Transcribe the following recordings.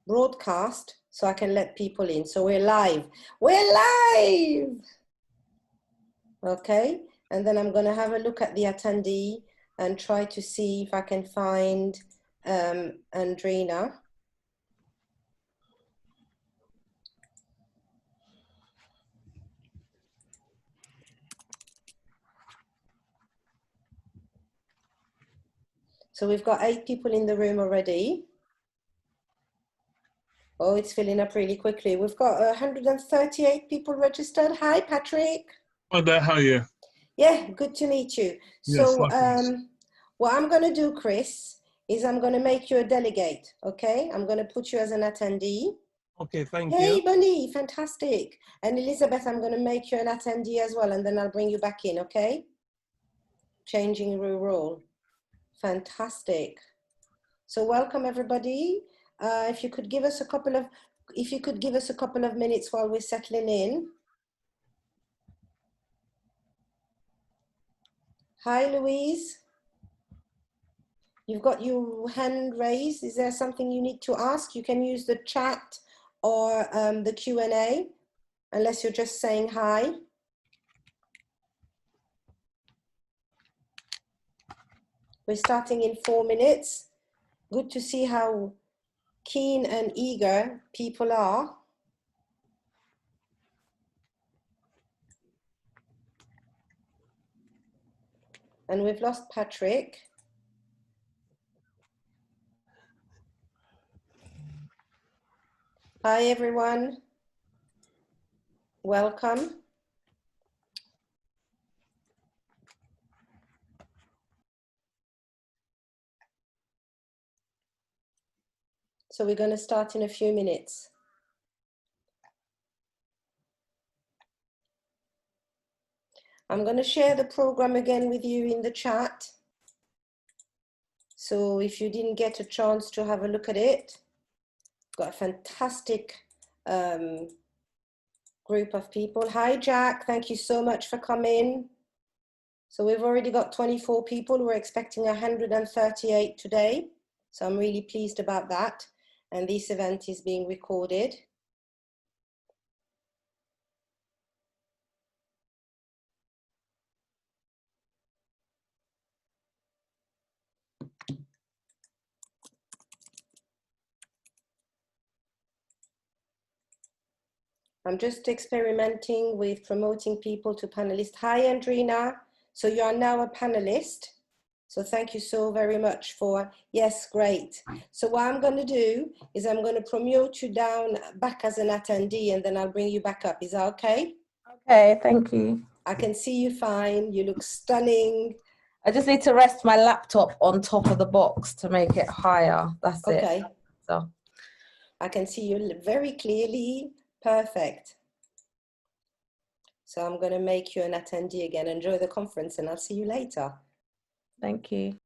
broadcast so I can let people in. So we're live. We're live! Okay, and then I'm going to have a look at the attendee and try to see if I can find Andrina. So we've got 8 people in the room already. Oh, it's filling up really quickly. We've got 138 people registered. Hi, Patrick. Hi there, how are you? Yeah, good to meet you. So what I'm going to do, Chris, is I'm going to make you a delegate, okay? I'm going to put you as an attendee. Okay, thank you. Hey, Bunny, fantastic. And Elizabeth, I'm going to make you an attendee as well, and then I'll bring you back in, okay? Changing your role. Fantastic. So welcome, everybody. If you could give us a couple of minutes while we're settling in. Hi, Louise. You've got your hand raised. Is there something you need to ask? You can use the chat or the Q&A, unless you're just saying hi. We're starting in 4 minutes. Good to see how keen and eager people are. And we've lost Patrick. Hi, everyone. Welcome. So we're going to start in a few minutes. I'm going to share the program again with you in the chat. So if you didn't get a chance to have a look at it, got a fantastic group of people. Hi, Jack. Thank you so much for coming. So we've already got 24 people. We're expecting 138 today. So I'm really pleased about that. And this event is being recorded. I'm just experimenting with promoting people to panelists. Hi, Andrina. So you are now a panelist. So thank you so very much for, yes, great. So what I'm going to do is I'm going to promote you back as an attendee, and then I'll bring you back up. Is that okay? Okay, thank you. I can see you fine. You look stunning. I just need to rest my laptop on top of the box to make it higher. That's it. Okay. So I can see you very clearly. Perfect. So I'm going to make you an attendee again. Enjoy the conference, and I'll see you later. Thank you.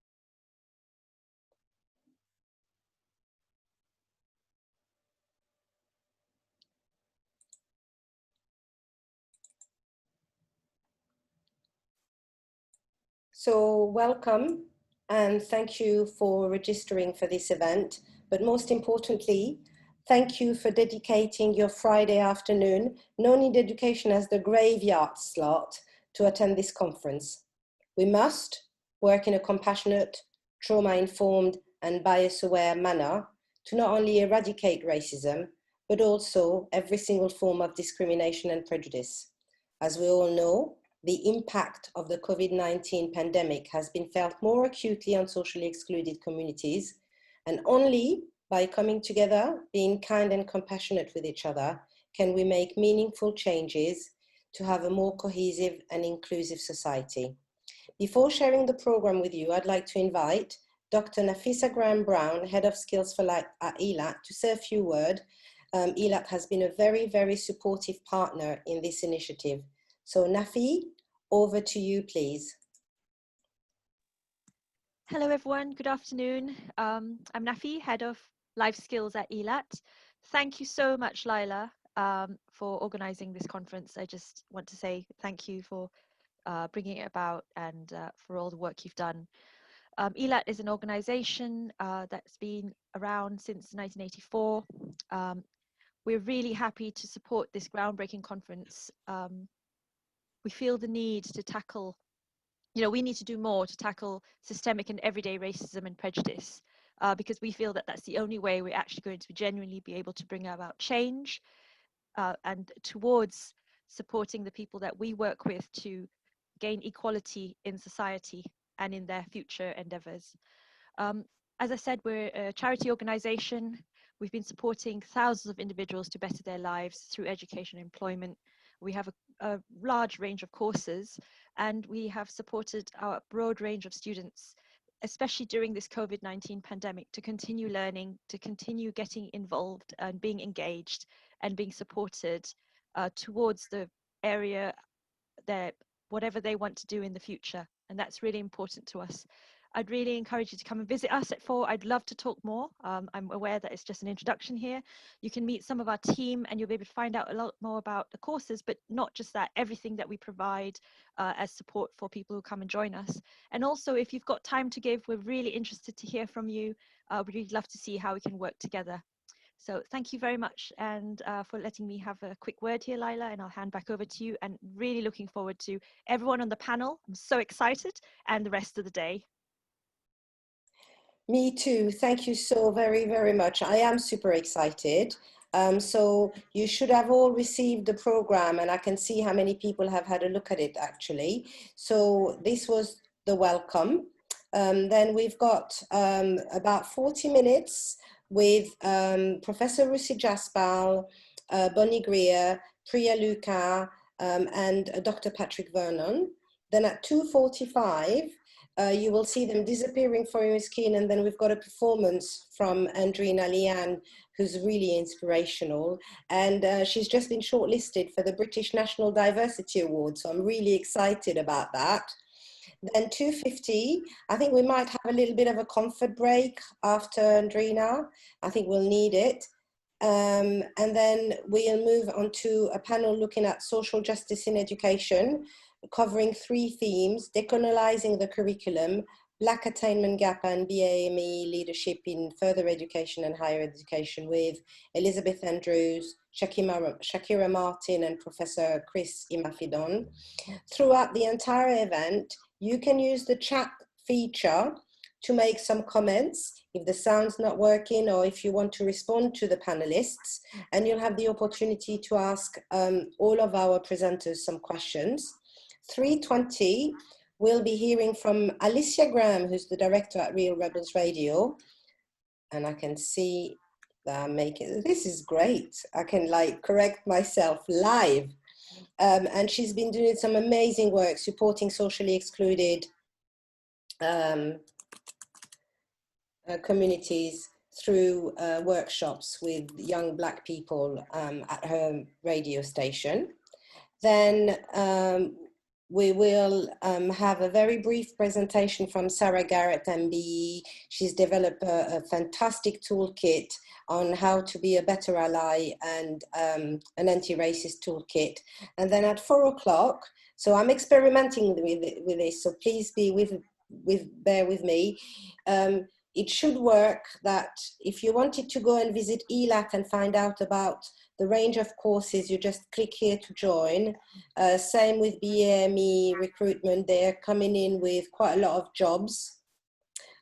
So welcome, and thank you for registering for this event. But most importantly, thank you for dedicating your Friday afternoon, known in education as the graveyard slot, to attend this conference. We must work in a compassionate, trauma-informed, and bias-aware manner to not only eradicate racism, but also every single form of discrimination and prejudice. As we all know, the impact of the COVID-19 pandemic has been felt more acutely on socially excluded communities, and only by coming together, being kind and compassionate with each other, can we make meaningful changes to have a more cohesive and inclusive society. Before sharing the program with you, I'd like to invite Dr. Nafisa Graham-Brown, Head of Skills for Life at ELAT, to say a few words. ELAT has been a very, very supportive partner in this initiative. So Nafi, over to you, please. Hello, everyone. Good afternoon. I'm Nafi, Head of Life Skills at ELAT. Thank you so much, Lila, for organizing this conference. I just want to say thank you for bringing it about and for all the work you've done. ELAT is an organization that's been around since 1984. We're really happy to support this groundbreaking conference. We feel the need to tackle, we need to do more to tackle systemic and everyday racism and prejudice, because we feel that that's the only way we're actually going to genuinely be able to bring about change and towards supporting the people that we work with to gain equality in society and in their future endeavors. As I said, we're a charity organization. We've been supporting thousands of individuals to better their lives through education and employment. We have a large range of courses, and we have supported our broad range of students, especially during this COVID-19 pandemic, to continue learning, to continue getting involved and being engaged and being supported towards the area that whatever they want to do in the future. And that's really important to us. I'd really encourage you to come and visit us at 4. I'd love to talk more. I'm aware that it's just an introduction here. You can meet some of our team and you'll be able to find out a lot more about the courses, but not just that, everything that we provide as support for people who come and join us. And also, if you've got time to give, we're really interested to hear from you. We'd really love to see how we can work together. So thank you very much, and for letting me have a quick word here, Lila, and I'll hand back over to you, and really looking forward to everyone on the panel. I'm so excited, and the rest of the day. Me too. Thank you so very, very much. I am super excited. So you should have all received the program, and I can see how many people have had a look at it actually. So this was the welcome. Then we've got about 40 minutes with Professor Rusi Jaspal, Bonnie Greer, Priya Luca, and Dr. Patrick Vernon. Then at 2:45, you will see them disappearing from your screen, and then we've got a performance from Andrina Lian, who's really inspirational, and she's just been shortlisted for the British National Diversity Award, so I'm really excited about that. Then 2:50, I think we might have a little bit of a comfort break after Andrina. I think we'll need it. And then we'll move on to a panel looking at social justice in education, covering 3 themes: decolonizing the curriculum, Black attainment gap, and BAME leadership in further education and higher education, with Elizabeth Andrews, Shakira Martin, and Professor Chris Imafidon. Throughout the entire event, you can use the chat feature to make some comments if the sound's not working, or if you want to respond to the panelists, and you'll have the opportunity to ask all of our presenters some questions. 3:20, we'll be hearing from Alicia Graham, who's the director at Real Rebels Radio. And I can see that I'm making, this is great. I can like correct myself live. And she's been doing some amazing work supporting socially excluded communities through workshops with young Black people at her radio station. Then we will have a very brief presentation from Sarah Garrett, MBE. She's developed a fantastic toolkit on how to be a better ally, and an anti-racist toolkit. And then at 4 o'clock, so I'm experimenting with this, so please bear with me. It should work that if you wanted to go and visit ELAT and find out about the range of courses, you just click here to join. Same with BAME recruitment, they're coming in with quite a lot of jobs.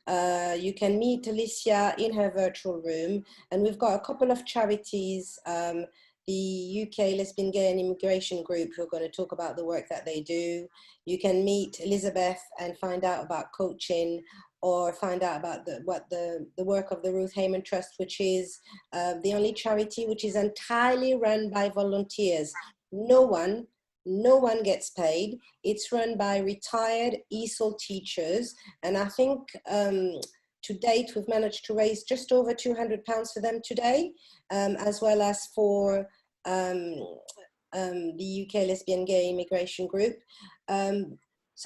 You can meet Alicia in her virtual room, and we've got a couple of charities, the UK Lesbian, Gay and Immigration Group, who are going to talk about the work that they do. You can meet Elizabeth and find out about coaching, or find out about the work of the Ruth Heyman Trust, which is the only charity which is entirely run by volunteers. No one gets paid. It's run by retired ESOL teachers. And I think to date, we've managed to raise just over £200 for them today, as well as for the UK Lesbian, Gay Immigration Group.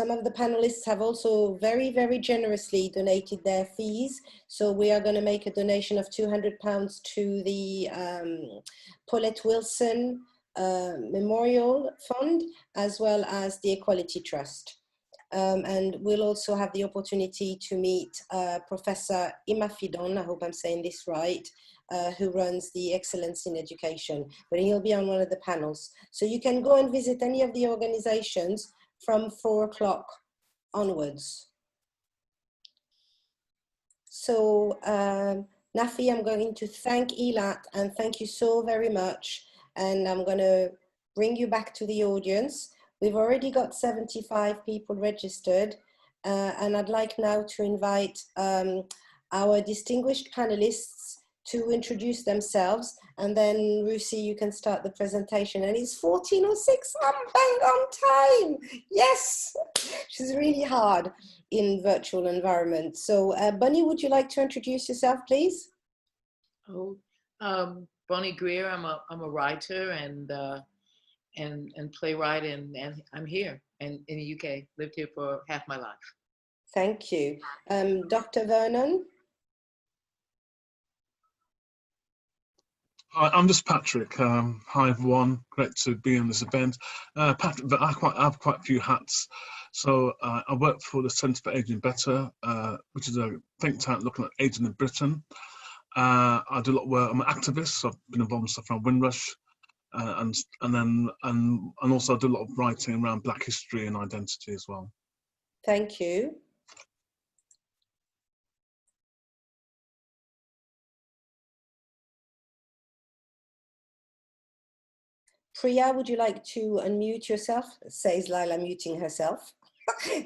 Some of the panelists have also very, very generously donated their fees. So we are going to make a donation of £200 to the Paulette Wilson Memorial Fund, as well as the Equality Trust. And we'll also have the opportunity to meet Professor Imafidon, I hope I'm saying this right, who runs the Excellence in Education, but he'll be on one of the panels. So you can go and visit any of the organizations from 4 o'clock onwards. So Nafi, I'm going to thank Elat and thank you so very much. And I'm going to bring you back to the audience. We've already got 75 people registered. And I'd like now to invite our distinguished panelists to introduce themselves. And then, Rusi, you can start the presentation. And it's 14:06, I'm bang on time. Yes, she's really hard in virtual environments. So Bunny, would you like to introduce yourself, please? Oh, Bonnie Greer. I'm a writer and playwright, and I'm here in the UK. Lived here for half my life. Thank you. Dr. Vernon? Hi, I'm just Patrick. Hi everyone, great to be on this event. Patrick, but I have quite a few hats. So I work for the Centre for Aging Better, which is a think tank looking at aging in Britain. I do a lot of work. I'm an activist. So I've been involved in stuff around Windrush, and also I do a lot of writing around Black history and identity as well. Thank you. Priya, would you like to unmute yourself? Says Lila, muting herself.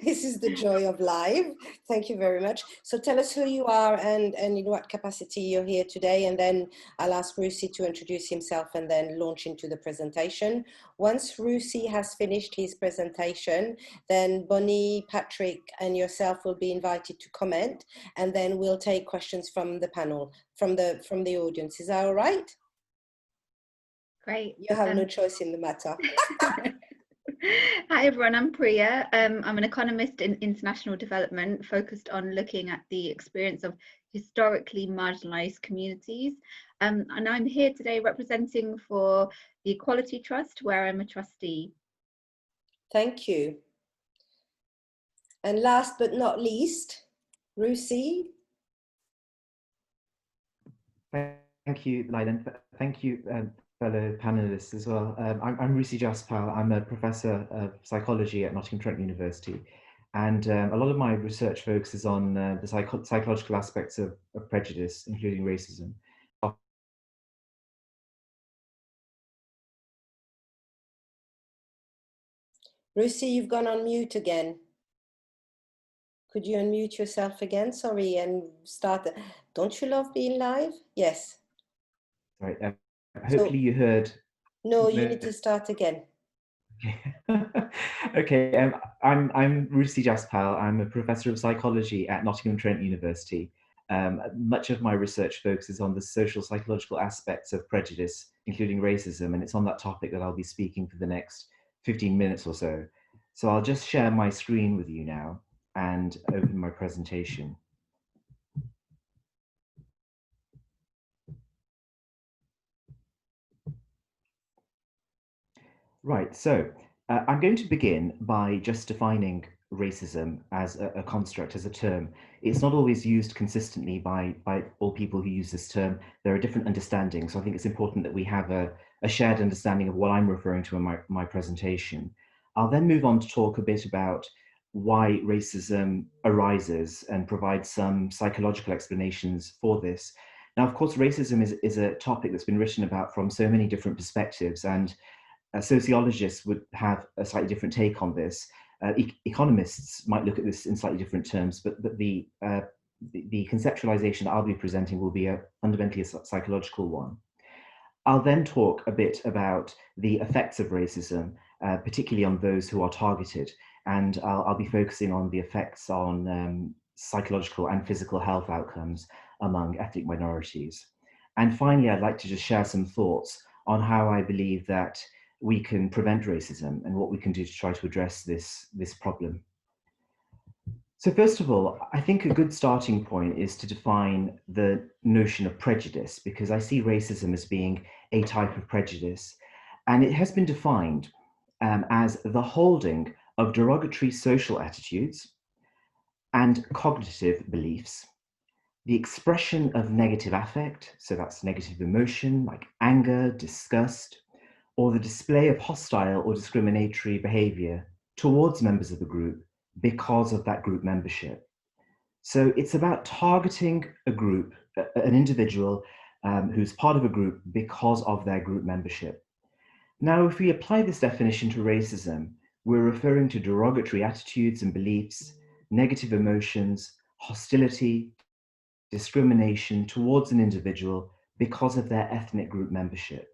This is the joy of live. Thank you very much. So tell us who you are and in what capacity you're here today, and then I'll ask Rusi to introduce himself and then launch into the presentation. Once Rusi has finished his presentation, then Bonnie, Patrick, and yourself will be invited to comment, and then we'll take questions from the panel, from the audience. Is that all right? Great. You have no choice in the matter. Hi everyone, I'm Priya. I'm an economist in international development focused on looking at the experience of historically marginalized communities. And I'm here today representing for the Equality Trust, where I'm a trustee. Thank you. And last but not least, Rusi. Thank you, Lylan. Thank you, fellow panelists as well. I'm Rusi Jaspal. I'm a professor of psychology at Nottingham Trent University. And a lot of my research focuses on the psychological aspects of prejudice, including racism. Rusi, you've gone on mute again. Could you unmute yourself again? Sorry, and start. Don't you love being live? Yes. Right. Hopefully you heard. No, you need to start again. Okay, I'm Rusi Jaspal. I'm a professor of psychology at Nottingham Trent University. Much of my research focuses on the social psychological aspects of prejudice, including racism, and it's on that topic that I'll be speaking for the next 15 minutes or so. So I'll just share my screen with you now and open my presentation. Right, so I'm going to begin by just defining racism as a construct, as a term. It's not always used consistently by all people who use this term. There are different understandings, so I think it's important that we have a shared understanding of what I'm referring to in my presentation. I'll then move on to talk a bit about why racism arises and provide some psychological explanations for this. Now, of course, racism is a topic that's been written about from so many different perspectives, and sociologists would have a slightly different take on this. Economists might look at this in slightly different terms, but the conceptualization that I'll be presenting will be fundamentally a psychological one. I'll then talk a bit about the effects of racism, particularly on those who are targeted, and I'll be focusing on the effects on psychological and physical health outcomes among ethnic minorities. And finally, I'd like to just share some thoughts on how I believe that we can prevent racism and what we can do to try to address this problem. So first of all, I think a good starting point is to define the notion of prejudice, because I see racism as being a type of prejudice, and it has been defined as the holding of derogatory social attitudes and cognitive beliefs, the expression of negative affect, so that's negative emotion like anger, disgust, or the display of hostile or discriminatory behavior towards members of the group because of that group membership. So it's about targeting a group, an individual who's part of a group because of their group membership. Now, if we apply this definition to racism, we're referring to derogatory attitudes and beliefs, negative emotions, hostility, discrimination towards an individual because of their ethnic group membership.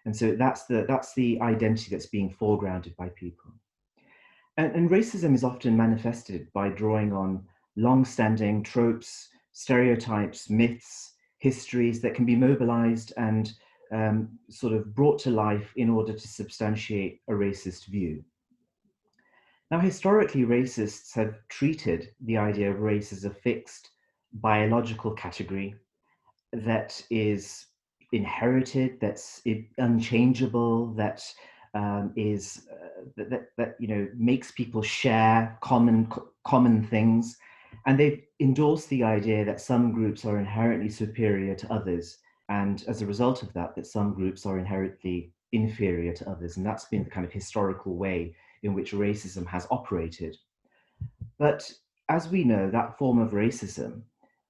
And so that's the identity that's being foregrounded by people. And racism is often manifested by drawing on long-standing tropes, stereotypes, myths, histories that can be mobilized and sort of brought to life in order to substantiate a racist view. Now, historically, racists have treated the idea of race as a fixed biological category that is inherited, that's unchangeable, that makes people share common things, and they've endorsed the idea that some groups are inherently superior to others, and as a result of that, that some groups are inherently inferior to others, and that's been the kind of historical way in which racism has operated. But as we know, that form of racism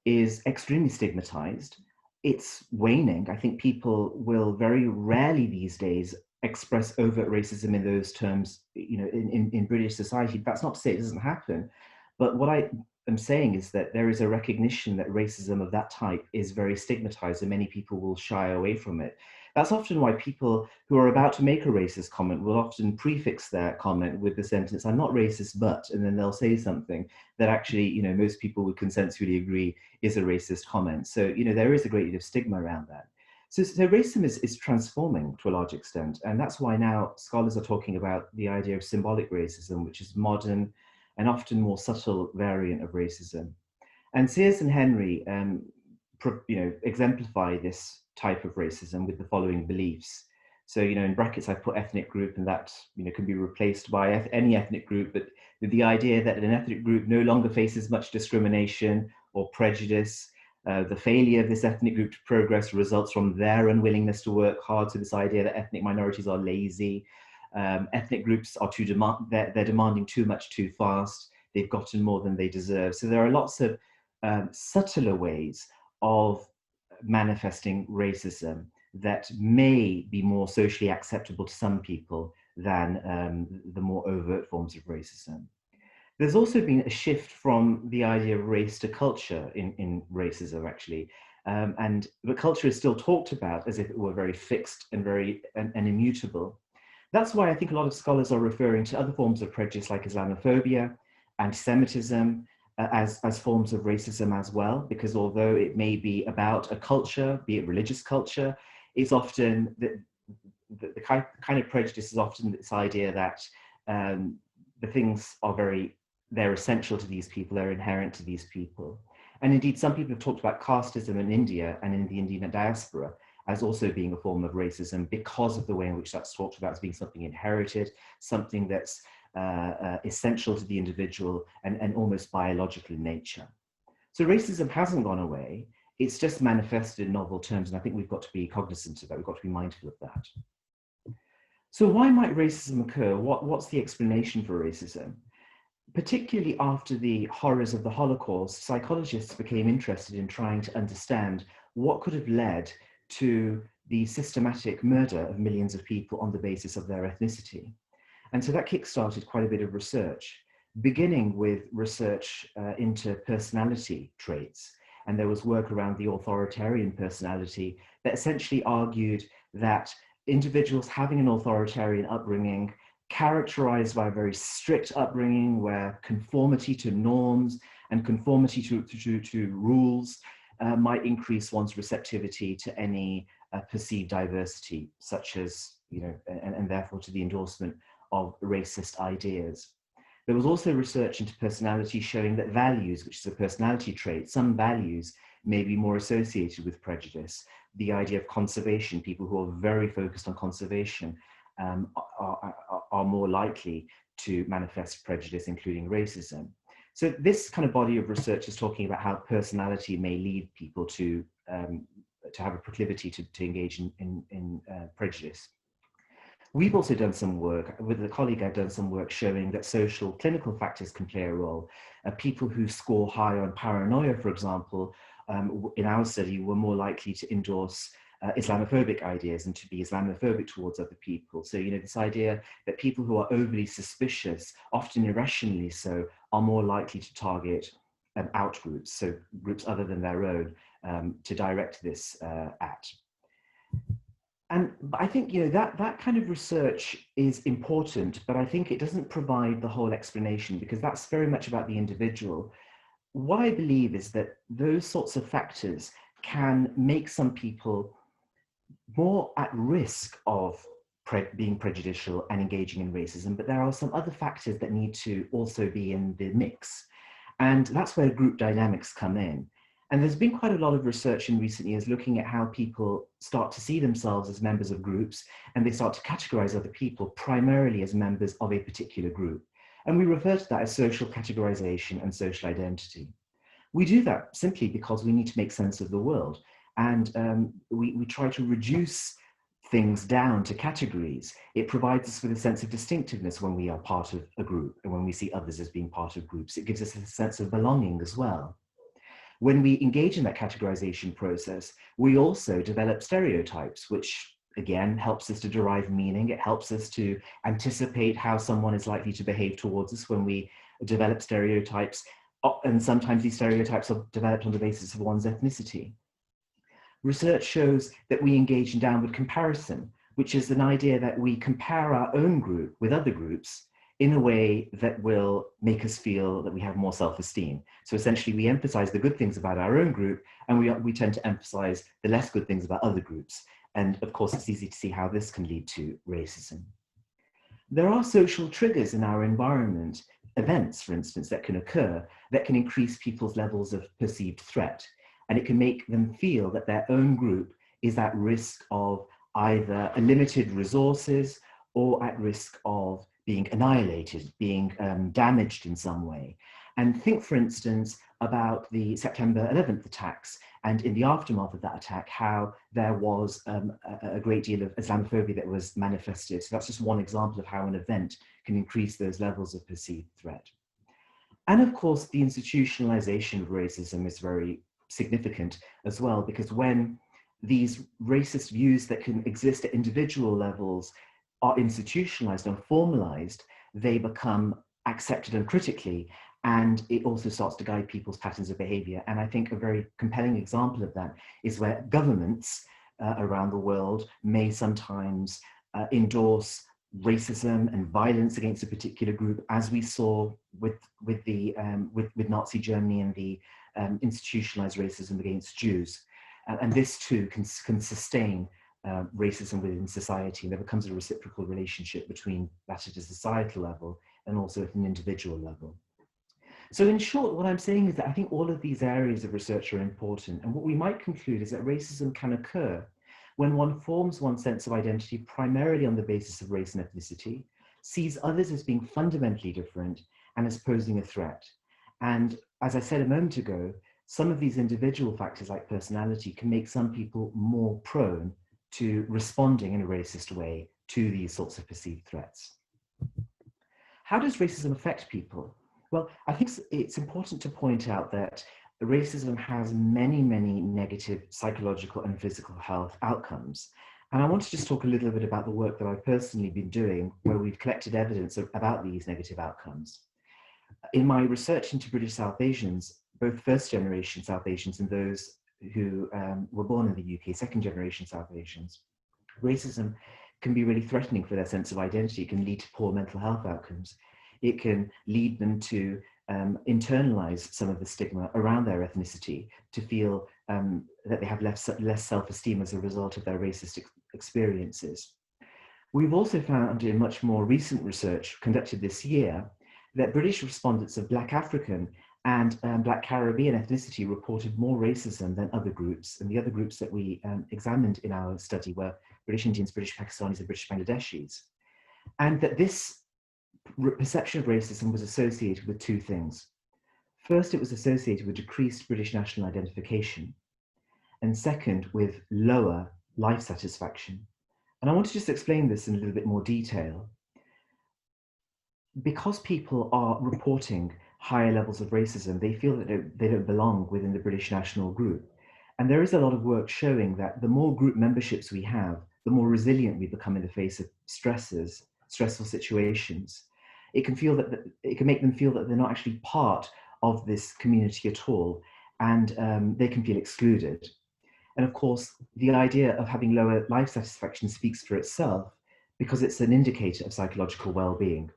is extremely stigmatized. It's waning. I think people will very rarely these days express overt racism in those terms, in British society. That's not to say it doesn't happen, but what I am saying is that there is a recognition that racism of that type is very stigmatized and many people will shy away from it. That's often why people who are about to make a racist comment will often prefix their comment with the sentence, "I'm not racist, but," and then they'll say something that actually, most people would consensually agree is a racist comment. So, there is a great deal of stigma around that. So racism is transforming to a large extent. And that's why now scholars are talking about the idea of symbolic racism, which is modern and often more subtle variant of racism. And Sears and Henry, exemplify this type of racism with the following beliefs. So, in brackets, I put ethnic group, and that, can be replaced by any ethnic group, but with the idea that an ethnic group no longer faces much discrimination or prejudice. The failure of this ethnic group to progress results from their unwillingness to work hard. So this idea that ethnic minorities are lazy, ethnic groups are they're demanding too much too fast. They've gotten more than they deserve. So there are lots of subtler ways of manifesting racism that may be more socially acceptable to some people than the more overt forms of racism. There's also been a shift from the idea of race to culture in racism, actually. But culture is still talked about as if it were very fixed and very immutable. That's why I think a lot of scholars are referring to other forms of prejudice like Islamophobia, anti-Semitism, as forms of racism as well, because although it may be about a culture, be it religious culture, it's often the kind of prejudice is often this idea that the things they're essential to these people, they're inherent to these people. And indeed, some people have talked about casteism in India and in the Indian diaspora as also being a form of racism because of the way in which that's talked about as being something inherited, something that's essential to the individual and almost biological in nature. So racism hasn't gone away, it's just manifested in novel terms, and I think we've got to be cognizant of that, we've got to be mindful of that. So why might racism occur? What's the explanation for racism? Particularly after the horrors of the Holocaust, psychologists became interested in trying to understand what could have led to the systematic murder of millions of people on the basis of their ethnicity. And so that kickstarted quite a bit of research, beginning with research into personality traits. And there was work around the authoritarian personality that essentially argued that individuals having an authoritarian upbringing characterized by a very strict upbringing where conformity to norms and conformity to rules might increase one's receptivity to any perceived diversity, such as, and therefore to the endorsement of racist ideas. There was also research into personality showing that values, which is a personality trait, some values may be more associated with prejudice. The idea of conservation, people who are very focused on conservation, are more likely to manifest prejudice, including racism. So this kind of body of research is talking about how personality may lead people to have a proclivity to engage in prejudice. We've also done some work, with a colleague I've done some work showing that social clinical factors can play a role. People who score high on paranoia, for example, in our study were more likely to endorse Islamophobic ideas and to be Islamophobic towards other people. So, you know, this idea that people who are overly suspicious, often irrationally so, are more likely to target out groups, so groups other than their own, to direct this at. And I think, you know, that kind of research is important, but I think it doesn't provide the whole explanation, because that's very much about the individual. What I believe is that those sorts of factors can make some people more at risk of being prejudicial and engaging in racism, but there are some other factors that need to also be in the mix. And that's where group dynamics come in. And there's been quite a lot of research in recent years looking at how people start to see themselves as members of groups, and they start to categorize other people primarily as members of a particular group. And we refer to that as social categorization and social identity. We do that simply because we need to make sense of the world. And we try to reduce things down to categories. It provides us with a sense of distinctiveness when we are part of a group and when we see others as being part of groups. It gives us a sense of belonging as well. When we engage in that categorization process, we also develop stereotypes, which again helps us to derive meaning. It helps us to anticipate how someone is likely to behave towards us when we develop stereotypes. And sometimes these stereotypes are developed on the basis of one's ethnicity. Research shows that we engage in downward comparison, which is an idea that we compare our own group with other groups in a way that will make us feel that we have more self-esteem. So essentially we emphasize the good things about our own group, and we tend to emphasize the less good things about other groups. And of course, it's easy to see how this can lead to racism. There are social triggers in our environment, events, for instance, that can occur that can increase people's levels of perceived threat. And it can make them feel that their own group is at risk of either limited resources or at risk of being annihilated, being damaged in some way. And think, for instance, about the September 11th attacks, and in the aftermath of that attack, how there was a great deal of Islamophobia that was manifested. So that's just one example of how an event can increase those levels of perceived threat. And of course, the institutionalization of racism is very significant as well, because when these racist views that can exist at individual levels are institutionalized and formalized, they become accepted uncritically, and it also starts to guide people's patterns of behavior. And I think a very compelling example of that is where governments around the world may sometimes endorse racism and violence against a particular group, as we saw with Nazi Germany and the institutionalized racism against Jews. And this too can sustain racism within society, and there becomes a reciprocal relationship between that at a societal level and also at an individual level. So in short, what I'm saying is that I think all of these areas of research are important, and what we might conclude is that racism can occur when one forms one's sense of identity primarily on the basis of race and ethnicity, sees others as being fundamentally different and as posing a threat. And as I said a moment ago, some of these individual factors like personality can make some people more prone to responding in a racist way to these sorts of perceived threats. How does racism affect people? Well, I think it's important to point out that racism has many, many negative psychological and physical health outcomes. And I want to just talk a little bit about the work that I've personally been doing, where we've collected evidence about these negative outcomes. In my research into British South Asians, both first-generation South Asians and those who were born in the UK, second-generation South Asians, racism can be really threatening for their sense of identity. It can lead to poor mental health outcomes. It can lead them to internalize some of the stigma around their ethnicity, to feel that they have less self-esteem as a result of their racist experiences. We've also found in much more recent research conducted this year that British respondents of Black African and Black Caribbean ethnicity reported more racism than other groups. And the other groups that we examined in our study were British Indians, British Pakistanis, and British Bangladeshis. And that this perception of racism was associated with two things. First, it was associated with decreased British national identification, and second, with lower life satisfaction. And I want to just explain this in a little bit more detail. Because people are reporting higher levels of racism, they feel that they don't belong within the British national group. And there is a lot of work showing that the more group memberships we have, the more resilient we become in the face of stressful situations. It can make them feel that they're not actually part of this community at all, and they can feel excluded. And of course, the idea of having lower life satisfaction speaks for itself because it's an indicator of psychological well-being.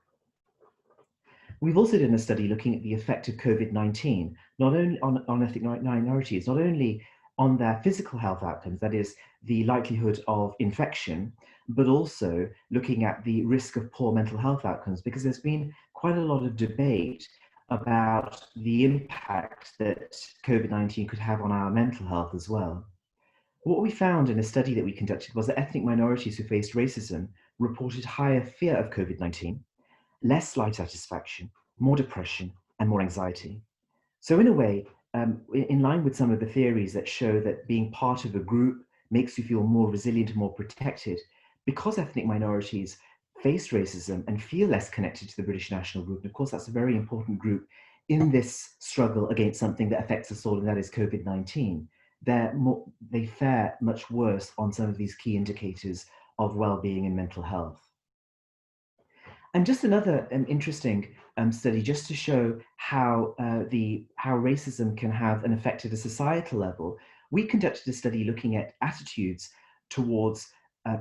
We've also done a study looking at the effect of COVID-19, not only on ethnic minorities, not only on their physical health outcomes, that is the likelihood of infection, but also looking at the risk of poor mental health outcomes, because there's been quite a lot of debate about the impact that COVID-19 could have on our mental health as well. What we found in a study that we conducted was that ethnic minorities who faced racism reported higher fear of COVID-19, less life satisfaction, more depression, and more anxiety. So in a way, in line with some of the theories that show that being part of a group makes you feel more resilient and more protected, because ethnic minorities face racism and feel less connected to the British national group, and of course that's a very important group in this struggle against something that affects us all, and that is COVID-19, they fare much worse on some of these key indicators of well-being and mental health. And just another interesting study, just to show how racism can have an effect at a societal level, we conducted a study looking at attitudes towards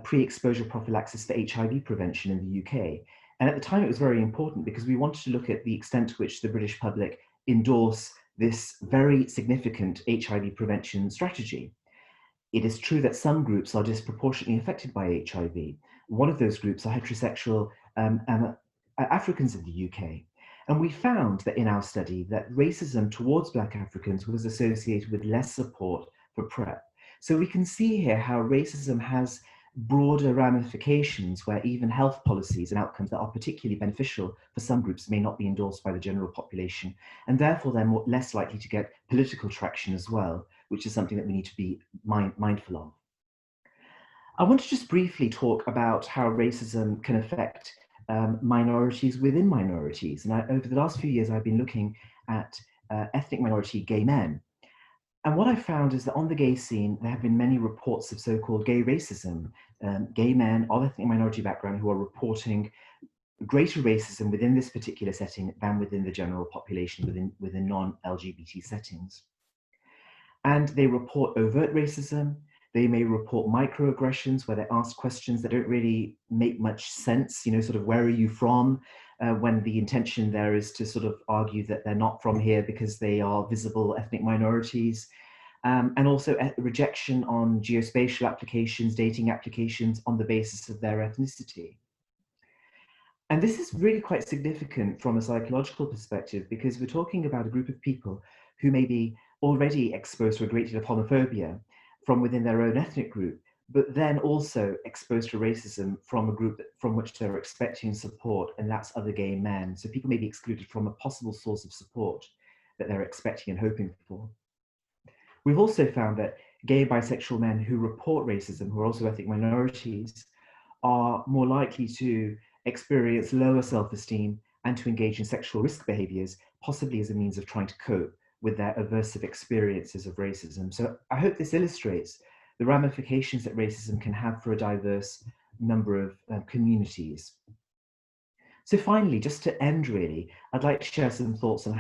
pre-exposure prophylaxis for HIV prevention in the UK. And at the time, it was very important because we wanted to look at the extent to which the British public endorse this very significant HIV prevention strategy. It is true that some groups are disproportionately affected by HIV. One of those groups are heterosexual Africans in the UK. And we found that in our study that racism towards Black Africans was associated with less support for PrEP. So we can see here how racism has broader ramifications where even health policies and outcomes that are particularly beneficial for some groups may not be endorsed by the general population, and therefore they're less likely to get political traction as well, which is something that we need to be mindful of. I want to just briefly talk about how racism can affect minorities within minorities. And over the last few years, I've been looking at ethnic minority gay men. And what I found is that on the gay scene, there have been many reports of so-called gay racism, gay men of ethnic minority background who are reporting greater racism within this particular setting than within the general population, within non-LGBT settings. And they report overt racism. They may report microaggressions where they ask questions that don't really make much sense, you know, sort of where are you from, when the intention there is to sort of argue that they're not from here because they are visible ethnic minorities. And also rejection on geospatial applications, dating applications on the basis of their ethnicity. And this is really quite significant from a psychological perspective because we're talking about a group of people who may be already exposed to a great deal of homophobia from within their own ethnic group, but then also exposed to racism from a group from which they're expecting support, and that's other gay men. So people may be excluded from a possible source of support that they're expecting and hoping for. We've also found that gay and bisexual men who report racism, who are also ethnic minorities, are more likely to experience lower self-esteem and to engage in sexual risk behaviors, possibly as a means of trying to cope with their aversive experiences of racism. So I hope this illustrates the ramifications that racism can have for a diverse number of communities. So finally, just to end really, I'd like to share some thoughts on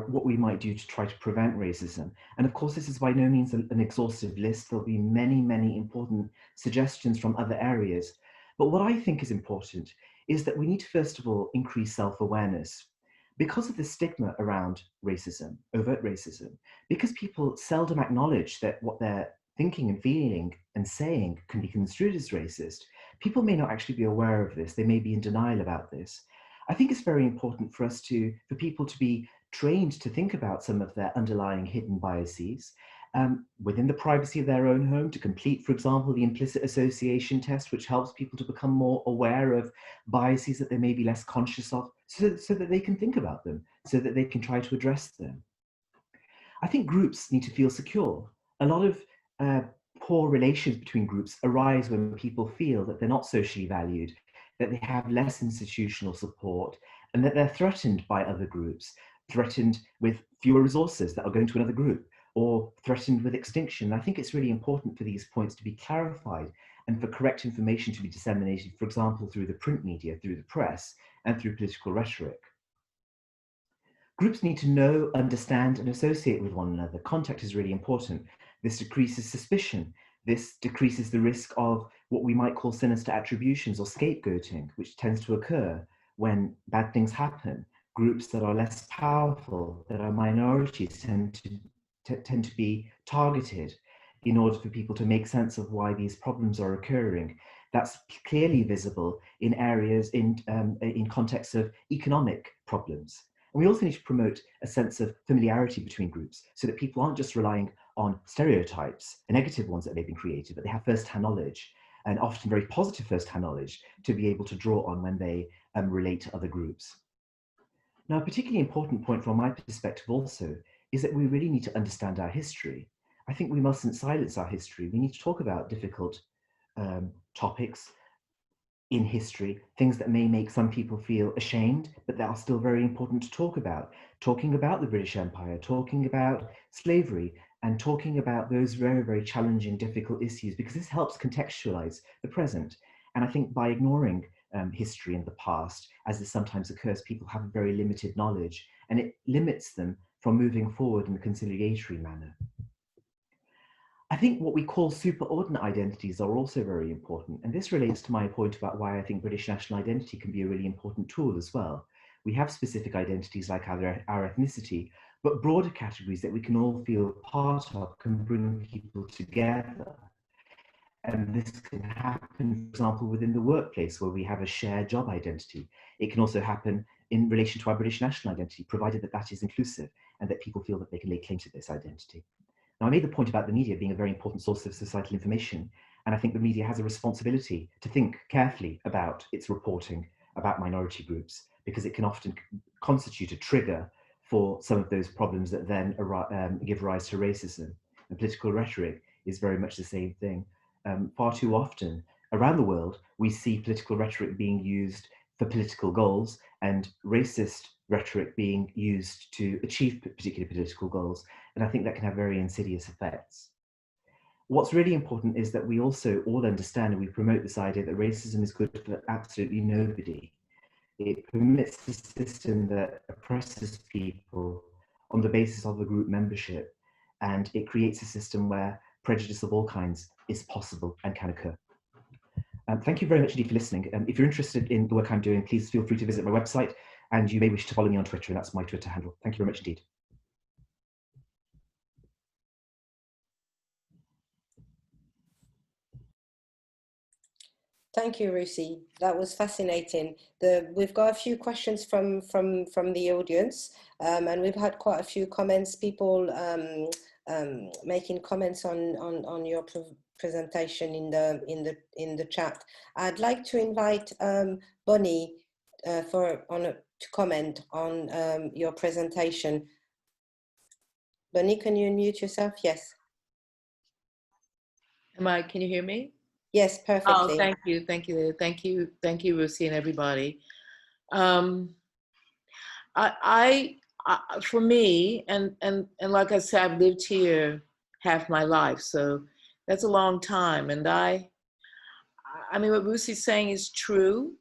what we might do to try to prevent racism. And of course, this is by no means an exhaustive list. There'll be many, many important suggestions from other areas. But what I think is important is that we need to, first of all, increase self-awareness. Because of the stigma around racism, overt racism, because people seldom acknowledge that what they're thinking and feeling and saying can be construed as racist, people may not actually be aware of this. They may be in denial about this. I think it's very important for people to be trained to think about some of their underlying hidden biases, within the privacy of their own home to complete, for example, the implicit association test, which helps people to become more aware of biases that they may be less conscious of, so that they can think about them, so that they can try to address them. I think groups need to feel secure. A lot of poor relations between groups arise when people feel that they're not socially valued, that they have less institutional support, and that they're threatened by other groups, threatened with fewer resources that are going to another group, or threatened with extinction. I think it's really important for these points to be clarified and for correct information to be disseminated, for example, through the print media, through the press, and through political rhetoric. Groups need to know, understand, and associate with one another. Contact is really important. This decreases suspicion. This decreases the risk of what we might call sinister attributions or scapegoating, which tends to occur when bad things happen. Groups that are less powerful, that are minorities, tend to be targeted in order for people to make sense of why these problems are occurring. That's clearly visible in areas in contexts of economic problems. And we also need to promote a sense of familiarity between groups so that people aren't just relying on stereotypes, the negative ones that they've been created, but they have first-hand knowledge, and often very positive first-hand knowledge, to be able to draw on when they relate to other groups. Now, a particularly important point from my perspective also is that we really need to understand our history. I think we mustn't silence our history. We need to talk about difficult topics in history, things that may make some people feel ashamed, but that are still very important to talk about. Talking about the British Empire, talking about slavery, and talking about those very, very challenging, difficult issues, because this helps contextualize the present. And I think by ignoring history in the past, as this sometimes occurs, people have a very limited knowledge, and it limits them from moving forward in a conciliatory manner. I think what we call superordinate identities are also very important. And this relates to my point about why I think British national identity can be a really important tool as well. We have specific identities like our ethnicity, but broader categories that we can all feel part of can bring people together. And this can happen, for example, within the workplace where we have a shared job identity. It can also happen in relation to our British national identity, provided that that is inclusive and that people feel that they can lay claim to this identity. Now, I made the point about the media being a very important source of societal information, and I think the media has a responsibility to think carefully about its reporting about minority groups, because it can often constitute a trigger for some of those problems that then give rise to racism. And political rhetoric is very much the same thing. Far too often around the world, we see political rhetoric being used for political goals and racist rhetoric being used to achieve particular political goals. And I think that can have very insidious effects. What's really important is that we also all understand and we promote this idea that racism is good for absolutely nobody. It permits a system that oppresses people on the basis of a group membership, and it creates a system where prejudice of all kinds is possible and can occur. Thank you very much indeed for listening. If you're interested in the work I'm doing, please feel free to visit my website, and you may wish to follow me on Twitter, and that's my Twitter handle. Thank you very much indeed. Thank you, Rusi. That was fascinating. We've got a few questions from the audience, and we've had quite a few comments, people making comments on your presentation in the chat. I'd like to invite Bonnie to comment on your presentation. Bonnie, can you unmute yourself? Yes. Can you hear me? Yes, perfectly. Oh, thank you, Rusi and everybody. For me, and like I said, I've lived here half my life, so that's a long time. And I mean, what Rusi's saying is true,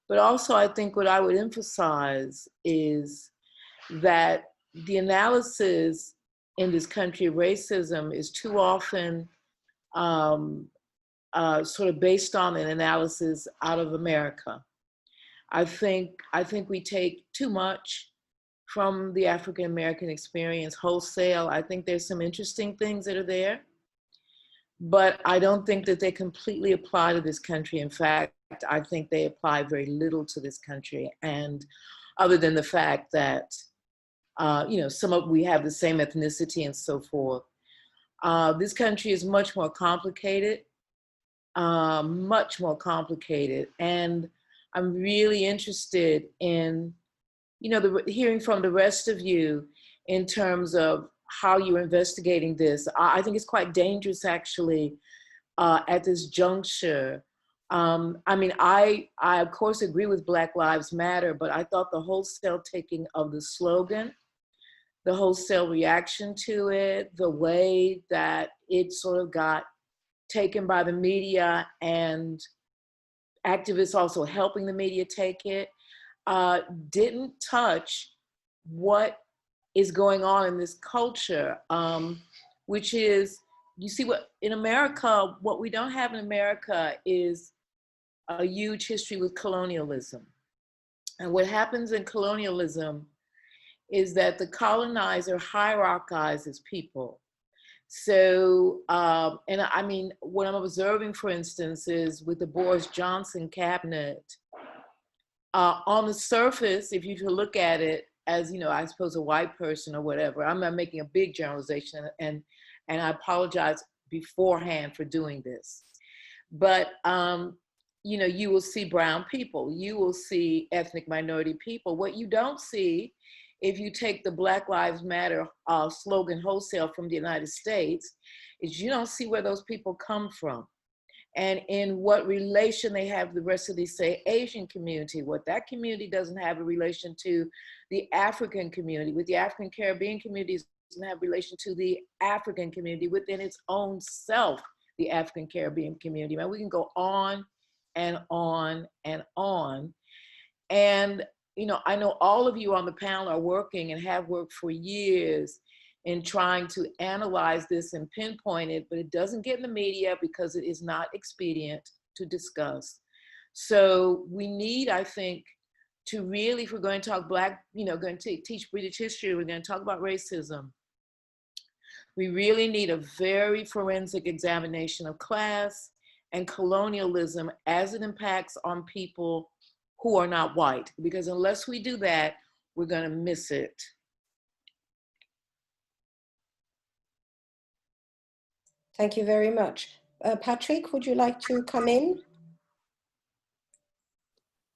but also I think what I would emphasize is that the analysis in this country of racism is too often sort of based on an analysis out of America. I think we take too much from the African American experience wholesale. I think there's some interesting things that are there, but I don't think that they completely apply to this country. In fact, I think they apply very little to this country, and other than the fact that we have the same ethnicity and so forth. This country is much more complicated, and I'm really interested in, hearing from the rest of you in terms of how you're investigating this. I think it's quite dangerous, actually, at this juncture. I of course agree with Black Lives Matter, but I thought the wholesale taking of the slogan, the wholesale reaction to it, the way that it sort of got taken by the media and activists also helping the media take it, didn't touch what is going on in this culture, which is, you see, what in America, what we don't have in America is a huge history with colonialism. And what happens in colonialism is that the colonizer hierarchizes people. So, and I mean, what I'm observing, for instance, is with the Boris Johnson cabinet, on the surface, if you look at it as, I suppose a white person or whatever, I'm not making a big generalization, and I apologize beforehand for doing this. But, you will see brown people, you will see ethnic minority people. What you don't see, if you take the Black Lives Matter slogan wholesale from the United States, is you don't see where those people come from and in what relation they have the rest of the, say, Asian community, what that community doesn't have a relation to the African community, with the African Caribbean communities doesn't have relation to the African community within its own self, the African Caribbean community. Man, we can go on and on and on. And I know all of you on the panel are working and have worked for years in trying to analyze this and pinpoint it, but it doesn't get in the media because it is not expedient to discuss. So we need, I think, to really, if we're going to talk Black, going to teach British history, we're going to talk about racism. We really need a very forensic examination of class and colonialism as it impacts on people who are not white, because unless we do that, we're going to miss it. Thank you very much. Patrick, would you like to come in?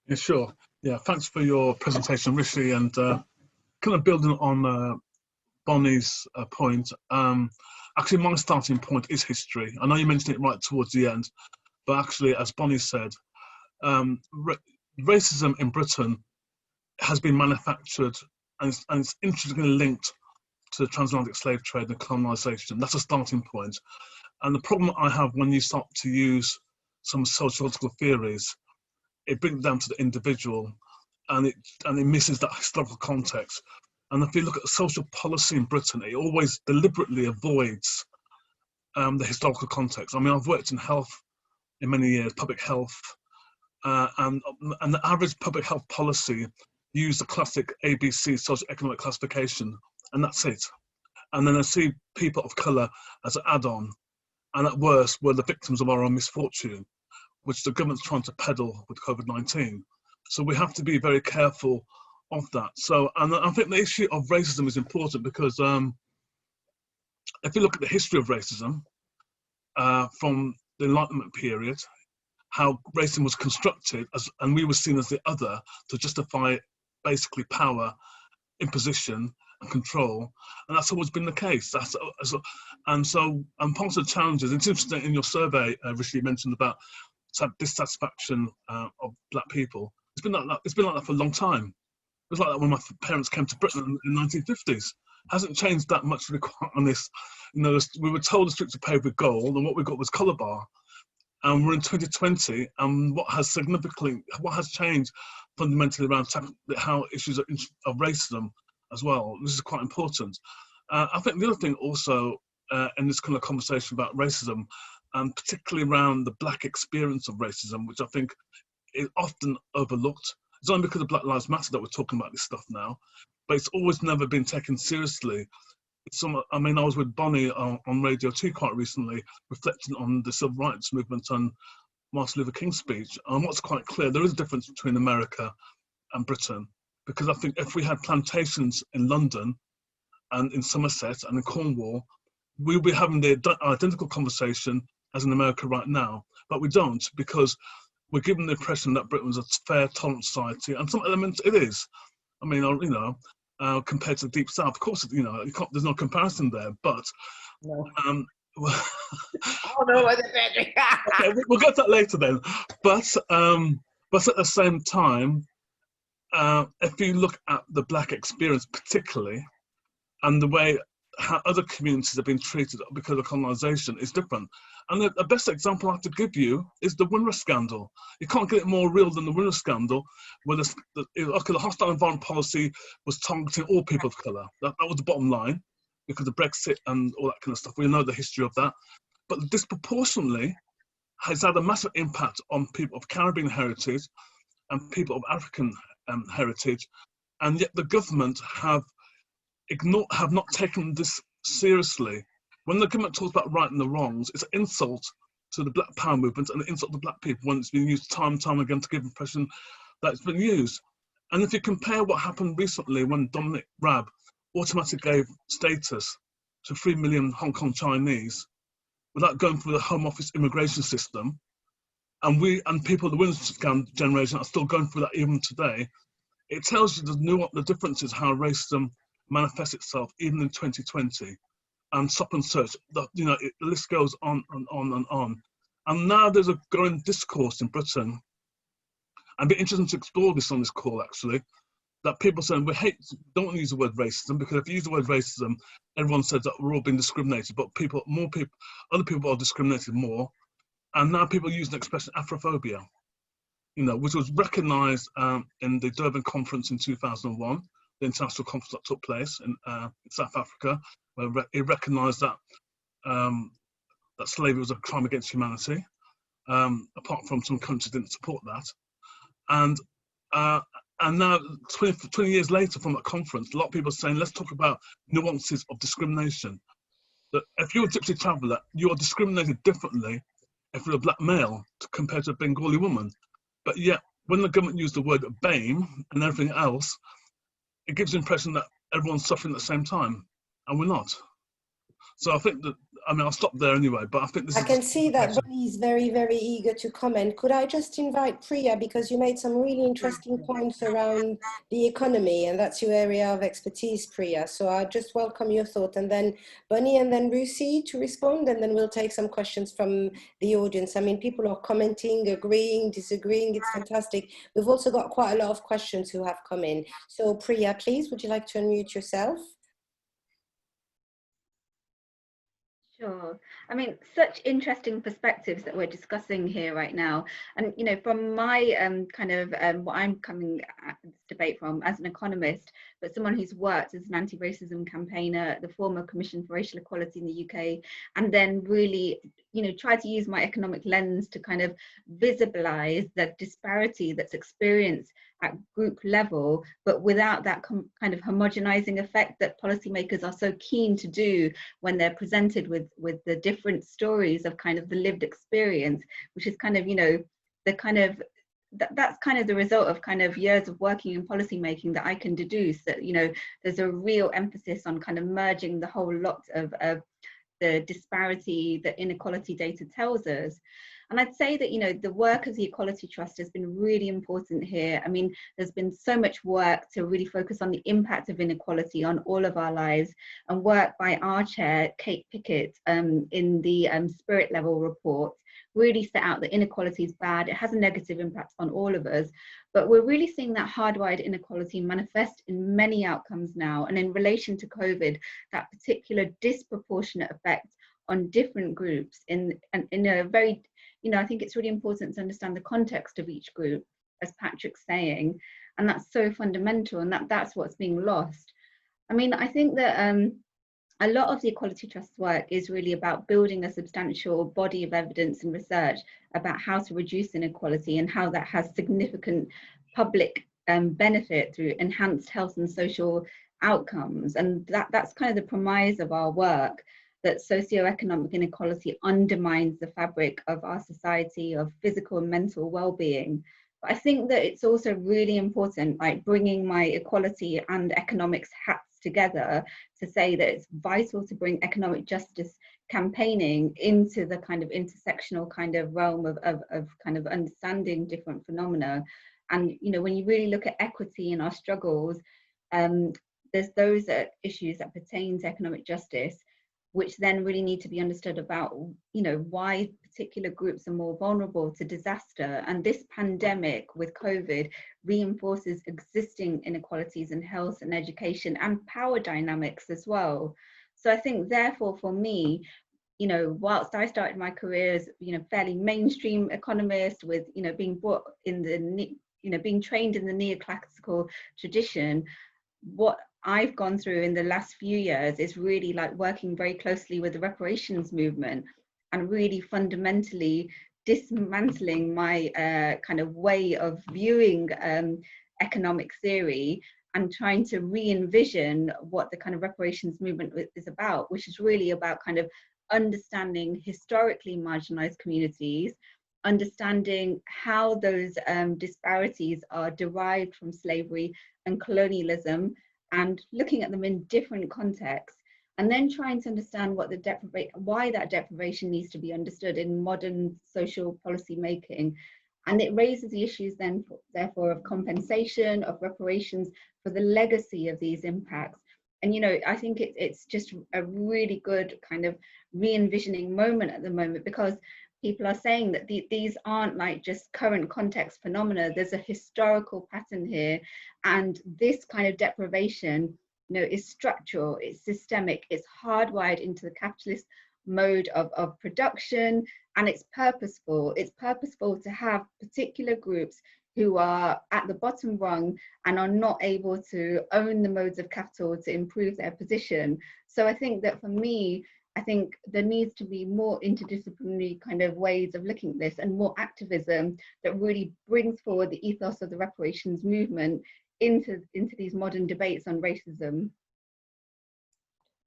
Yeah, sure. Yeah, thanks for your presentation, Rishi, and kind of building on Bonnie's point. Actually, my starting point is history. I know you mentioned it right towards the end, but actually, as Bonnie said, racism in Britain has been manufactured and it's intricately linked to the transatlantic slave trade and colonisation. That's a starting point. And the problem I have when you start to use some sociological theories, it brings it down to the individual and it misses that historical context. And if you look at social policy in Britain, it always deliberately avoids the historical context. I mean, I've worked in health in many years, public health, and the average public health policy used the classic ABC socioeconomic classification, and that's it. And then I see people of colour as an add-on, and at worst, we're the victims of our own misfortune, which the government's trying to peddle with COVID-19. So we have to be very careful of that. So, and I think the issue of racism is important because if you look at the history of racism from the Enlightenment period, how racism was constructed and we were seen as the other to justify basically power, imposition and control, and that's always been the case. And part of the challenges, it's interesting in your survey, Rishi, you mentioned about dissatisfaction of Black people. It's been like that for a long time. It was like that when my parents came to Britain in the 1950s. Hasn't changed that much, to be quite honest. We were told the streets were paved with gold, and what we got was colour bar. And we're in 2020, and what has changed fundamentally around how issues of racism as well. This is quite important. I think the other thing also in this kind of conversation about racism, and particularly around the Black experience of racism, which I think is often overlooked. It's only because of Black Lives Matter that we're talking about this stuff now, but it's always never been taken seriously. I was with Bonnie on Radio 2 quite recently, reflecting on the civil rights movement and Martin Luther King's speech. And what's quite clear, there is a difference between America and Britain, because I think if we had plantations in London and in Somerset and in Cornwall, we'll be having the identical conversation as in America right now, but we don't, because we're given the impression that Britain's a fair, tolerant society, and some elements it is. I mean, you know, compared to the Deep South, of course, you know, there's no comparison there, but No. Oh no, okay, we'll get to that later then. But at the same time, if you look at the Black experience particularly, and the way how other communities have been treated because of colonisation is different. And the best example I have to give you is the Windsor scandal. You can't get it more real than the Windsor scandal, where the hostile environment policy was targeting all people of colour. That was the bottom line, because of Brexit and all that kind of stuff. We know the history of that. But disproportionately has had a massive impact on people of Caribbean heritage and people of African heritage. And yet the government have not taken this seriously. When the government talks about right and the wrongs, it's an insult to the Black Power movement and an insult to Black people when it's been used time and time again to give the impression that it's been used. And if you compare what happened recently when Dominic Raab automatically gave status to 3 million Hong Kong Chinese without going through the Home Office immigration system, and people of the Windsor generation are still going through that even today, it tells you the differences how racism manifests itself even in 2020, and stop and search. You know, the list goes on and on and on. And now there's a growing discourse in Britain. I'd be interested to explore this on this call actually. That people saying don't want to use the word racism, because if you use the word racism, everyone says that we're all being discriminated, but other people are discriminated more. And now people use the expression Afrophobia, you know, which was recognised in the Durban conference in 2001, the international conference that took place in South Africa, where it recognised that that slavery was a crime against humanity. Apart from some countries didn't support that, and now 20 years later from that conference, a lot of people are saying, let's talk about nuances of discrimination. That if you're a gypsy traveller, you are discriminated differently if you're a Black male compared to a Bengali woman. But yet, when the government used the word BAME and everything else, it gives the impression that everyone's suffering at the same time, and we're not. So I think that, I mean, I'll stop there anyway, but I think this I can see that Bonnie is very, very eager to comment. Could I just invite Priya, because you made some really interesting points around the economy, and that's your area of expertise, Priya. So I just welcome your thought, and then Bonnie and then Lucy to respond, and then we'll take some questions from the audience. I mean, people are commenting, agreeing, disagreeing. It's fantastic. We've also got quite a lot of questions who have come in. So Priya, please, would you like to unmute yourself? Sure. I mean, such interesting perspectives that we're discussing here right now. And, you know, from my kind of what I'm coming at this debate from as an economist, but someone who's worked as an anti-racism campaigner at the former Commission for Racial Equality in the UK, and then really, you know, try to use my economic lens to kind of visibilize the disparity that's experienced at group level, but without that kind of homogenizing effect that policymakers are so keen to do when they're presented with the different stories of kind of the lived experience, which is kind of, you know, the kind of, that's kind of the result of kind of years of working in policy making that I can deduce that, you know, there's a real emphasis on kind of merging the whole lot of the disparity that inequality data tells us. And I'd say that, you know, the work of the Equality Trust has been really important here. I mean, there's been so much work to really focus on the impact of inequality on all of our lives, and work by our chair, Kate Pickett, in the Spirit Level report, really set out that inequality is bad. It has a negative impact on all of us, but we're really seeing that hardwired inequality manifest in many outcomes now. And in relation to COVID, that particular disproportionate effect on different groups in a very, you know, I think it's really important to understand the context of each group, as Patrick's saying, and that's so fundamental, and that's what's being lost. I mean, I think that a lot of the Equality Trust's work is really about building a substantial body of evidence and research about how to reduce inequality and how that has significant public benefit through enhanced health and social outcomes. And that's kind of the premise of our work, that socioeconomic inequality undermines the fabric of our society, of physical and mental well-being. But I think that it's also really important, like bringing my equality and economics hats together to say that it's vital to bring economic justice campaigning into the kind of intersectional kind of realm of kind of understanding different phenomena. And, you know, when you really look at equity in our struggles, there's those issues that pertain to economic justice, which then really need to be understood about, you know, why particular groups are more vulnerable to disaster. And this pandemic with COVID reinforces existing inequalities in health and education and power dynamics as well. So I think, therefore, for me, you know, whilst I started my career as, you know, fairly mainstream economist with, you know, being brought in the, you know, being trained in the neoclassical tradition, what I've gone through in the last few years is really like working very closely with the reparations movement and really fundamentally dismantling my kind of way of viewing economic theory and trying to re-envision what the kind of reparations movement is about, which is really about kind of understanding historically marginalized communities, understanding how those disparities are derived from slavery and colonialism, and looking at them in different contexts, and then trying to understand what why that deprivation needs to be understood in modern social policy making. And it raises the issues then, therefore, of compensation, of reparations for the legacy of these impacts. And, you know, I think it's just a really good kind of re-envisioning moment at the moment, because people are saying that these aren't like just current context phenomena. There's a historical pattern here, and this kind of deprivation, you know, is structural, it's systemic, it's hardwired into the capitalist mode of production, and it's purposeful. It's purposeful to have particular groups who are at the bottom rung and are not able to own the modes of capital to improve their position. So I think that, for me, I think there needs to be more interdisciplinary kind of ways of looking at this, and more activism that really brings forward the ethos of the reparations movement into these modern debates on racism.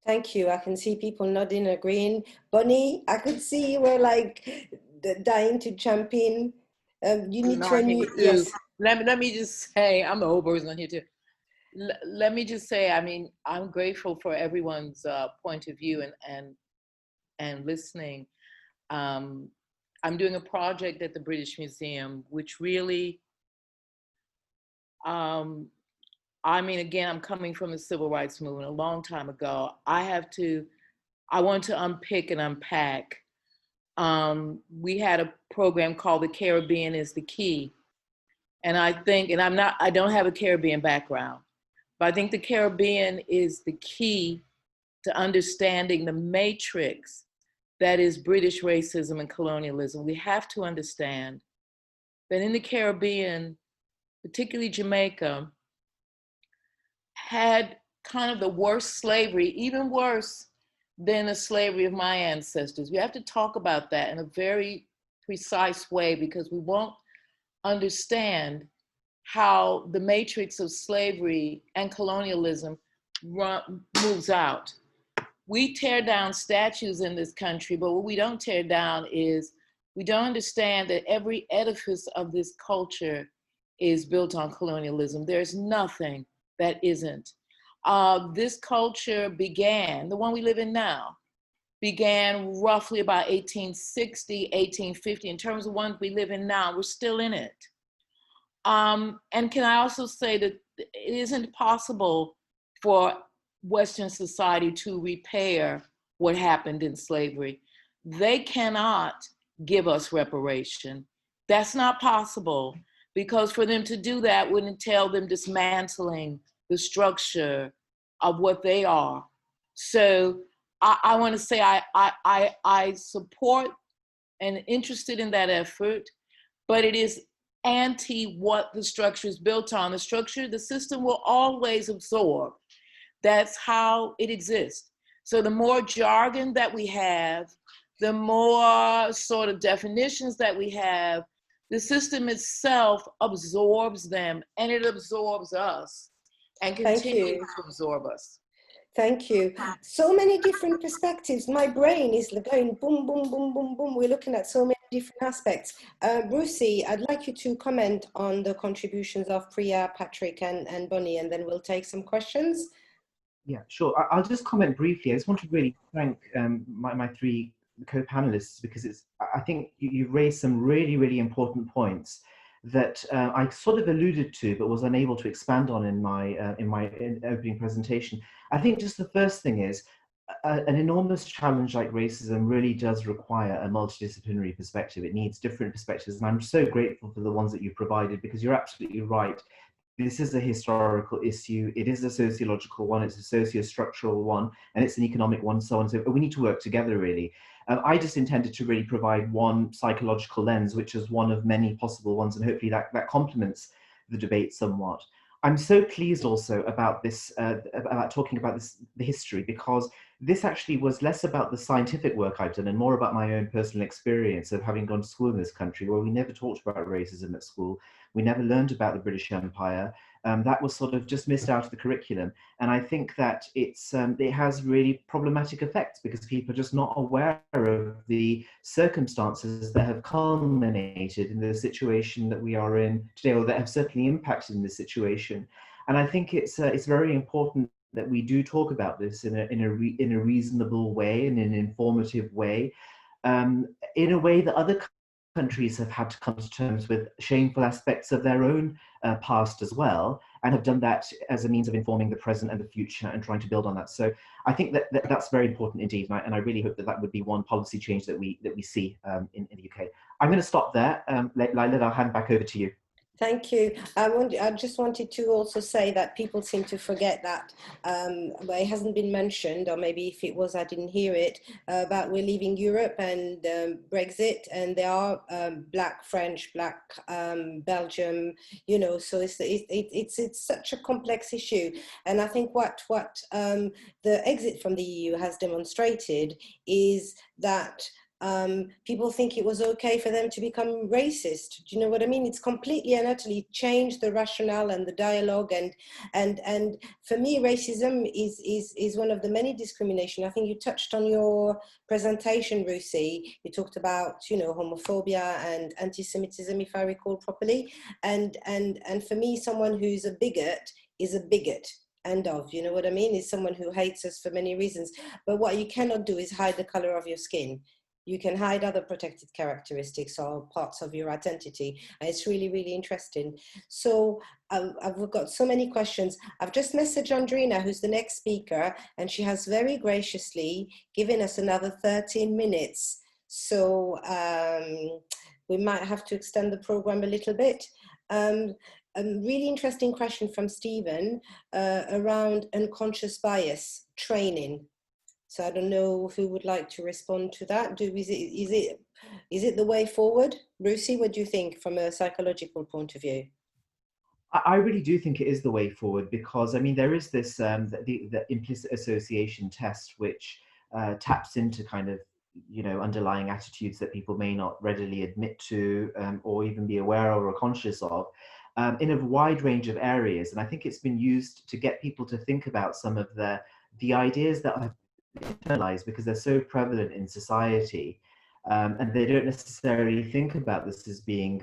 Thank you. I can see people nodding, agreeing. Bonnie, I could see you were like dying to jump in. You need to unmute. Yes. Let me just say, I'm the old person on here too. Let me just say, I mean, I'm grateful for everyone's point of view and listening. I'm doing a project at the British Museum, which really, I mean, again, I'm coming from the civil rights movement a long time ago. I want to unpick and unpack. We had a program called The Caribbean is the Key. And I think, and I don't have a Caribbean background, but I think the Caribbean is the key to understanding the matrix that is British racism and colonialism. We have to understand that in the Caribbean, particularly Jamaica, had kind of the worst slavery, even worse than the slavery of my ancestors. We have to talk about that in a very precise way, because we won't understand how the matrix of slavery and colonialism moves out. We tear down statues in this country, but what we don't tear down is, we don't understand that every edifice of this culture is built on colonialism. There's nothing that isn't. This culture began, the one we live in now, began roughly about 1860, 1850. In terms of one we live in now, we're still in it. And can I also say that it isn't possible for Western society to repair what happened in slavery. They cannot give us reparation. That's not possible, because for them to do that would entail them dismantling the structure of what they are. So I want to say I support and interested in that effort, but it is anti what the structure is built on. The system will always absorb. That's how it exists. So the more jargon that we have, the more sort of definitions that we have, the system itself absorbs them, and it absorbs us and continues to absorb us. Thank you. So many different perspectives. My brain is going boom, boom, boom, boom, boom. We're looking at so many different aspects. Brucey, I'd like you to comment on the contributions of Priya, Patrick, and Bonnie, and then we'll take some questions. Yeah, sure. I'll just comment briefly. I just want to really thank my three co-panelists, because I think you've raised some really, really important points that I sort of alluded to, but was unable to expand on in my opening presentation. I think just the first thing is an enormous challenge like racism really does require a multidisciplinary perspective. It needs different perspectives, and I'm so grateful for the ones that you provided, because you're absolutely right. This is a historical issue, it is a sociological one, it's a socio-structural one, and it's an economic one, so on. So we need to work together, really. I just intended to really provide one psychological lens, which is one of many possible ones, and hopefully that complements the debate somewhat. I'm so pleased also about this, about talking about the history, because this actually was less about the scientific work I've done and more about my own personal experience of having gone to school in this country, where we never talked about racism at school. We never learned about the British Empire. That was sort of just missed out of the curriculum. And I think that it has really problematic effects, because people are just not aware of the circumstances that have culminated in the situation that we are in today, or that have certainly impacted in this situation. And I think it's very important that we do talk about this in a reasonable way, in an informative way, in a way that other countries have had to come to terms with shameful aspects of their own past as well, and have done that as a means of informing the present and the future and trying to build on that. So I think that's very important indeed, and I really hope that would be one policy change that we see in the UK. I'm going to stop there. Laila, I'll hand back over to you. Thank you. I just wanted to also say that people seem to forget that, but it hasn't been mentioned, or maybe if it was, I didn't hear it, about we're leaving Europe and Brexit, and there are Black French, Black Belgium, you know, so it's such a complex issue. And I think what the exit from the EU has demonstrated is that people think it was okay for them to become racist. Do you know what I mean? It's completely and utterly changed the rationale and the dialogue. And for me, racism is one of the many discrimination. I think you touched on your presentation, Rusi. You talked about, you know, homophobia and anti-Semitism, if I recall properly. And for me, someone who's a bigot is a bigot. End of, you know what I mean? Is someone who hates us for many reasons. But what you cannot do is hide the color of your skin. You can hide other protected characteristics or parts of your identity. And it's really, really interesting. So I've got so many questions. I've just messaged Andrina, who's the next speaker, and she has very graciously given us another 13 minutes. So we might have to extend the program a little bit. A really interesting question from Stephen around unconscious bias training. So I don't know who would like to respond to that. Is it the way forward? Rusi, what do you think from a psychological point of view? I really do think it is the way forward, because I mean there is this the implicit association test, which taps into kind of, you know, underlying attitudes that people may not readily admit to or even be aware of or conscious of in a wide range of areas. And I think it's been used to get people to think about some of the ideas that have internalized, because they're so prevalent in society, and they don't necessarily think about this as being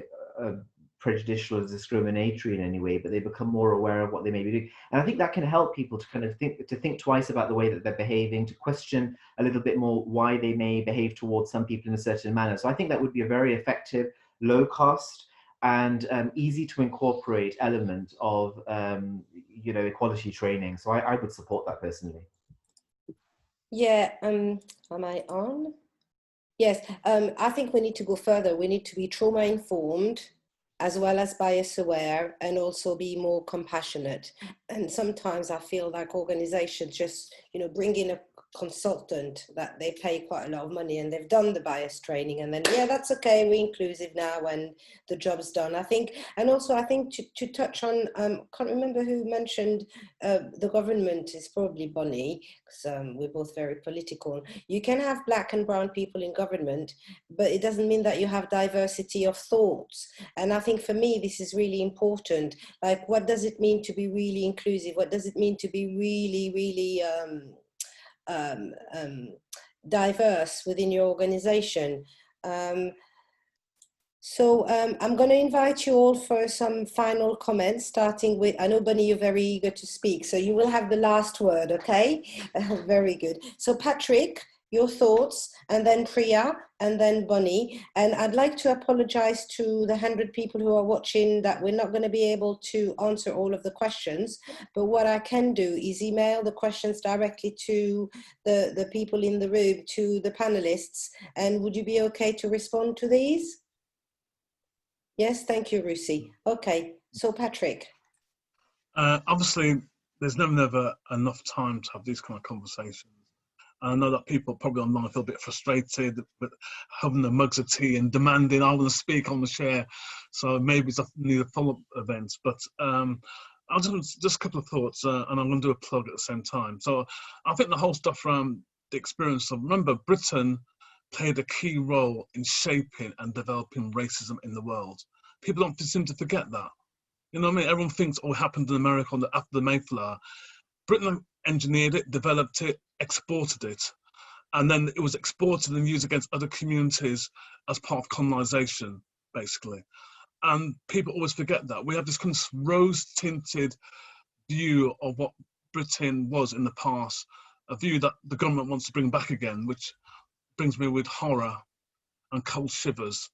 prejudicial or discriminatory in any way, but they become more aware of what they may be doing. And I think that can help people to kind of think twice about the way that they're behaving, to question a little bit more why they may behave towards some people in a certain manner. So I think that would be a very effective, low cost, and easy to incorporate element of you know, equality training. So I would support that personally. Yeah, am I on? Yes, I think we need to go further. We need to be trauma informed as well as bias aware, and also be more compassionate. And sometimes I feel like organizations just, you know, bring in a consultant that they pay quite a lot of money, and they've done the bias training, and then, yeah, that's okay, we're inclusive now when the job's done. I think, and also I think to touch on, can't remember who mentioned the government, is probably Bonnie, because we're both very political. You can have black and brown people in government, but it doesn't mean that you have diversity of thoughts. And I think for me, this is really important. Like, what does it mean to be really inclusive? What does it mean to be really, really diverse within your organization? So I'm going to invite you all for some final comments, starting with, I know, Bunny, you're very eager to speak, so you will have the last word, okay? Very good. So Patrick, your thoughts, and then Priya, and then Bunny. And I'd like to apologize to the 100 people who are watching that we're not going to be able to answer all of the questions, but what I can do is email the questions directly to the people in the room, to the panelists. And would you be okay to respond to these? Yes, thank you, Rusi. Okay, so Patrick. Obviously, there's never enough time to have these kind of conversations. And I know that people probably online feel a bit frustrated with having the mugs of tea and demanding, I want to speak, I want to share. So maybe it's need a follow-up event. But I'll just a couple of thoughts, and I'm going to do a plug at the same time. So I think the whole stuff around the experience of, remember, Britain played a key role in shaping and developing racism in the world. People don't seem to forget that. You know what I mean? Everyone thinks, oh, it happened in America after the Mayflower. Britain engineered it, developed it, exported it, and then it was exported and used against other communities as part of colonization, basically. And people always forget that. We have this kind of rose-tinted view of what Britain was in the past, a view that the government wants to bring back again, which brings me with horror and cold shivers,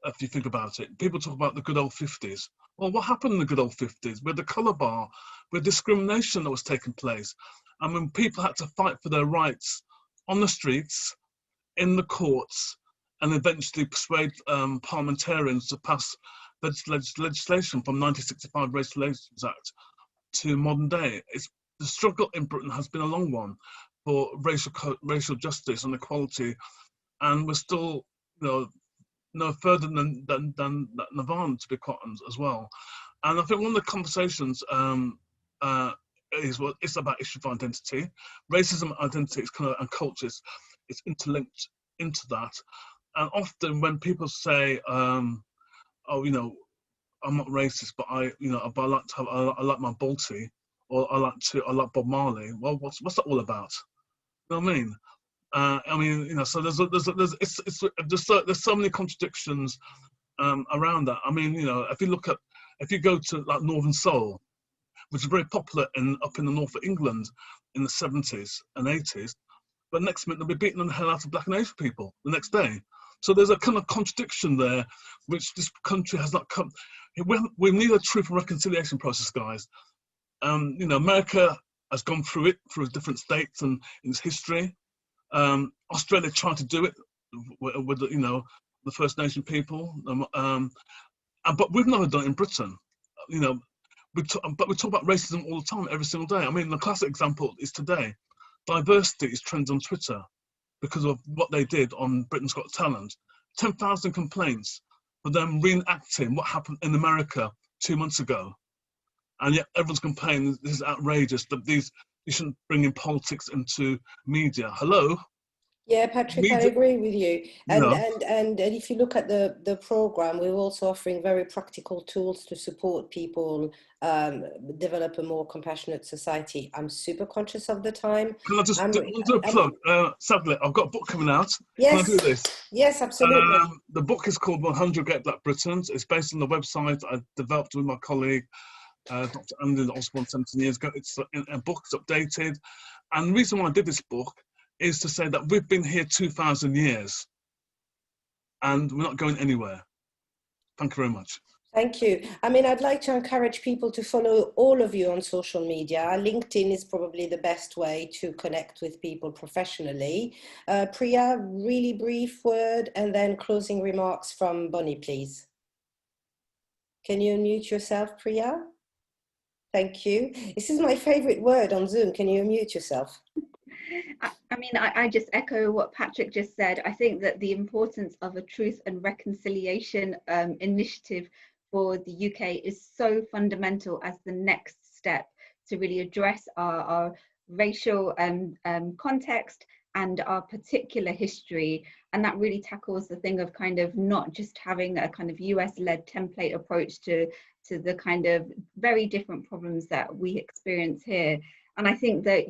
if you think about it. People talk about the good old 50s. Well, what happened in the good old 50s? With the colour bar, with discrimination that was taking place. And when people had to fight for their rights on the streets, in the courts, and eventually persuade parliamentarians to pass legislation from 1965 Race Relations Act to modern day. The struggle in Britain has been a long one for racial justice and equality, and we're still, no further than Nirvana, to be quite honest, as well. And I think one of the conversations is what it's about issue of identity. Racism, identity, and cultures is interlinked into that. And often when people say, oh, I'm not racist, but I like my Balti, or I like Bob Marley. Well, what's that all about? You know what I mean? So there's so many contradictions around that. I mean, if you go to like Northern Soul, which is very popular up in the north of England in the 70s and 80s, but next minute they'll be beating the hell out of Black and Asian people the next day. So there's a kind of contradiction there, which this country has not come. We need a truth and reconciliation process, guys. America has gone through it through different states and in its history. Australia tried to do it with the First Nation people, but we've never done it in Britain. But we talk about racism all the time, every single day. I mean, the classic example is today. Diversity is trends on Twitter because of what they did on Britain's Got Talent. 10,000 complaints for them reenacting what happened in America 2 months ago. And yet everyone's complaining this is outrageous, that you shouldn't bring in politics into media. Hello? Yeah, Patrick, I agree with you. And if you look at the program, we're also offering very practical tools to support people develop a more compassionate society. I'm super conscious of the time. Can I just do a plug? Sadly, I've got a book coming out. Yes. Can I do this? Yes, absolutely. The book is called 100 Great Black Britons. It's based on the website I developed with my colleague, Dr. Andy Osborne, 17 years ago. It's a book, it's updated. And the reason why I did this book is to say that we've been here 2,000 years and we're not going anywhere. Thank you very much. Thank you. I mean, I'd like to encourage people to follow all of you on social media. LinkedIn is probably the best way to connect with people professionally. Priya, really brief word, and then closing remarks from Bonnie, please. Can you unmute yourself, Priya? Thank you. This is my favorite word on Zoom. Can you unmute yourself? I mean, I just echo what Patrick just said. I think that the importance of a truth and reconciliation initiative for the UK is so fundamental as the next step to really address our racial context and our particular history. And that really tackles the thing of kind of not just having a kind of US-led template approach to the kind of very different problems that we experience here. And I think that,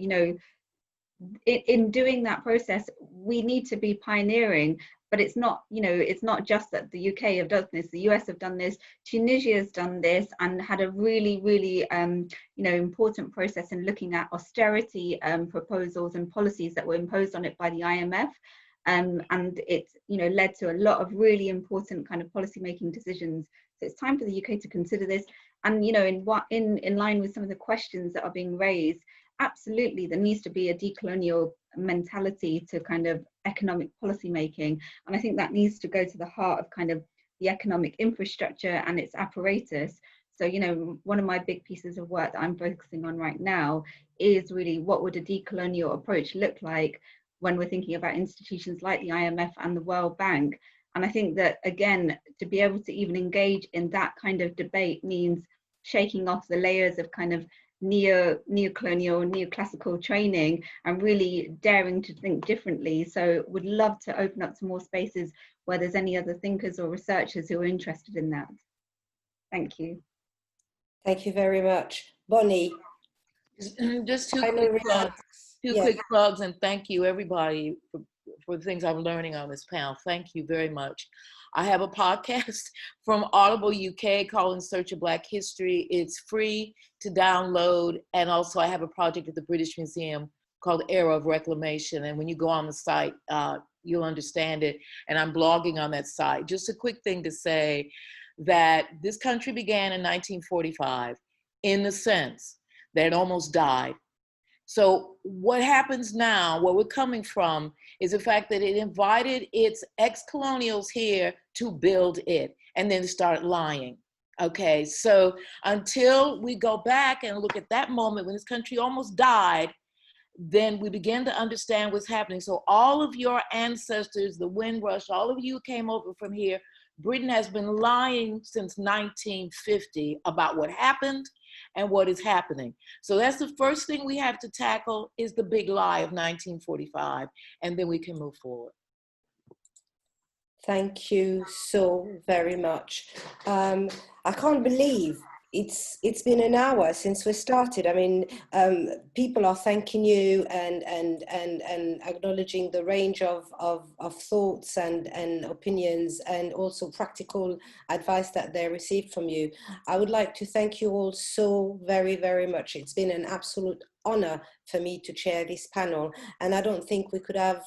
in doing that process, we need to be pioneering. But it's not, you know, it's not just that the UK have done this, the US have done this, Tunisia has done this, and had a really, really, you know, important process in looking at austerity proposals and policies that were imposed on it by the IMF. And it, you know, led to a lot of really important kind of policy making decisions. So it's time for the UK to consider this. And, you know, in line with some of the questions that are being raised, absolutely there needs to be a decolonial mentality to kind of economic policy making. And I think that needs to go to the heart of kind of the economic infrastructure and its apparatus. So, you know, one of my big pieces of work that I'm focusing on right now is really what would a decolonial approach look like when we're thinking about institutions like the IMF and the World Bank. And I think that, again, to be able to even engage in that kind of debate means shaking off the layers of kind of neo-colonial, neoclassical training and really daring to think differently. So would love to open up some more spaces where there's any other thinkers or researchers who are interested in that. Thank you. Thank you very much. Bonnie. Just quick plugs, and thank you everybody for the things I'm learning on this panel. Thank you very much. I have a podcast from Audible UK called In Search of Black History. It's free to download. And also I have a project at the British Museum called Era of Reclamation. And when you go on the site, you'll understand it. And I'm blogging on that site. Just a quick thing to say that this country began in 1945 in the sense that it almost died. So what happens now, where we're coming from, is the fact that it invited its ex-colonials here to build it and then start lying. Okay, so until we go back and look at that moment when this country almost died, then we begin to understand what's happening. So all of your ancestors, the Windrush, all of you who came over from here, Britain has been lying since 1950 about what happened and what is happening. So that's the first thing we have to tackle, is the big lie of 1945, and then we can move forward. Thank you so very much. I can't believe it's been an hour since we started. I mean, people are thanking you and acknowledging the range of thoughts and opinions, and also practical advice that they received from you. I would like to thank you all so very, very much. It's been an absolute honor for me to chair this panel, and I don't think we could have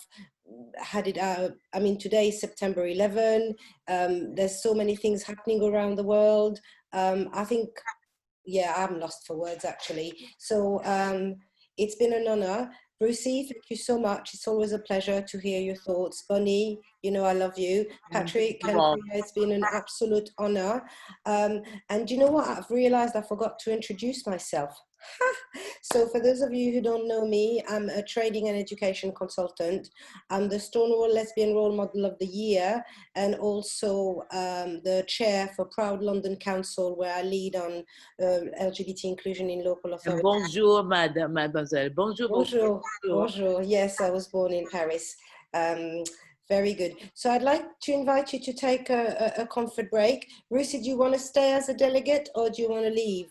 had it out. I mean, today is September 11. There's so many things happening around the world. I think, yeah, I'm lost for words actually. So it's been an honor. Brucey, thank you so much. It's always a pleasure to hear your thoughts. Bonnie, you know I love you. Patrick and Priya, it's been an absolute honor. And you know what? I've realized I forgot to introduce myself. So for those of you who don't know me, I'm a training and education consultant. I'm the Stonewall Lesbian Role Model of the Year, and also the chair for Proud London Council, where I lead on LGBT inclusion in local authorities. Bonjour, mademoiselle. Bonjour. Bonjour. Bonjour. Yes, I was born in Paris. Very good. So I'd like to invite you to take a comfort break. Rusi, do you want to stay as a delegate or do you want to leave?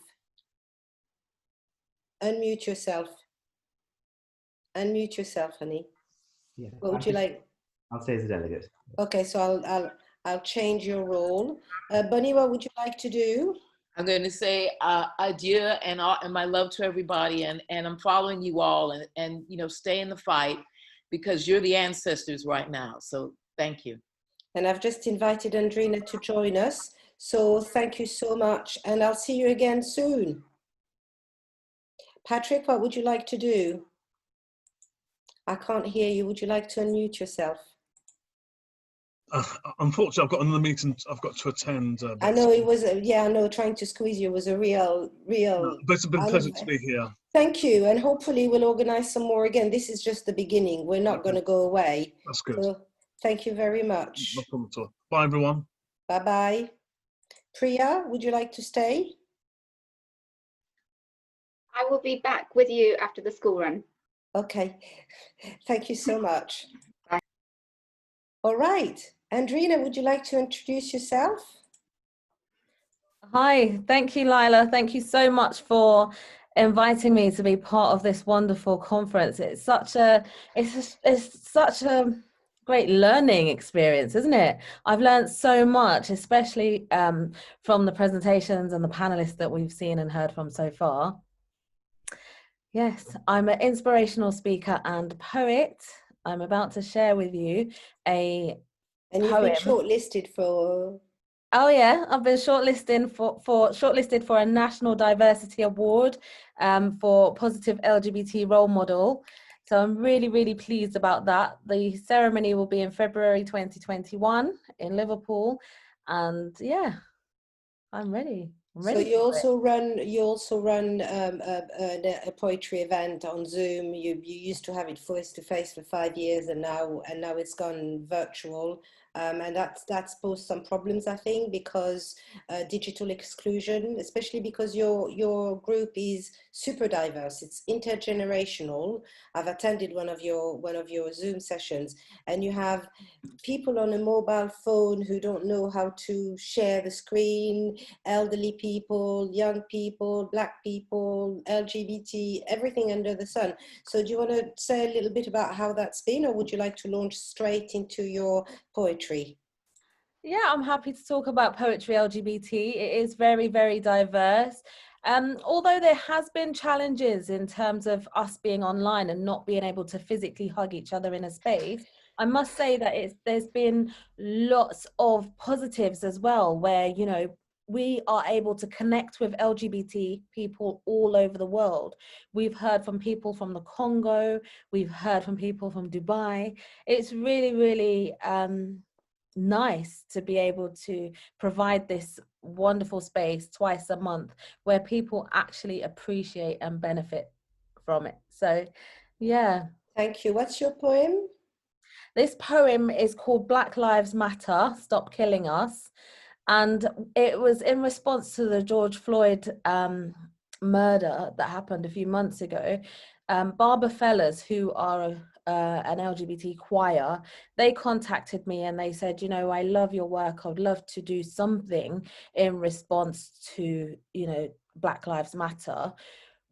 Unmute yourself. Unmute yourself, honey. Yeah. What would you like? I'll stay as a delegate. Okay, so I'll change your role. Bunny, what would you like to do? I'm going to say adieu and my love to everybody, and I'm following you all, and you know, stay in the fight because you're the ancestors right now. So thank you. And I've just invited Andrina to join us. So thank you so much, and I'll see you again soon. Patrick, what would you like to do? I can't hear you. Would you like to unmute yourself? Unfortunately, I've got another meeting I've got to attend. I know it was, yeah, I know trying to squeeze you was a real. No, but it's been pleasant to be here. Thank you. And hopefully we'll organize some more again. This is just the beginning. We're not going to go away. That's good. So, thank you very much. No problem at all. Bye, everyone. Bye-bye. Priya, would you like to stay? I will be back with you after the school run. Okay. Thank you so much. Bye. All right. Andrina, would you like to introduce yourself? Hi, thank you, Lila. Thank you so much for inviting me to be part of this wonderful conference. It's such a Great learning experience, isn't it? I've learned so much, especially from the presentations and the panelists that we've seen and heard from so far. Yes, I'm an inspirational speaker and poet. I'm about to share with you a And you've been shortlisted for... Oh yeah, I've been shortlisted for a National Diversity Award for positive LGBT role model. So I'm really, really pleased about that. The ceremony will be in February 2021 in Liverpool, and yeah, I'm ready. So you also run a poetry event on Zoom. You used to have it face to face for 5 years, and now it's gone virtual. And that's posed some problems, I think, because digital exclusion, especially because your group is super diverse. It's intergenerational. I've attended one of your Zoom sessions, and you have people on a mobile phone who don't know how to share the screen, elderly people, young people, Black people, LGBT, everything under the sun. So do you want to say a little bit about how that's been, or would you like to launch straight into your poetry? Yeah, I'm happy to talk about poetry LGBT. It is very, very diverse. Although there has been challenges in terms of us being online and not being able to physically hug each other in a space, I must say that there's been lots of positives as well, where, you know, we are able to connect with LGBT people all over the world. We've heard from people from the Congo, we've heard from people from Dubai. It's really, really nice to be able to provide this wonderful space twice a month where people actually appreciate and benefit from it. So yeah. Thank you. What's your poem? This poem is called Black Lives Matter, Stop Killing Us. And it was in response to the George Floyd murder that happened a few months ago. Barber Fellas, who are an LGBT choir, they contacted me and they said, you know, I love your work. I'd love to do something in response to, you know, Black Lives Matter.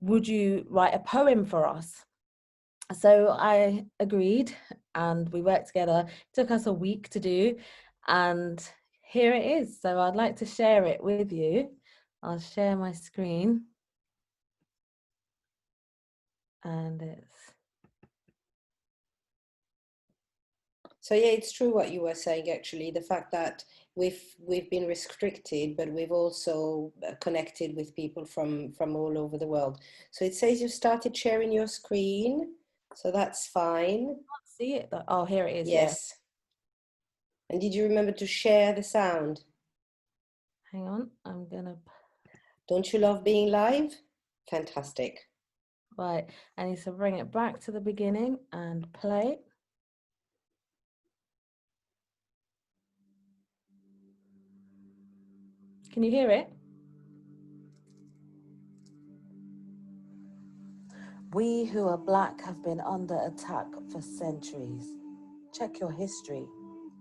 Would you write a poem for us? So I agreed and we worked together. It took us a week to do, and here it is. So I'd like to share it with you. I'll share my screen. And it's... So yeah, it's true what you were saying, actually, the fact that we've been restricted, but we've also connected with people from all over the world. So it says you started sharing your screen, so that's fine. I can't see it though. Oh, here it is. Yes. Yeah. And did you remember to share the sound? Hang on, I'm gonna... Don't you love being live? Fantastic. Right, I need to bring it back to the beginning and play. Can you hear it? We who are Black have been under attack for centuries. Check your history.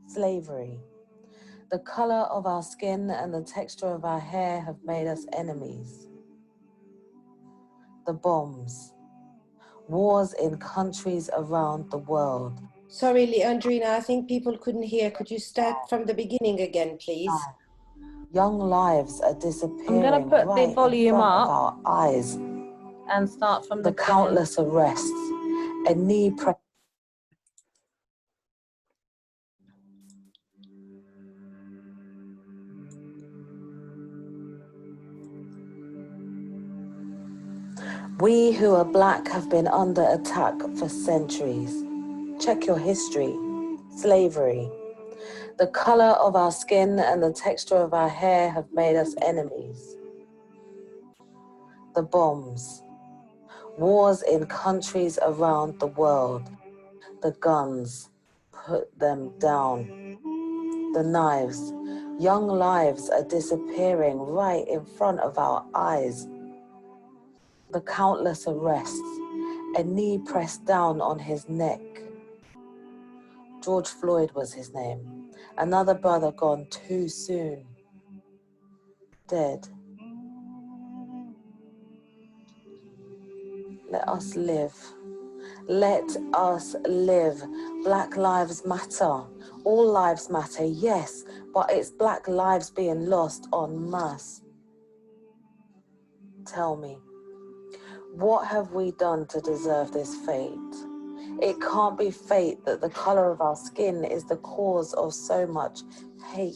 Slavery. The color of our skin and the texture of our hair have made us enemies. The bombs. Wars in countries around the world. Sorry, Leandrina, I think people couldn't hear. Could you start from the beginning again, please? Young lives are disappearing. I'm going to put the volume up our eyes and start from the countless arrests, a knee press. We who are Black have been under attack for centuries. Check your history. Slavery. The color of our skin and the texture of our hair have made us enemies. The bombs. Wars in countries around the world. The guns. Put them down. The knives. Young lives are disappearing right in front of our eyes. The countless arrests. A knee pressed down on his neck. George Floyd was his name. Another brother gone too soon. Dead. Let us live. Let us live. Black lives matter. All lives matter, yes, but it's Black lives being lost en masse. Tell me, what have we done to deserve this fate? It can't be fate that the color of our skin is the cause of so much hate.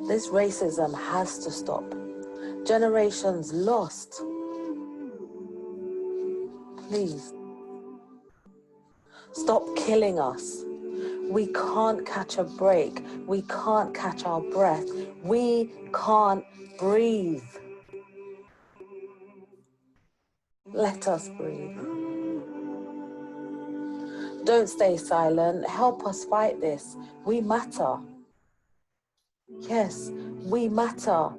This racism has to stop. Generations lost. Please, stop killing us. We can't catch a break. We can't catch our breath. We can't breathe. Let us breathe. Don't stay silent. Help us fight this. We matter. Yes, we matter.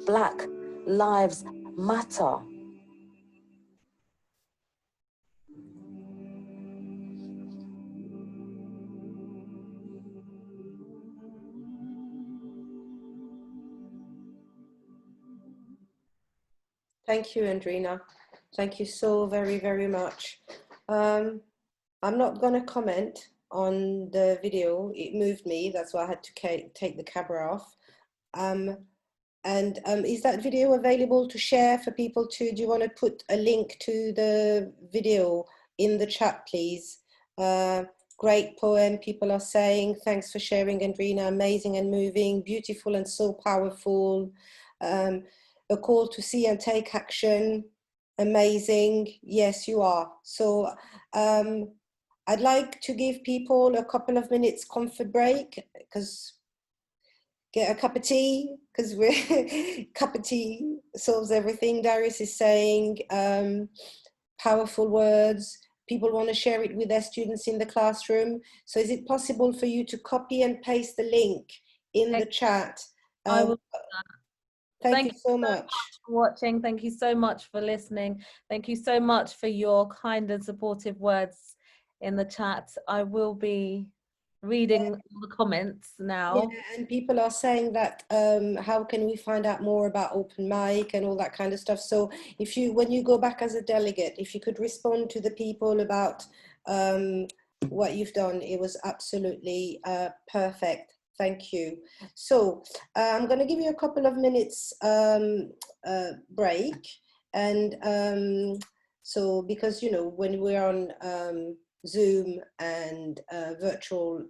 Black lives matter. Thank you, Andrina. Thank you so very, very much. I'm not going to comment on the video. It moved me. That's why I had to take the camera off. Is that video available to share for people to, do you want to put a link to the video in the chat, please? Great poem, people are saying. Thanks for sharing, Andrina. Amazing and moving, beautiful and so powerful. A call to see and take action. Amazing. Yes, you are. So I'd like to give people a couple of minutes comfort break, because get a cup of tea, because we're cup of tea solves everything. Darius is saying powerful words. People want to share it with their students in the classroom. So is it possible for you to copy and paste the link in the chat? I will. Thank you so much for watching. Thank you so much for listening. Thank you so much for your kind and supportive words in the chat. I will be reading the comments now. Yeah, and people are saying that how can we find out more about open mic and all that kind of stuff. So if you, when you go back as a delegate, if you could respond to the people about what you've done, it was absolutely perfect. Thank you. So I'm going to give you a couple of minutes break. And so, because, you know, when we're on Zoom and virtual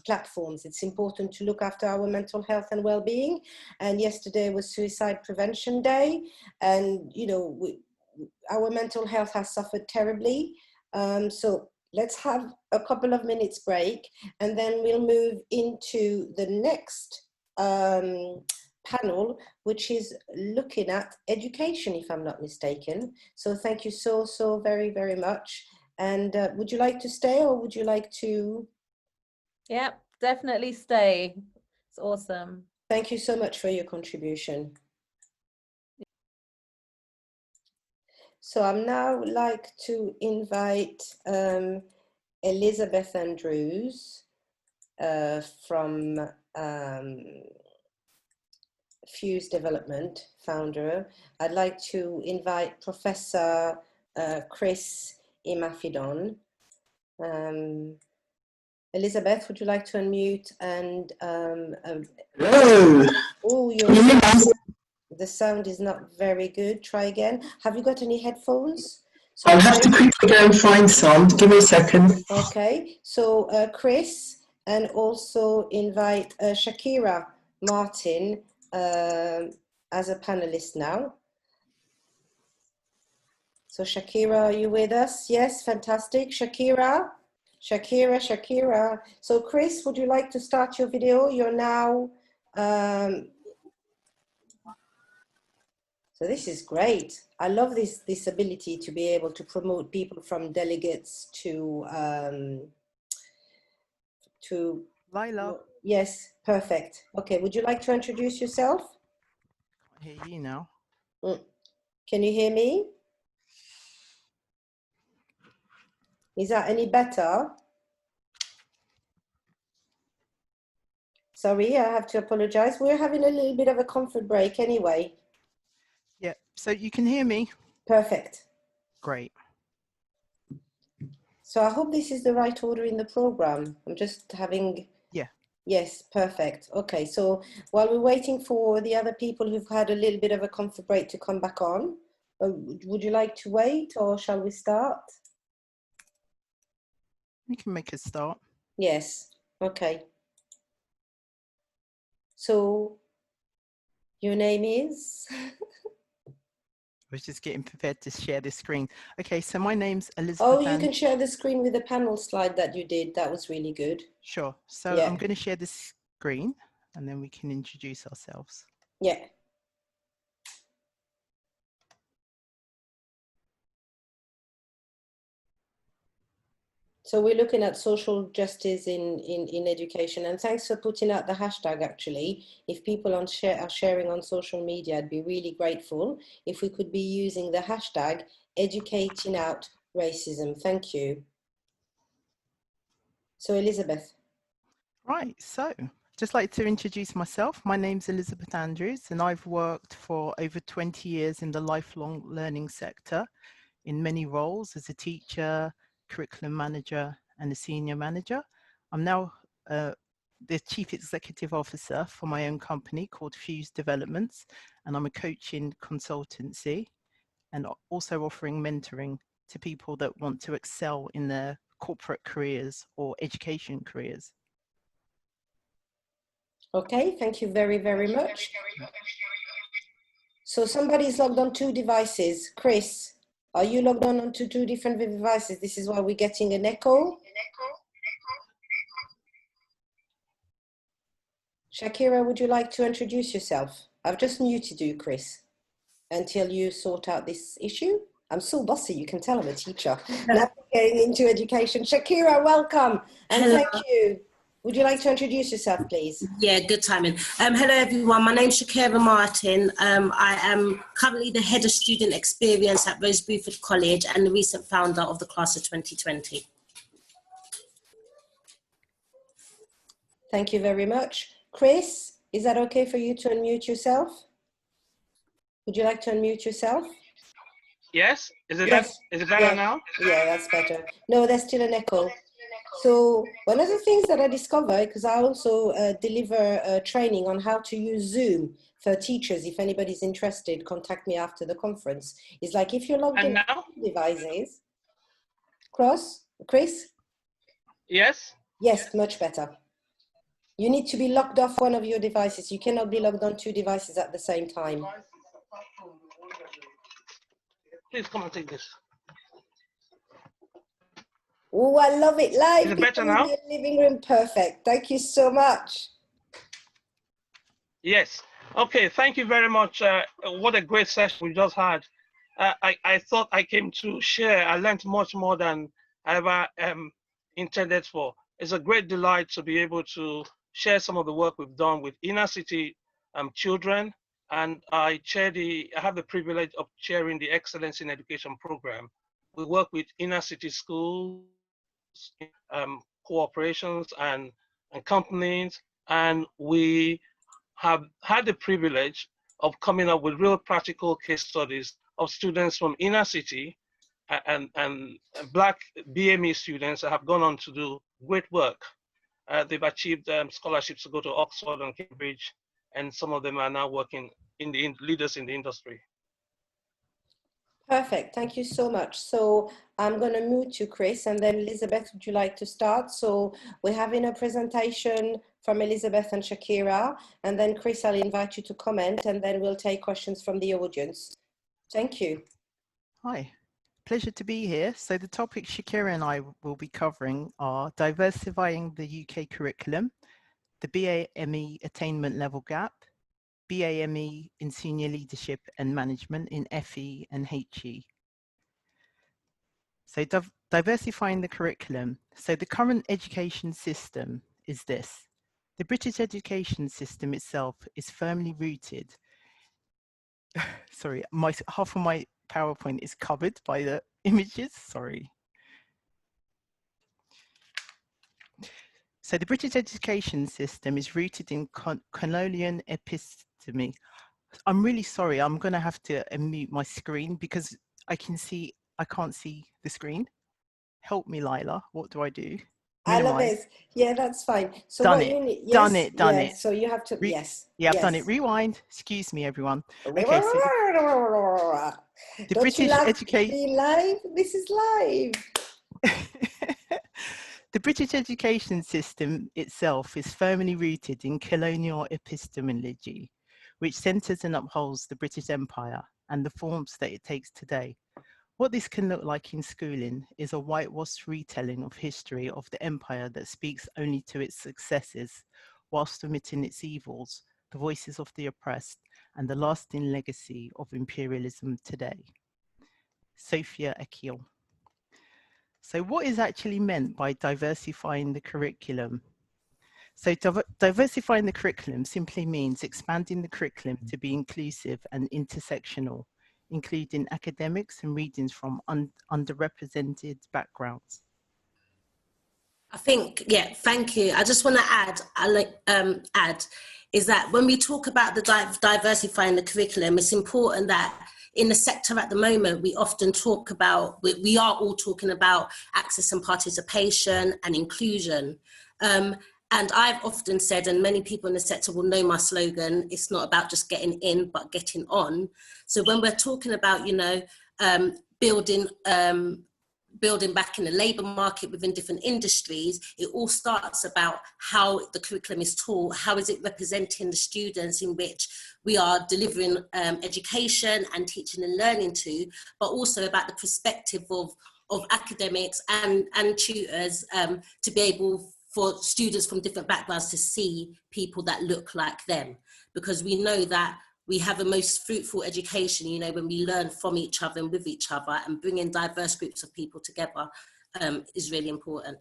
platforms, it's important to look after our mental health and well-being. And yesterday was Suicide Prevention Day. And, you know, our mental health has suffered terribly. So let's have a couple of minutes break, and then we'll move into the next panel, which is looking at education, if I'm not mistaken. So thank you so very, very much. And would you like to stay, or would you like to? Yeah, definitely stay. It's awesome. Thank you so much for your contribution. So I'm now like to invite Elizabeth Andrews from Fuse Development, founder. I'd like to invite Professor Chris Imafidon. Elizabeth, would you like to unmute and hello. Oh, the sound is not very good. Try again. Have you got any headphones? So I'll have to quickly go and find some. Give me a second. Okay. So Chris, and also invite Shakira Martin as a panelist now. So Shakira, are you with us? Yes, fantastic. Shakira. So Chris, would you like to start your video? You're now, so this is great. I love this ability to be able to promote people from delegates to Lila. Yes, perfect. Okay, would you like to introduce yourself? I hear you now. Can you hear me? Is that any better? Sorry, I have to apologize. We're having a little bit of a comfort break anyway. Yeah, so you can hear me? Perfect. Great. So I hope this is the right order in the program. I'm just having... Yeah. Yes, perfect. Okay, so while we're waiting for the other people who've had a little bit of a comfort break to come back on, would you like to wait or shall we start? We can make a start. Yes, okay. So your name is? I was just getting prepared to share the screen. Okay, so my name's Elizabeth. Oh, you can share the screen with the panel slide that you did. That was really good. Sure. So yeah. I'm going to share the screen and then we can introduce ourselves. Yeah. So we're looking at social justice in education, and thanks for putting out the hashtag. Actually, if people are sharing on social media, I'd be really grateful if we could be using the hashtag educating out racism. Thank you. So Elizabeth. Right, so just like to introduce myself. My name's Elizabeth Andrews and I've worked for over 20 years in the lifelong learning sector in many roles as a teacher, curriculum manager and a senior manager. I'm now the Chief Executive Officer for my own company called Fuse Developments, and I'm a coaching consultancy and also offering mentoring to people that want to excel in their corporate careers or education careers. Okay, thank you very, very much. So somebody's logged on 2 devices. Chris, are you logged on onto 2 different devices? This is why we're getting an echo. Shakira, would you like to introduce yourself? I've just muted you, Chris, until you sort out this issue. I'm so bossy, you can tell I'm a teacher. Now getting into education. Shakira, welcome, and hello. Thank you. Would you like to introduce yourself, please? Yeah, good timing. Hello, everyone. My name's Shakira Martin. I am currently the Head of Student Experience at Rose Bruford College and the recent founder of the Class of 2020. Thank you very much. Chris, is that okay for you to unmute yourself? Would you like to unmute yourself? Yes. Is it better yeah. now? Yeah, that's better. No, there's still an echo. So one of the things that I discovered, because I also deliver training on how to use Zoom for teachers, if anybody's interested, contact me after the conference, is like if you're logged in devices. Chris? Yes? Yes, much better. You need to be logged off one of your devices. You cannot be logged on 2 devices at the same time. Please come and take this. Oh, I love it. Live. Is it better now? In the living room. Perfect. Thank you so much. Yes. Okay. Thank you very much. What a great session we just had. I thought I came to share. I learned much more than I ever intended for. It's a great delight to be able to share some of the work we've done with inner city children. And I have the privilege of chairing the Excellence in Education program. We work with inner city schools, corporations and companies, and we have had the privilege of coming up with real practical case studies of students from inner city and Black BME students that have gone on to do great work. They've achieved scholarships to go to Oxford and Cambridge, and some of them are now working in the leaders in the industry. Perfect. Thank you so much. So I'm going to mute you, Chris, and then Elizabeth, would you like to start? So we're having a presentation from Elizabeth and Shakira, and then Chris, I'll invite you to comment, and then we'll take questions from the audience. Thank you. Hi, pleasure to be here. So the topics Shakira and I will be covering are diversifying the UK curriculum, the BAME attainment level gap, BAME in senior leadership and management in FE and HE. So diversifying the curriculum. So the current education system is this. The British education system itself is firmly rooted. Sorry, half of my PowerPoint is covered by the images, sorry. So the British education system is rooted in colonial episteme. I'm really sorry. I'm going to have to unmute my screen because I can't see the screen. Help me, Lila. What do I do? I love Minimize. it. Yeah, that's fine. So Done what it. you need, Done yes, it. Done yeah. it. So you have to, yes, Yeah, I've done it. yes. Rewind. Excuse me, everyone. Okay, so the Don't you British love education. being live? This is live. The British education system itself is firmly rooted in colonial epistemology, which centres and upholds the British Empire and the forms that it takes today. What this can look like in schooling is a whitewashed retelling of history of the empire that speaks only to its successes, whilst omitting its evils, the voices of the oppressed, and the lasting legacy of imperialism today. Sophia Akil. So what is actually meant by diversifying the curriculum? So diversifying the curriculum simply means expanding the curriculum to be inclusive and intersectional, including academics and readings from underrepresented backgrounds. I think, yeah, thank you. I just want to add is that when we talk about the diversifying the curriculum, it's important that in the sector at the moment, we often talk about, we are all talking about access and participation and inclusion. And I've often said, and many people in the sector will know my slogan, it's not about just getting in, but getting on. So when we're talking about, you know, building back in the labour market within different industries, it all starts about how the curriculum is taught, how is it representing the students in which we are delivering education and teaching and learning to, but also about the perspective of academics and tutors to be able for students from different backgrounds to see people that look like them, because we know that we have a most fruitful education, you know, when we learn from each other and with each other, and bringing diverse groups of people together is really important.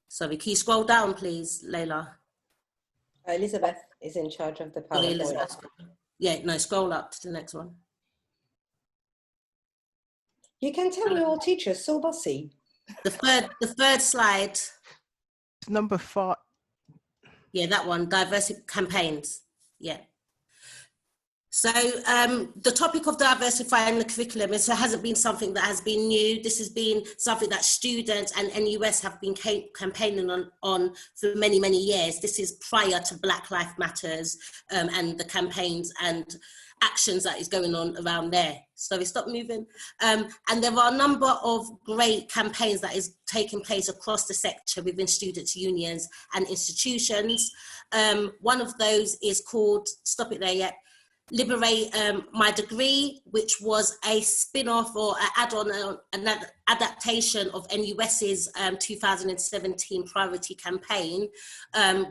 Sorry, can you scroll down, please, Leila? Elizabeth is in charge of the PowerPoint. Yeah, no, scroll up to the next one. You can tell we're all teachers, so bossy. The third slide. Number 4. Yeah, that one, diversity campaigns. Yeah. So the topic of diversifying the curriculum hasn't been something that has been new. This has been something that students and NUS have been campaigning on for many, many years. This is prior to Black Lives Matters and the campaigns and actions that is going on around there. So we stop moving. And there are a number of great campaigns that is taking place across the sector within students' unions and institutions. One of those is called, stop it there, yeah, Liberate My Degree, which was a spin-off or an add-on, an adaptation of NUS's 2017 priority campaign,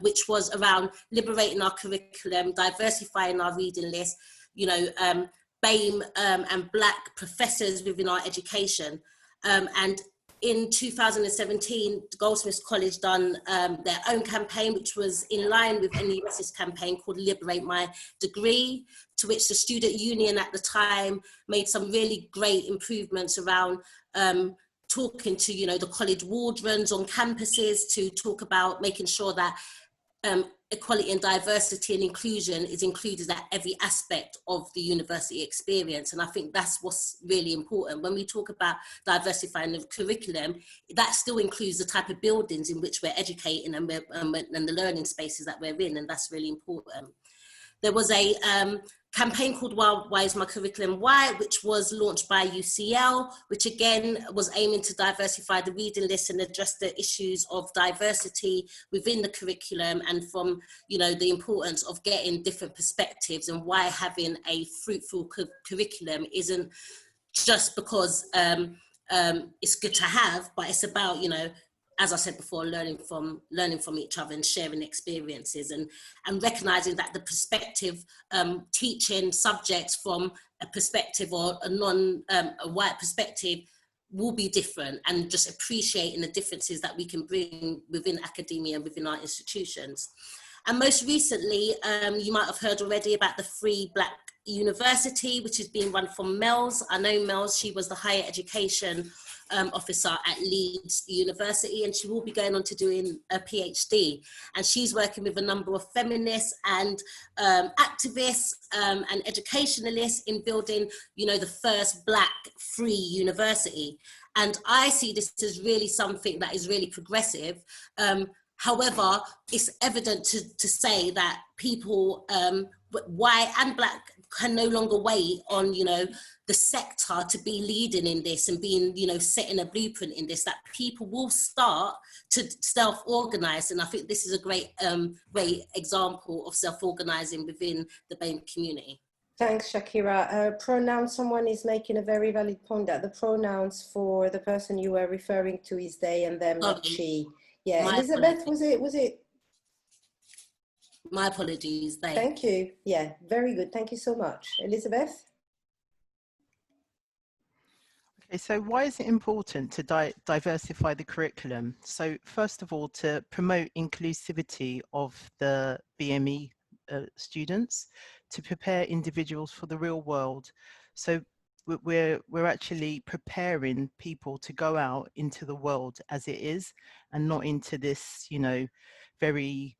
which was around liberating our curriculum, diversifying our reading list, you know, BAME and Black professors within our education. And in 2017, Goldsmiths College done their own campaign, which was in line with NUS's campaign called Liberate My Degree, to which the student union at the time made some really great improvements around talking to, you know, the college wardens on campuses to talk about making sure that equality and diversity and inclusion is included at every aspect of the university experience. And I think that's what's really important. When we talk about diversifying the curriculum, that still includes the type of buildings in which we're educating and the learning spaces that we're in, and that's really important. There was a campaign called Why Is My Curriculum White, which was launched by UCL, which again was aiming to diversify the reading list and address the issues of diversity within the curriculum, and from, you know, the importance of getting different perspectives and why having a fruitful curriculum isn't just because it's good to have, but it's about, you know, as I said before, learning from each other and sharing experiences, and recognizing that the perspective, teaching subjects from a perspective or a white perspective will be different, and just appreciating the differences that we can bring within academia and within our institutions. And most recently, you might have heard already about the Free Black University, which is being run from Mel's. I know Mel's, she was the higher education officer at Leeds University, and she will be going on to doing a PhD. And she's working with a number of feminists and activists and educationalists in building, the first Black free university. And I see this as really something that is really progressive. However, it's evident to say that people, white and Black, can no longer wait on, the sector to be leading in this and being, setting a blueprint in this, that people will start to self-organize. And I think this is a great example of self-organizing within the BAME community. Thanks, Shakira. Pronouns, someone is making a very valid point that the pronouns for the person you were referring to is they and them, not she. Yeah, My Elizabeth, apologies. was it? My apologies, they. Thank you. Yeah, very good. Thank you so much. Elizabeth? Okay, so why is it important to diversify the curriculum? So first of all, to promote inclusivity of the BME students, to prepare individuals for the real world. So we're actually preparing people to go out into the world as it is, and not into this, very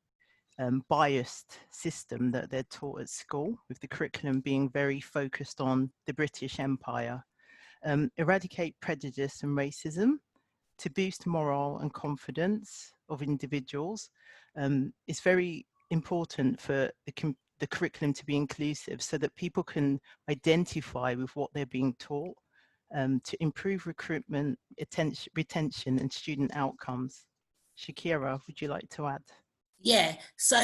biased system that they're taught at school, with the curriculum being very focused on the British Empire. Eradicate prejudice and racism, to boost morale and confidence of individuals. It's very important for the curriculum to be inclusive, so that people can identify with what they're being taught, to improve recruitment, retention and student outcomes. Shakira, would you like to add? Yeah, so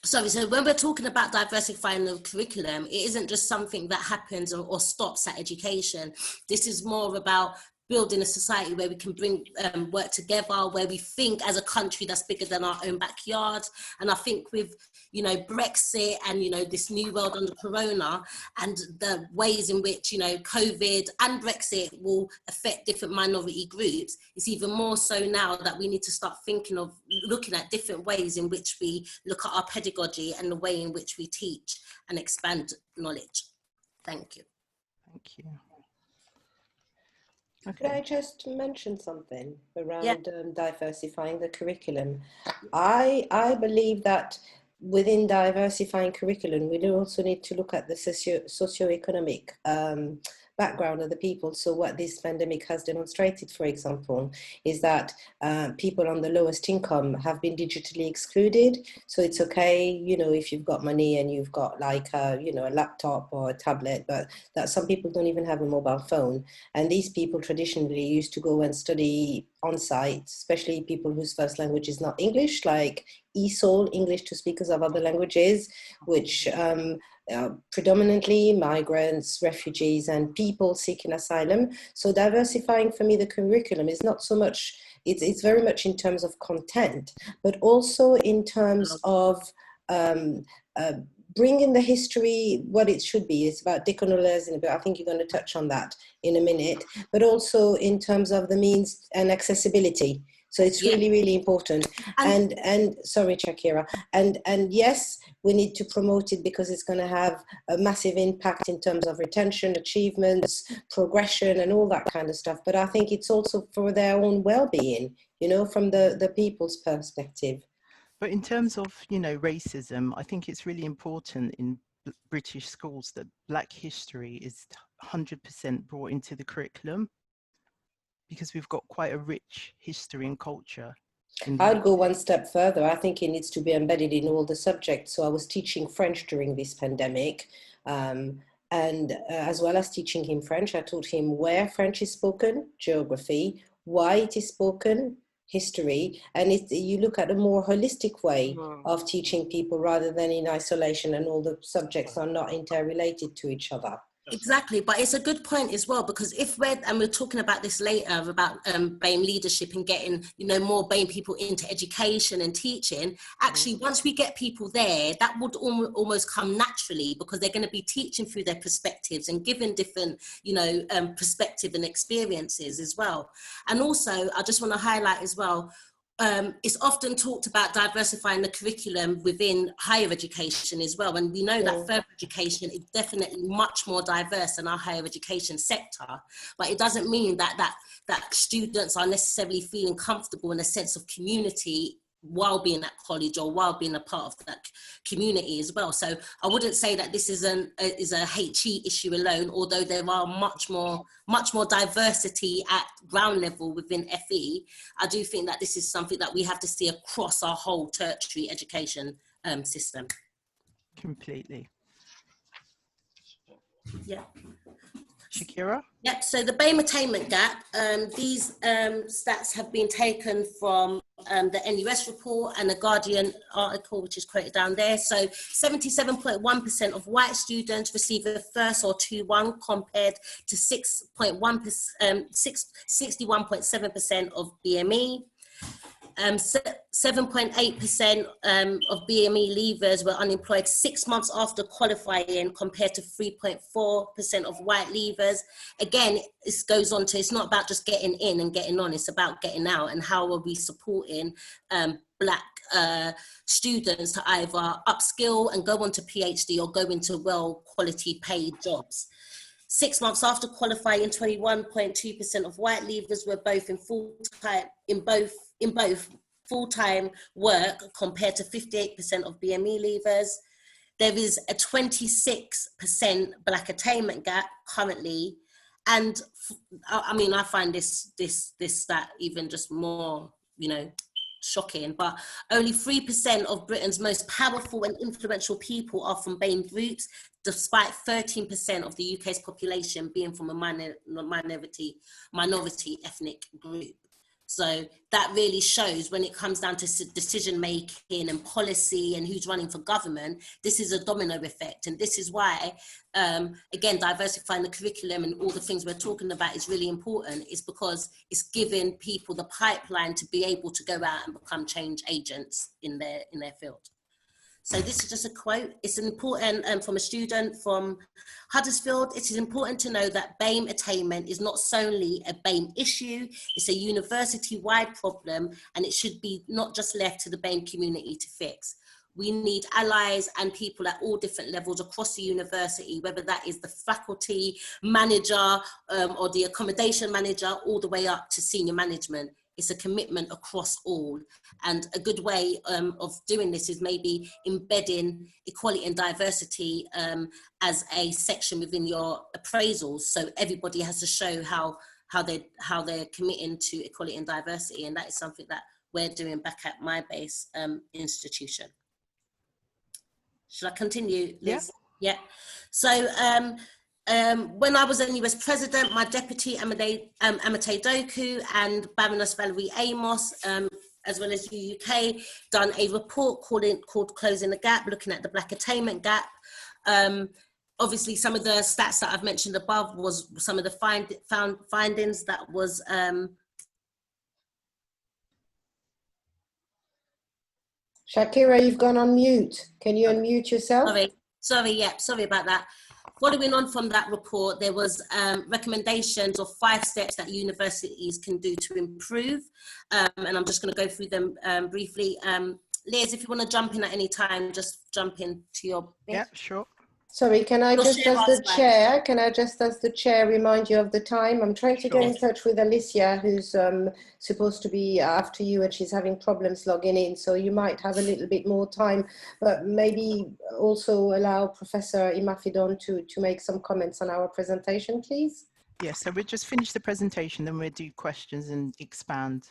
so when we're talking about diversifying the curriculum, it isn't just something that happens or stops at education. This is more about building a society where we can bring work together, where we think as a country that's bigger than our own backyard. And I think with, Brexit and, this new world under Corona, and the ways in which, COVID and Brexit will affect different minority groups, it's even more so now that we need to start looking at different ways in which we look at our pedagogy and the way in which we teach and expand knowledge. Thank you. Thank you. Could I just mention something around Yeah. Diversifying the curriculum? I believe that within diversifying curriculum, we do also need to look at the socioeconomic background of the people. So what this pandemic has demonstrated, for example, is that people on the lowest income have been digitally excluded. So it's okay, if you've got money and you've got like a laptop or a tablet, but that some people don't even have a mobile phone. And these people traditionally used to go and study on site, especially people whose first language is not English, like ESOL, English to speakers of other languages, which predominantly migrants, refugees, and people seeking asylum. So diversifying for me the curriculum is not so much, it's very much in terms of content, but also in terms of bringing the history what it should be. It's about decolonizing, but I think you're going to touch on that in a minute, but also in terms of the means and accessibility. So it's really, really important. And sorry, Shakira. And yes, we need to promote it because it's going to have a massive impact in terms of retention, achievements, progression, and all that kind of stuff. But I think it's also for their own well-being, from the people's perspective. But in terms of, racism, I think it's really important in British schools that Black history is 100% brought into the curriculum, because we've got quite a rich history and culture. I'd go one step further. I think it needs to be embedded in all the subjects. So I was teaching French during this pandemic. And as well as teaching him French, I taught him where French is spoken, geography, why it is spoken, history, and you look at a more holistic way of teaching people rather than in isolation, and all the subjects are not interrelated to each other. Exactly, but it's a good point as well, because if we're talking about this later about BAME leadership and getting more BAME people into education and teaching, actually once we get people there, that would almost come naturally, because they're going to be teaching through their perspectives and giving different perspective and experiences as well. And also I just want to highlight as well, it's often talked about diversifying the curriculum within higher education as well. And we know that further education is definitely much more diverse than our higher education sector, but it doesn't mean that students are necessarily feeling comfortable in a sense of community while being at college or while being a part of that community as well. So I wouldn't say that this is a HE issue alone, although there are much more diversity at ground level within FE. I do think that this is something that we have to see across our whole tertiary education system. Completely. Yeah. Shakira? Yep, so the BAME attainment gap, these stats have been taken from the NUS report and the Guardian article, which is quoted down there. So 77.1% of white students receive a first or 2-1 compared to 61.7% of BME. 7.8% of BME leavers were unemployed 6 months after qualifying compared to 3.4% of white leavers. Again, this goes on to, it's not about just getting in and getting on, it's about getting out, and how are we supporting Black students to either upskill and go on to PhD or go into well quality paid jobs. 6 months after qualifying, 21.2% of white leavers were both in full-time work compared to 58% of BME leavers. There is a 26% Black attainment gap currently, and I mean, I find this stat even just more, shocking, but only 3% of Britain's most powerful and influential people are from BAME groups, despite 13% of the UK's population being from a minority ethnic group. So that really shows when it comes down to decision making and policy and who's running for government, this is a domino effect. And this is why, again, diversifying the curriculum and all the things we're talking about is really important. It's because it's giving people the pipeline to be able to go out and become change agents in their field. So this is just a quote. It's important from a student from Huddersfield. It is important to know that BAME attainment is not solely a BAME issue, it's a university-wide problem, and it should be not just left to the BAME community to fix. We need allies and people at all different levels across the university, whether that is the faculty manager or the accommodation manager, all the way up to senior management. It's a commitment across all. And a good way of doing this is maybe embedding equality and diversity as a section within your appraisals. So everybody has to show how they're committing to equality and diversity. And that is something that we're doing back at my base institution. Should I continue, Liz? Yeah. So when I was a NUS president, my deputy Amate Doku and Baroness Valerie Amos, as well as UUK, done a report called Closing the Gap, looking at the Black attainment gap. Obviously, some of the stats that I've mentioned above was some of the findings that was Shakira, you've gone on mute. Can you unmute yourself? Sorry about that. Following on from that report, there was recommendations of 5 steps that universities can do to improve. And I'm just going to go through them briefly. Liz, if you want to jump in at any time, just jump in to your bit. Yeah, sure. Sorry, can I just, as the chair, remind you of the time? I'm trying to get in touch with Alicia, who's supposed to be after you, and she's having problems logging in. So you might have a little bit more time, but maybe also allow Professor Imafidon to make some comments on our presentation, please. Yeah, so we'll just finish the presentation, then we'll do questions and expand.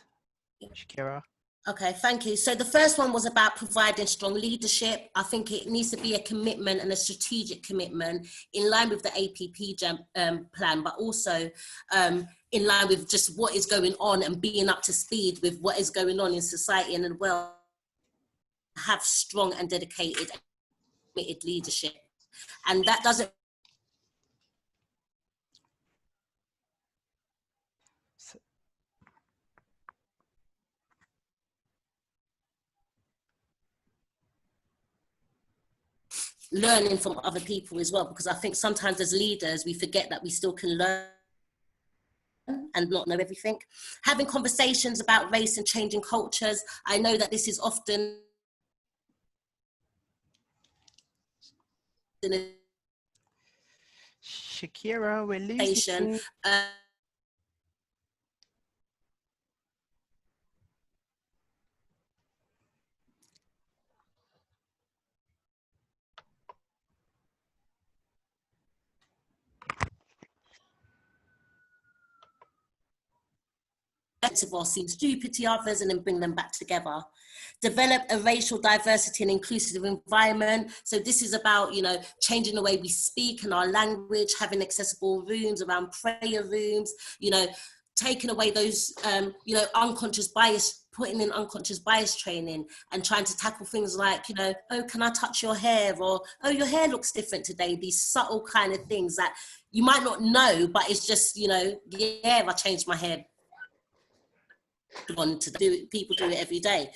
Shakira. Okay, thank you. So the first one was about providing strong leadership. I think it needs to be a commitment and a strategic commitment in line with the APP plan, but also in line with just what is going on and being up to speed with what is going on in society, and as well have strong and dedicated committed leadership. And that doesn't learning from other people as well, because I think sometimes as leaders we forget that we still can learn and not know everything. Having conversations about race and changing cultures. I know that this is often Shakira, we're losing. or seem stupid to others and then bring them back together. Develop a racial diversity and inclusive environment. So this is about, you know, changing the way we speak and our language, having accessible rooms around prayer rooms, you know, taking away those, you know, unconscious bias, putting in unconscious bias training and trying to tackle things like, you know, oh, can I touch your hair? Or, oh, your hair looks different today. These subtle kind of things that you might not know, but it's just, you know, yeah, I changed my hair. On to do it, people do it every day.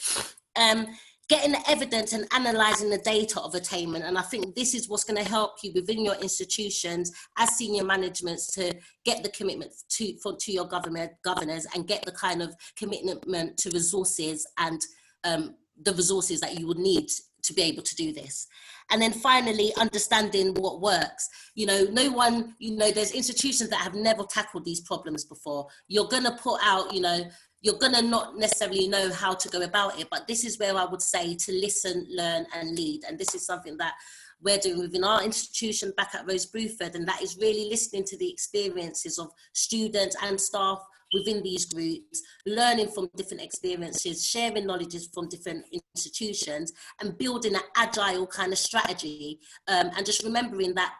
Getting the evidence and analysing the data of attainment, and I think this is what's going to help you within your institutions as senior managements to get the commitment to your governors and get the kind of commitment to resources and the resources that you would need to be able to do this. And then finally, understanding what works. You know, no one, you know, there's institutions that have never tackled these problems before. You're going to put out, you know, you're going to not necessarily know how to go about it, but this is where I would say to listen, learn and lead. And this is something that we're doing within our institution back at Rose Bruford, and that is really listening to the experiences of students and staff within these groups, learning from different experiences, sharing knowledges from different institutions and building an agile kind of strategy. And just remembering that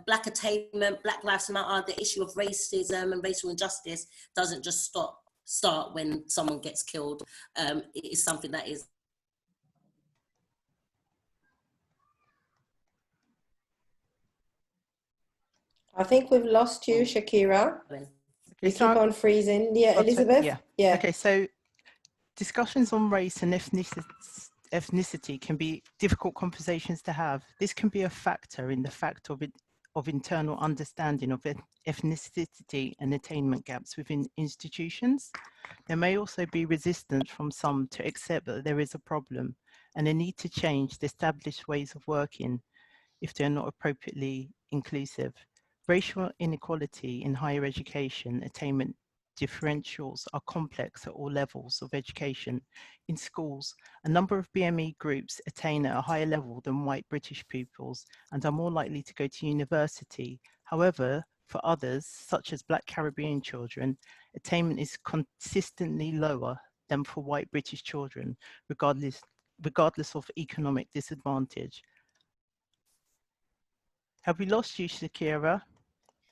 Black attainment, Black Lives Matter, the issue of racism and racial injustice doesn't just start when someone gets killed. It is something that is. I think we've lost you, Shakira. You keep on freezing. Yeah, Elizabeth? Yeah. Okay, so discussions on race and ethnicity can be difficult conversations to have. This can be a factor in the fact of internal understanding of ethnicity and attainment gaps within institutions. There may also be resistance from some to accept that there is a problem and a need to change the established ways of working if they're not appropriately inclusive. Racial inequality in higher education attainment differentials are complex at all levels of education. In schools, a number of BME groups attain at a higher level than white British pupils and are more likely to go to university. However, for others, such as Black Caribbean children, attainment is consistently lower than for white British children, regardless of economic disadvantage. Have we lost you, Shakira?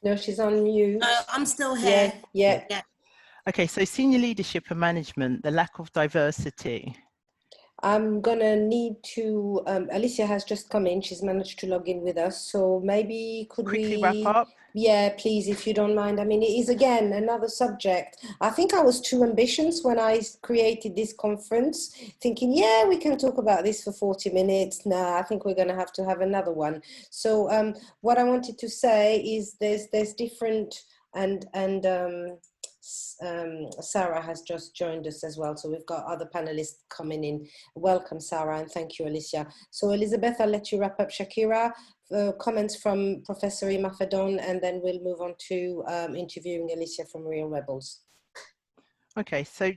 No, she's on mute. I'm still here. Yeah. Okay, so senior leadership and management, the lack of diversity. I'm gonna need to, Alicia has just come in, she's managed to log in with us, so maybe could quickly we wrap up? Yeah, please, if you don't mind. I mean, it is again another subject. I think I was too ambitious when I created this conference, thinking, yeah, we can talk about this for 40 minutes. Nah, I think we're gonna have to have another one. So what I wanted to say is there's different, and Sarah has just joined us as well, so we've got other panelists coming in. Welcome, Sarah, and thank you, Alicia. So Elizabeth, I'll let you wrap up. Shakira, comments from Professor Imafedon, and then we'll move on to interviewing Alicia from Real Rebels. Okay, so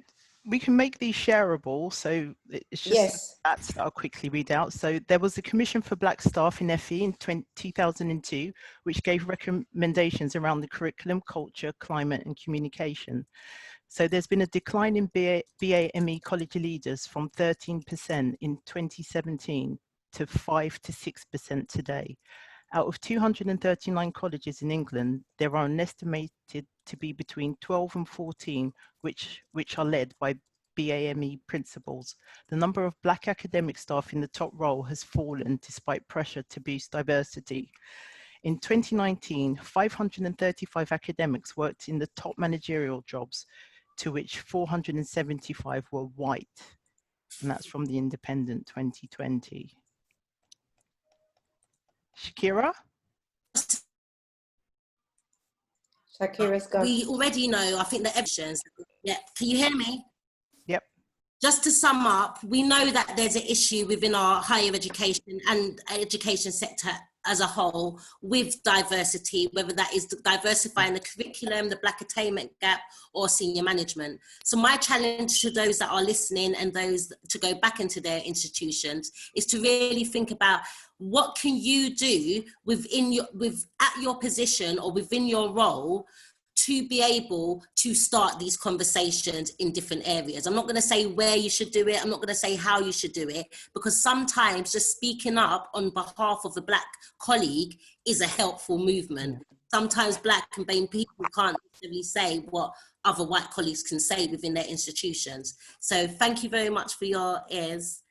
we can make these shareable, so it's just stats that I'll quickly read out. So there was a Commission for Black Staff in FE in 2002, which gave recommendations around the curriculum, culture, climate and communication. So there's been a decline in BAME college leaders from 13% in 2017 to 5 to 6% today. Out of 239 colleges in England, there are an estimated to be between 12 and 14 which are led by BAME principals. The number of Black academic staff in the top role has fallen despite pressure to boost diversity. In 2019, 535 academics worked in the top managerial jobs, to which 475 were white, and that's from the Independent 2020. Shakira? Shakira's gone. We already know, I think the evidence, yeah, can you hear me? Yep. Just to sum up, we know that there's an issue within our higher education and education sector as a whole with diversity, whether that is diversifying the curriculum, the Black attainment gap, or senior management. So my challenge to those that are listening and those to go back into their institutions is to really think about what can you do at your position or within your role to be able to start these conversations in different areas. I'm not going to say where you should do it. I'm not going to say how you should do it, because sometimes just speaking up on behalf of a Black colleague is a helpful movement. Sometimes Black and BAME people can't necessarily say what other white colleagues can say within their institutions. So thank you very much for your ears.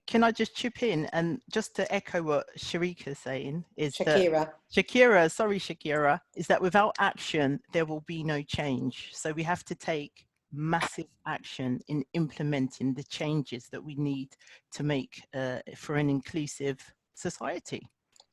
Can I just chip in and just to echo what Sharika's saying is Shakira. Shakira, is that without action, there will be no change. So we have to take massive action in implementing the changes that we need to make for an inclusive society.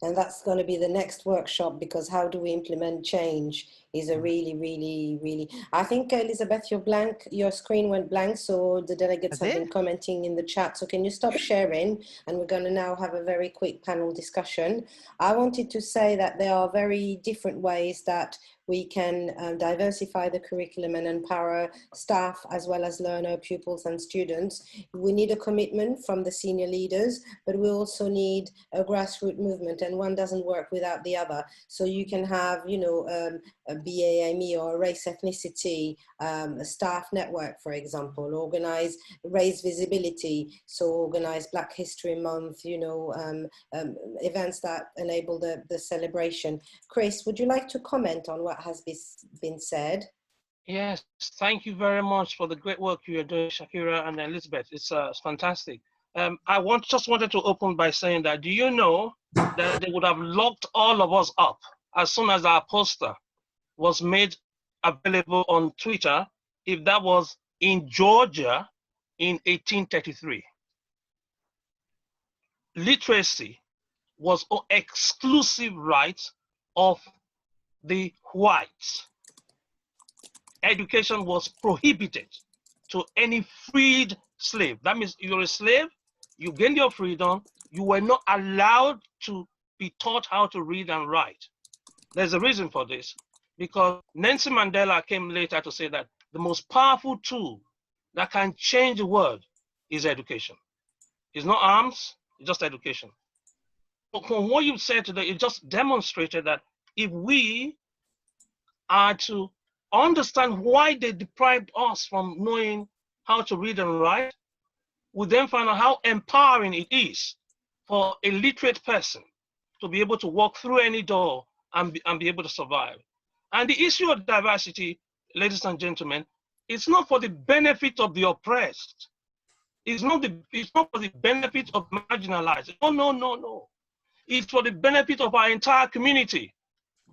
And that's going to be the next workshop, because how do we implement change is a really, I think, Elizabeth, your screen went blank, so the delegates have been commenting in the chat. So can you stop sharing? And we're going to now have a very quick panel discussion. I wanted to say that there are very different ways that we can diversify the curriculum and empower staff as well as learner, pupils and students. We need a commitment from the senior leaders, but we also need a grassroots movement, and one doesn't work without the other. So you can have, you know, a BAME or a race ethnicity, a staff network, for example, raise visibility. So organize Black History Month, you know, events that enable the celebration. Chris, would you like to comment on what has been said? Yes, thank you very much for the great work you are doing, Shakira and Elizabeth. It's fantastic. I just wanted to open by saying that, do you know that they would have locked all of us up as soon as our poster was made available on Twitter if that was in Georgia in 1833? Literacy was an exclusive right of the whites. Education was prohibited to any freed slave. That means you're a slave, you gained your freedom, you were not allowed to be taught how to read and write. There's a reason for this, because Nelson Mandela came later to say that the most powerful tool that can change the world is education. It's not arms, it's just education. But from what you've said today, it just demonstrated that if we are to understand why they deprived us from knowing how to read and write, we then find out how empowering it is for a literate person to be able to walk through any door and be able to survive. And the issue of diversity, ladies and gentlemen, it's not for the benefit of the oppressed. It's not for the benefit of marginalized. No. It's for the benefit of our entire community.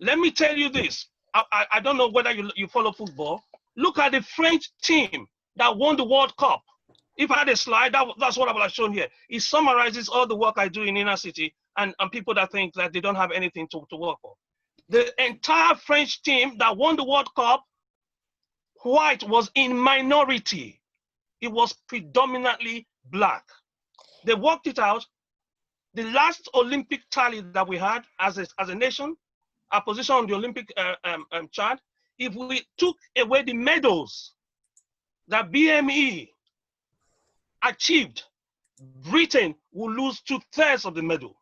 Let me tell you this. I don't know whether you follow football. Look at the French team that won the World Cup. If I had a slide, that's what I would have shown here. It summarizes all the work I do in inner city and people that think that they don't have anything to work for. The entire French team that won the World Cup, white was in minority. It was predominantly Black. They worked it out. The last Olympic tally that we had as a nation, our position on the Olympic chart, if we took away the medals that BME achieved, Britain will lose 2/3 of the medal.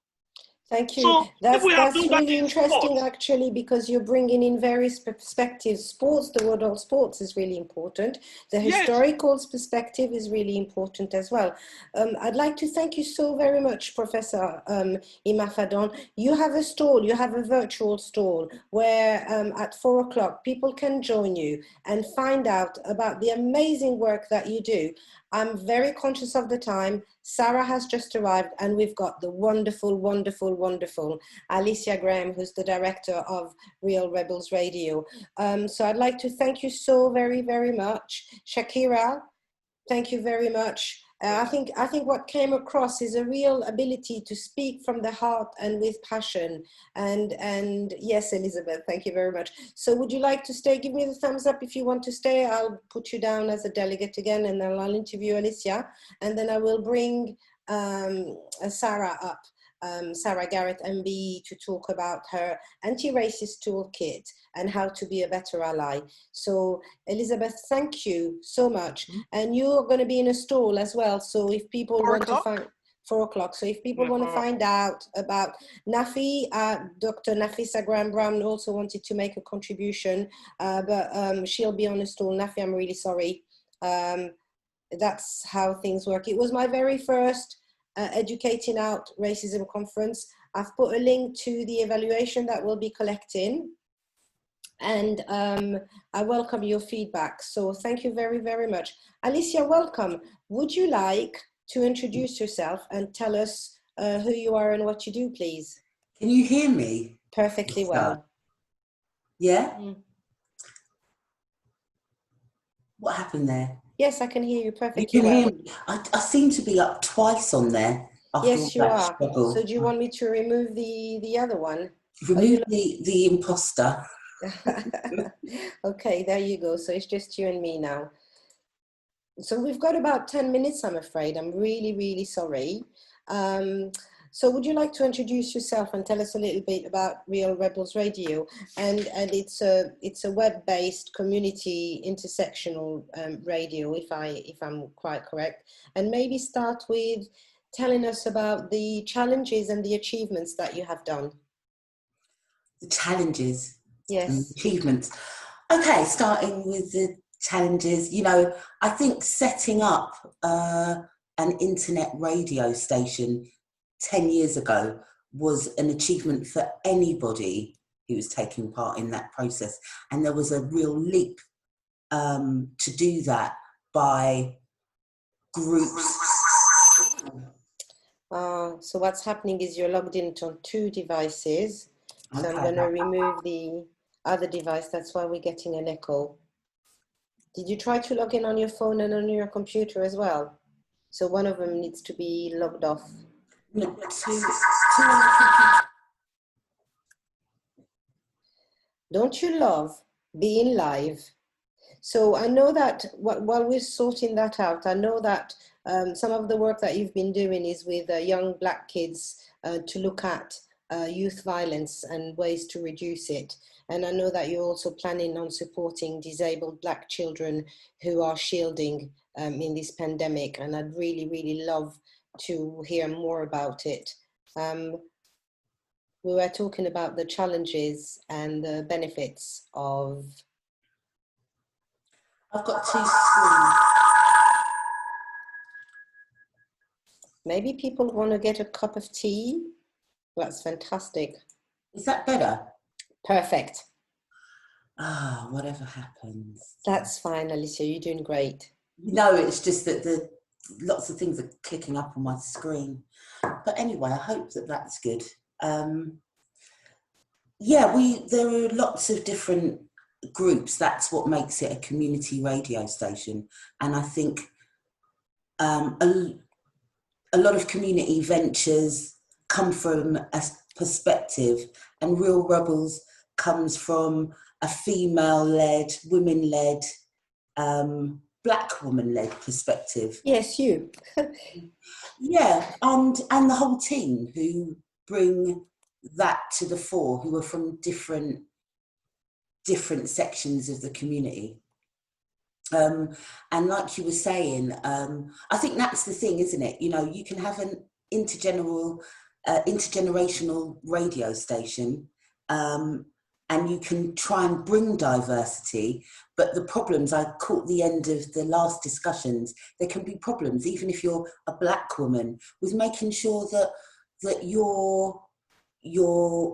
Thank you. So That's that really in interesting, sports, actually, because you're bringing in various perspectives. Sports, the world of sports is really important. The historical perspective is really important as well. I'd like to thank you so very much, Professor Imafadon. You have a stall, you have a virtual stall where at 4 o'clock people can join you and find out about the amazing work that you do. I'm very conscious of the time. Sarah has just arrived and we've got the wonderful Alicia Graham, who's the director of Real Rebels Radio. So I'd like to thank you so very much. Shakira, thank you very much. I think what came across is a real ability to speak from the heart and with passion. And yes, Elizabeth, thank you very much. So would you like to stay? Give me the thumbs up if you want to stay. I'll put you down as a delegate again, and then I'll interview Alicia, and then I will bring Sarah up. Sarah Garrett MB, to talk about her anti-racist toolkit and how to be a better ally. So Elizabeth, thank you so much. And you're going to be in a stall as well. So if people want to find 4 o'clock. So if people want to find out about Nafi, Dr. Nafisa Graham-Brown also wanted to make a contribution, but she'll be on a stall. Nafi, I'm really sorry. That's how things work. It was my very first Educating Out Racism conference. I've put a link to the evaluation that we'll be collecting, and I welcome your feedback. So thank you very, very much. Alicia, welcome. Would you like to introduce yourself and tell us who you are and what you do, please? Can you hear me? Perfectly well. Yeah? What happened there? Yes, I can hear you perfectly you can well. Hear me? I seem to be up twice on there. Yes, you are. Struggle. So do you want me to remove the other one? Remove the imposter. Okay, there you go. So it's just you and me now. So we've got about 10 minutes, I'm afraid. I'm really, really sorry. So would you like to introduce yourself and tell us a little bit about Real Rebels Radio? And it's a web-based community intersectional radio, if I'm quite correct. And maybe start with telling us about the challenges and the achievements that you have done. The challenges, yes, and achievements. Okay, starting with the challenges. You know, I think setting up an internet radio station 10 years ago was an achievement for anybody who was taking part in that process. And there was a real leap to do that by groups. So what's happening is you're logged into on 2 devices. So okay. I'm going to remove the other device. That's why we're getting an echo. Did you try to log in on your phone and on your computer as well? So one of them needs to be logged off. No, Don't you love being live? So I know that while we're sorting that out, I know that some of the work that you've been doing is with young Black kids to look at youth violence and ways to reduce it. And I know that you're also planning on supporting disabled Black children who are shielding in this pandemic. And I'd really, really love to hear more about it. We were talking about the challenges and the benefits of... I've got 2 screens. Maybe people want to get a cup of tea. That's fantastic. Is that better? Perfect. Ah, whatever happens. That's fine, Alicia. You're doing great. No, it's just that lots of things are clicking up on my screen. But anyway, I hope that that's good. Yeah, there are lots of different groups. That's what makes it a community radio station. And I think a lot of community ventures come from a perspective, and Real Rebels comes from a female-led, women-led, Black woman-led perspective. Yes, you. Yeah, and the whole team who bring that to the fore, who are from different sections of the community. And like you were saying, I think that's the thing, isn't it? You know, you can have an intergenerational radio station, and you can try and bring diversity, but the problems, I caught the end of the last discussions, there can be problems, even if you're a Black woman, with making sure that your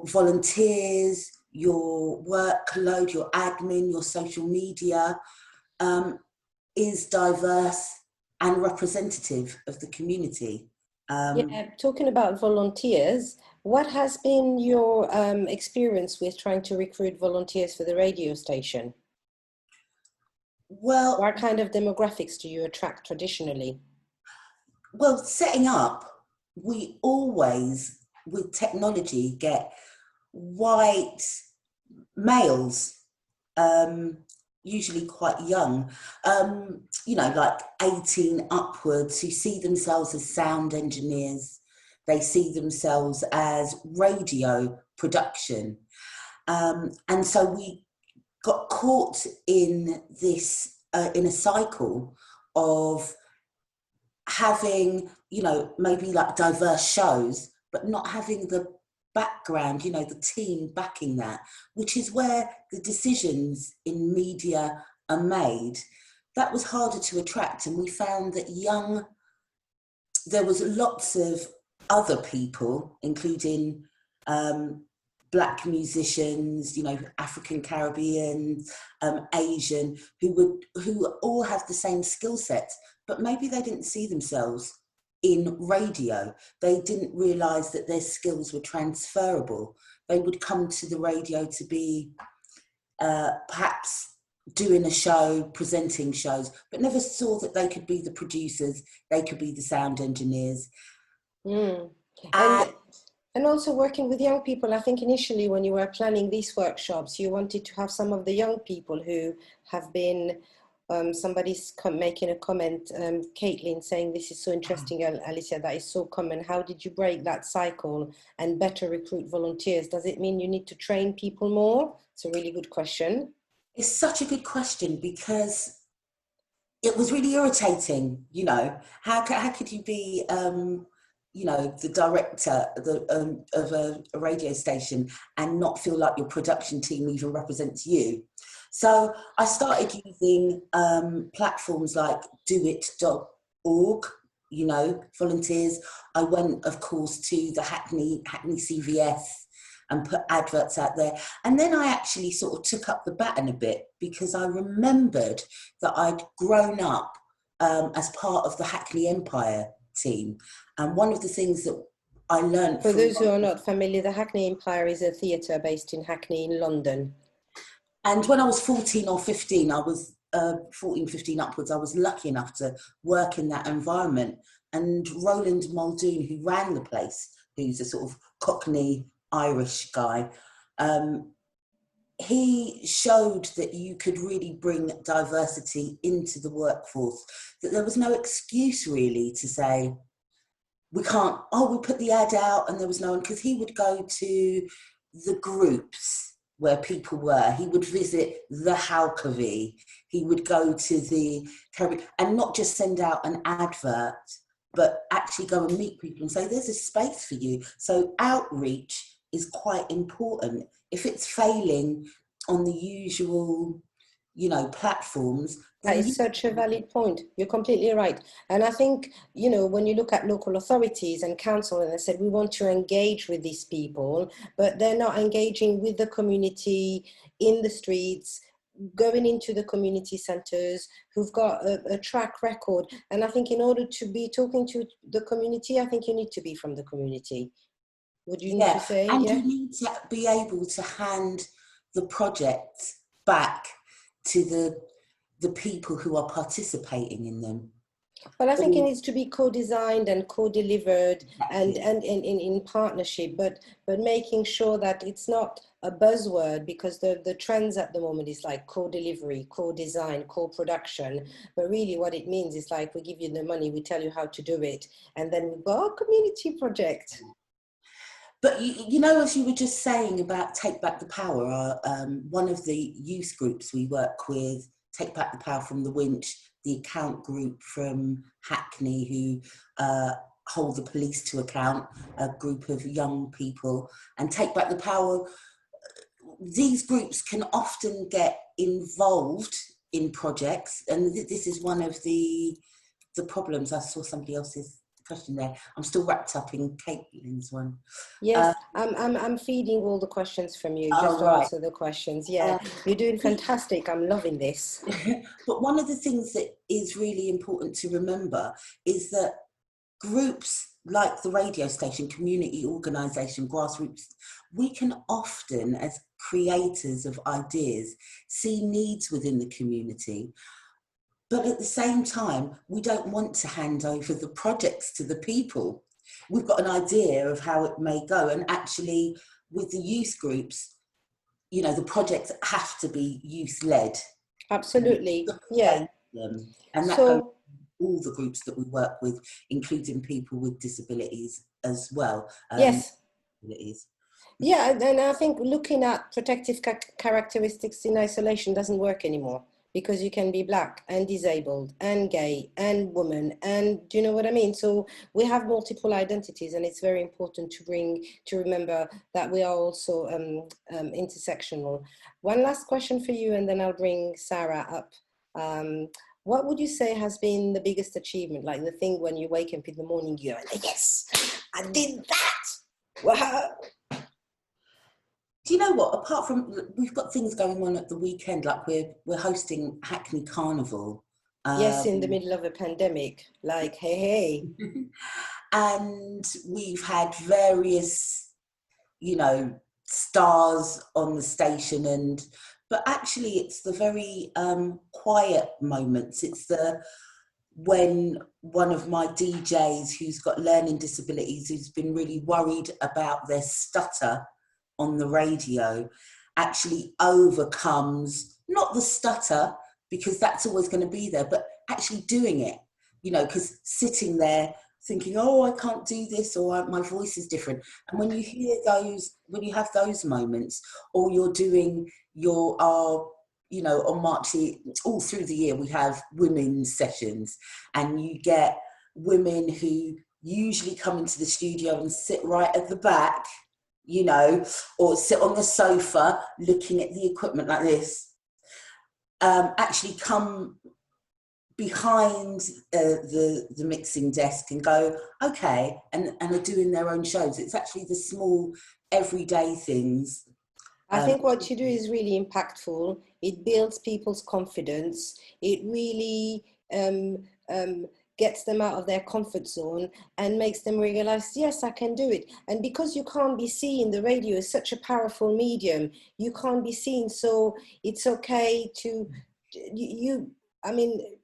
volunteers, your workload, your admin, your social media is diverse and representative of the community. Yeah, talking about volunteers, what has been your experience with trying to recruit volunteers for the radio station? Well, what kind of demographics do you attract traditionally? well, setting up, we always, with technology, get white males, usually quite young, you know, like 18 upwards, who see themselves as sound engineers. They see themselves as radio production. And so we got caught in this, in a cycle of having, you know, maybe like diverse shows, but not having the background, you know, the team backing that, which is where the decisions in media are made. That was harder to attract, and we found that there was lots of other people, including Black musicians, you know, African Caribbean, Asian, who all have the same skill set, but maybe they didn't see themselves in radio. They didn't realise that their skills were transferable. They would come to the radio to be perhaps doing a show, presenting shows, but never saw that they could be the producers, they could be the sound engineers. And also working with young people. I think initially when you were planning these workshops, you wanted to have some of the young people who have been, somebody's making a comment, Caitlin saying, this is so interesting, Alicia, that is so common. How did you break that cycle and better recruit volunteers? Does it mean you need to train people more? It's a really good question. It's such a good question, because it was really irritating, you know, how could you be, you know, the director of a radio station and not feel like your production team even represents you? So I started using platforms like doit.org, you know, volunteers. I went, of course, to the Hackney CVS and put adverts out there. And then I actually sort of took up the baton a bit, because I remembered that I'd grown up as part of the Hackney Empire team. And one of the things that I learned— For those who are not familiar, the Hackney Empire is a theatre based in Hackney in London. And when I was 14 or 15, I was 14, 15 upwards, I was lucky enough to work in that environment. And Roland Muldoon, who ran the place, who's a sort of Cockney Irish guy, he showed that you could really bring diversity into the workforce, that there was no excuse really to say, we can't, oh, we put the ad out and there was no one, because he would go to the groups where people were. He would visit the Halkavy. He would go to the Caribbean, and not just send out an advert, but actually go and meet people and say, there's a space for you. So outreach is quite important. If it's failing on the usual, you know, platforms. That is such a valid point. You're completely right. And I think, you know, when you look at local authorities and council, and they said, we want to engage with these people, but they're not engaging with the community in the streets, going into the community centres, who've got a track record. And I think in order to be talking to the community, I think you need to be from the community. Would you need to say? And you need to be able to hand the project back to the people who are participating in them. Well, I think it needs to be co-designed and co-delivered, and in partnership, but making sure that it's not a buzzword, because the trends at the moment is like co-delivery, co-design, co-production, but really what it means is like, we give you the money, we tell you how to do it, and then we go, oh, community project. But you know, as you were just saying about Take Back the Power, one of the youth groups we work with, Take Back the Power from the Winch, the account group from Hackney who hold the police to account, a group of young people, and Take Back the Power, these groups can often get involved in projects, and this is one of the problems. I saw somebody else's question there. I'm still wrapped up in Caitlin's one. Yes, I'm feeding all the questions from you, just to answer the questions. Yeah, you're doing fantastic. I'm loving this. But one of the things that is really important to remember is that groups like the radio station, community organisation, grassroots, we can often, as creators of ideas, see needs within the community. But at the same time, we don't want to hand over the projects to the people. We've got an idea of how it may go. And actually, with the youth groups, you know, the projects have to be youth-led. Absolutely, yeah. And that goes to all the groups that we work with, including people with disabilities as well. Yes. Disabilities. Yeah, and I think looking at protective characteristics in isolation doesn't work anymore, because you can be Black and disabled and gay and woman, and do you know what I mean? So we have multiple identities, and it's very important to remember that we are also intersectional. One last question for you, and then I'll bring Sarah up. What would you say has been the biggest achievement, like the thing when you wake up in the morning, you're like, yes, I did that. Wow. Do you know what? Apart from, we've got things going on at the weekend, like we're hosting Hackney Carnival. Yes, in the middle of a pandemic, like, hey. And we've had various, you know, stars on the station, but actually it's the very quiet moments. It's when one of my DJs who's got learning disabilities, who's been really worried about their stutter on the radio, actually overcomes, not the stutter, because that's always going to be there, but actually doing it, you know, because sitting there thinking, oh, I can't do this, or my voice is different. And when you hear those, when you have those moments, or you're doing you know, on March, all through the year, we have women's sessions, and you get women who usually come into the studio and sit right at the back, you know, or sit on the sofa looking at the equipment like this, actually come behind the mixing desk and go, okay, and are doing their own shows. It's actually the small everyday things. I think what you do is really impactful. It builds people's confidence. It really gets them out of their comfort zone and makes them realize, yes, I can do it. And because you can't be seen, the radio is such a powerful medium. You can't be seen, so it's okay to, I mean,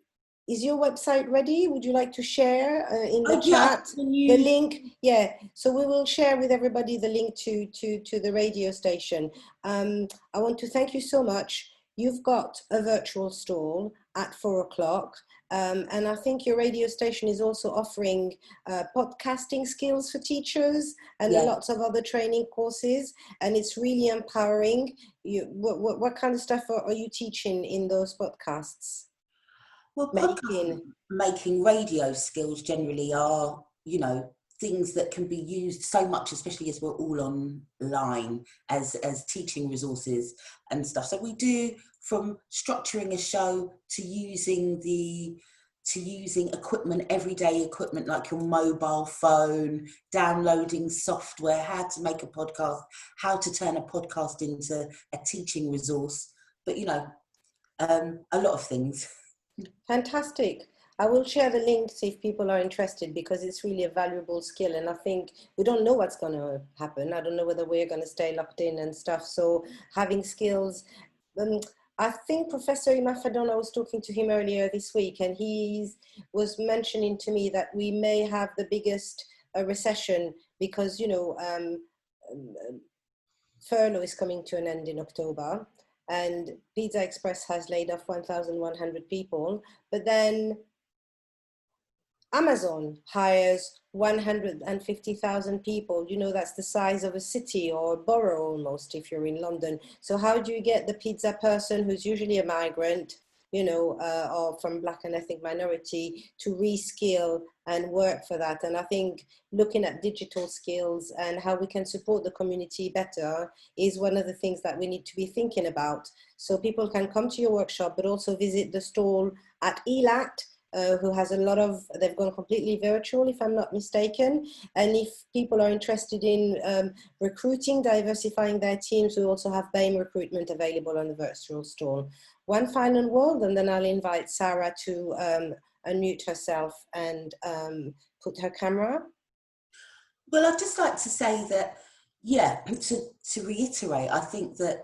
is your website ready? Would you like to share in the chat the link? Yeah, so we will share with everybody the link to the radio station. I want to thank you so much. You've got a virtual stall at 4 o'clock. And I think your radio station is also offering podcasting skills for teachers and lots of other training courses. And it's really empowering. What kind of stuff are you teaching in those podcasts? Well, making radio skills generally are, you know, things that can be used so much, especially as we're all online, as teaching resources and stuff. So we do, from structuring a show to using equipment, everyday equipment like your mobile phone, downloading software, how to make a podcast, how to turn a podcast into a teaching resource. But, you know, a lot of things. Fantastic. I will share the links if people are interested, because it's really a valuable skill. And I think we don't know what's going to happen. I don't know whether we're going to stay locked in and stuff. So having skills, I think Professor Imafadon, I was talking to him earlier this week, and he was mentioning to me that we may have the biggest recession because, you know, furlough is coming to an end in October. And Pizza Express has laid off 1,100 people, but then Amazon hires 150,000 people. You know, that's the size of a city or a borough almost if you're in London. So how do you get the pizza person who's usually a migrant, you know, or from Black and ethnic minority to reskill and work for that? And I think looking at digital skills and how we can support the community better is one of the things that we need to be thinking about. So people can come to your workshop, but also visit the stall at ELAT, who has a lot of, they've gone completely virtual, if I'm not mistaken. And if people are interested in recruiting, diversifying their teams, we also have BAME recruitment available on the virtual stall. One final word, and then I'll invite Sarah to unmute herself and put her camera. Well, I'd just like to say that, yeah, to reiterate, I think that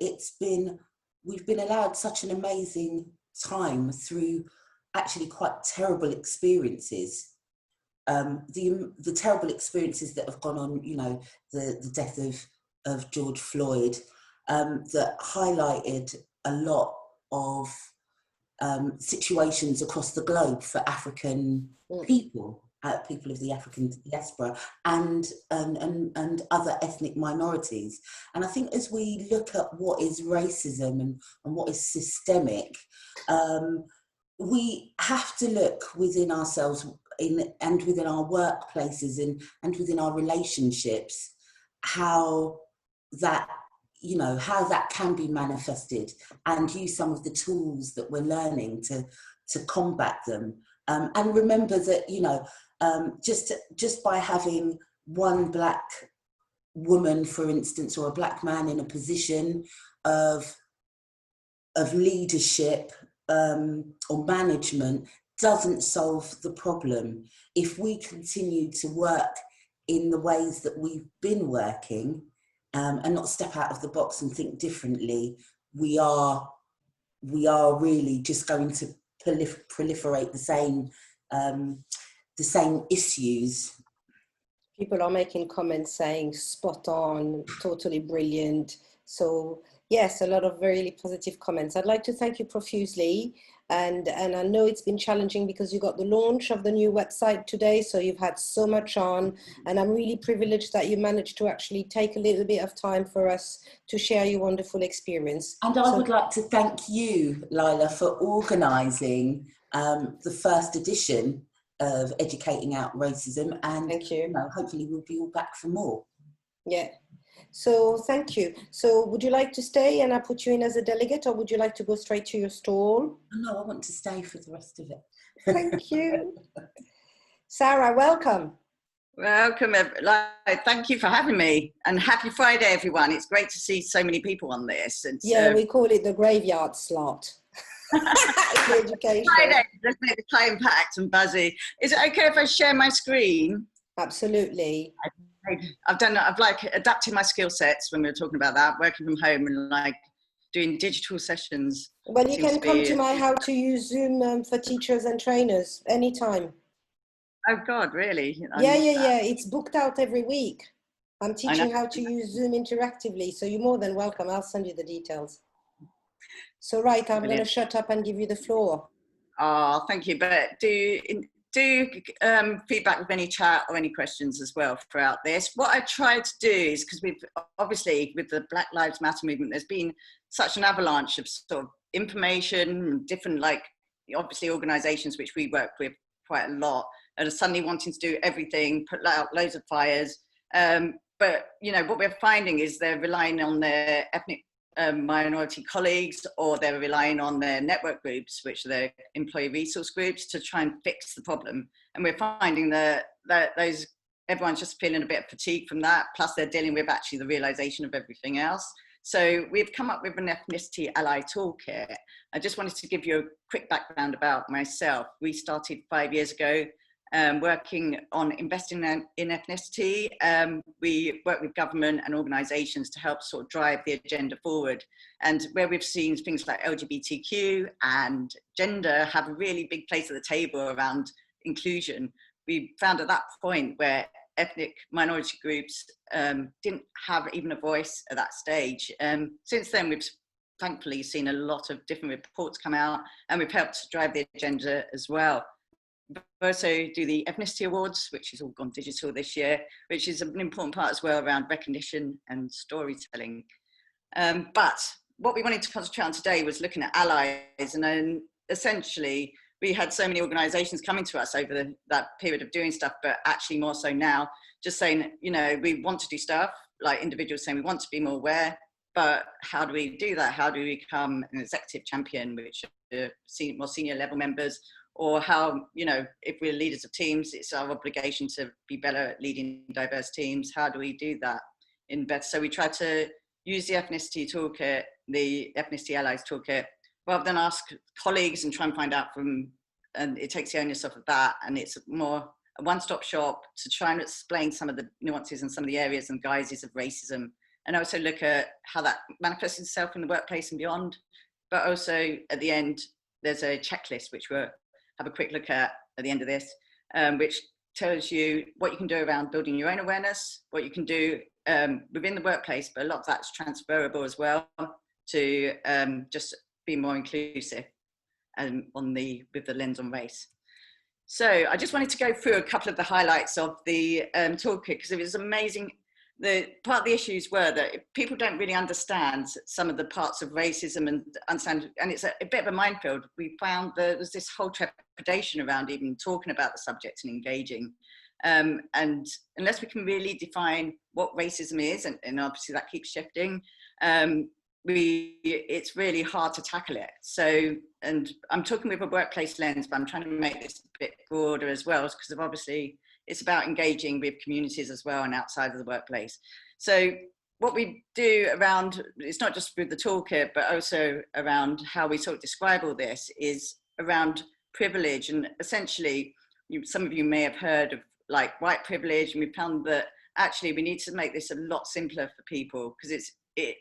we've been allowed such an amazing time through actually quite terrible experiences. The terrible experiences that have gone on, you know, the death of George Floyd, that highlighted a lot of situations across the globe for African people, people of the African diaspora, and other ethnic minorities. And I think as we look at what is racism and what is systemic, we have to look within ourselves and within our workplaces and within our relationships, how that, you know, how that can be manifested, and use some of the tools that we're learning to combat them. And remember that, you know, just by having one Black woman, for instance, or a Black man in a position of leadership or management doesn't solve the problem. If we continue to work in the ways that we've been working, and not step out of the box and think differently, we are really just going to proliferate the same issues. People are making comments saying spot on, totally brilliant. So yes, a lot of very positive comments. I'd like to thank you profusely. And I know it's been challenging because you got the launch of the new website today, so you've had so much on, and I'm really privileged that you managed to actually take a little bit of time for us to share your wonderful experience. And I would like to thank you, Lila, for organising the first edition of Educating Out Racism, and thank you. You know, hopefully we'll be all back for more. Yeah. So thank you. So would you like to stay and I put you in as a delegate, or would you like to go straight to your stall? No, I want to stay for the rest of it. Thank you. Sarah, welcome. Welcome. Thank you for having me, and happy Friday, everyone. It's great to see so many people on this. And yeah, we call it the graveyard slot. Education. Friday, let's make the claim packed and buzzy. Is it okay if I share my screen? Absolutely. I've like adapted my skill sets when we were talking about that, working from home and like doing digital sessions. Well, you can come to my How to Use Zoom for Teachers and Trainers anytime. Oh God, really? Yeah. It's booked out every week. I'm teaching how to use Zoom interactively, so you're more than welcome. I'll send you the details. So right, I'm going to shut up and give you the floor. Oh, thank you. But do feedback with any chat or any questions as well throughout this. What I tried to do is, because we've obviously with the Black Lives Matter movement, there's been such an avalanche of sort of information, different, like obviously organizations which we work with quite a lot, and are suddenly wanting to do everything, put out loads of fires. But you know, what we're finding is they're relying on their ethnic minority colleagues, or they're relying on their network groups, which are their employee resource groups, to try and fix the problem. And we're finding that everyone's just feeling a bit of fatigue from that, plus they're dealing with actually the realization of everything else. So we've come up with an ethnicity ally toolkit. I just wanted to give you a quick background about myself. We started 5 years ago working on investing in ethnicity. We work with government and organizations to help sort of drive the agenda forward. And where we've seen things like LGBTQ and gender have a really big place at the table around inclusion, we found at that point where ethnic minority groups didn't have even a voice at that stage. Since then, we've thankfully seen a lot of different reports come out, and we've helped to drive the agenda as well. We also do the Ethnicity Awards, which has all gone digital this year, which is an important part as well around recognition and storytelling. But what we wanted to concentrate on today was looking at allies, and then essentially we had so many organizations coming to us over that period of doing stuff, but actually more so now, just saying, you know, we want to do stuff, like individuals saying we want to be more aware, but how do we do that? How do we become an executive champion, which are more senior level members? Or how, you know, if we're leaders of teams, it's our obligation to be better at leading diverse teams. How do we do that in better? So we try to use the ethnicity toolkit, the ethnicity allies toolkit, rather than ask colleagues and try and find out from, and it takes the onus off of that. And it's more a one-stop shop to try and explain some of the nuances and some of the areas and guises of racism. And also look at how that manifests itself in the workplace and beyond. But also at the end, there's a checklist which we're have a quick look at the end of this, which tells you what you can do around building your own awareness, what you can do within the workplace, but a lot of that's transferable as well to just be more inclusive and with the lens on race. So I just wanted to go through a couple of the highlights of the toolkit, because it was amazing. Part of the issues were that people don't really understand some of the parts of racism and it's a bit of a minefield. We found there was this whole trepidation around even talking about the subject and engaging. And unless we can really define what racism is, and obviously that keeps shifting, it's really hard to tackle it. So, and I'm talking with a workplace lens, but I'm trying to make this a bit broader as well, because of obviously it's about engaging with communities as well and outside of the workplace. So what we do around, it's not just with the toolkit, but also around how we sort of describe all this, is around privilege. And essentially, some of you may have heard of like white privilege, and we found that actually we need to make this a lot simpler for people, because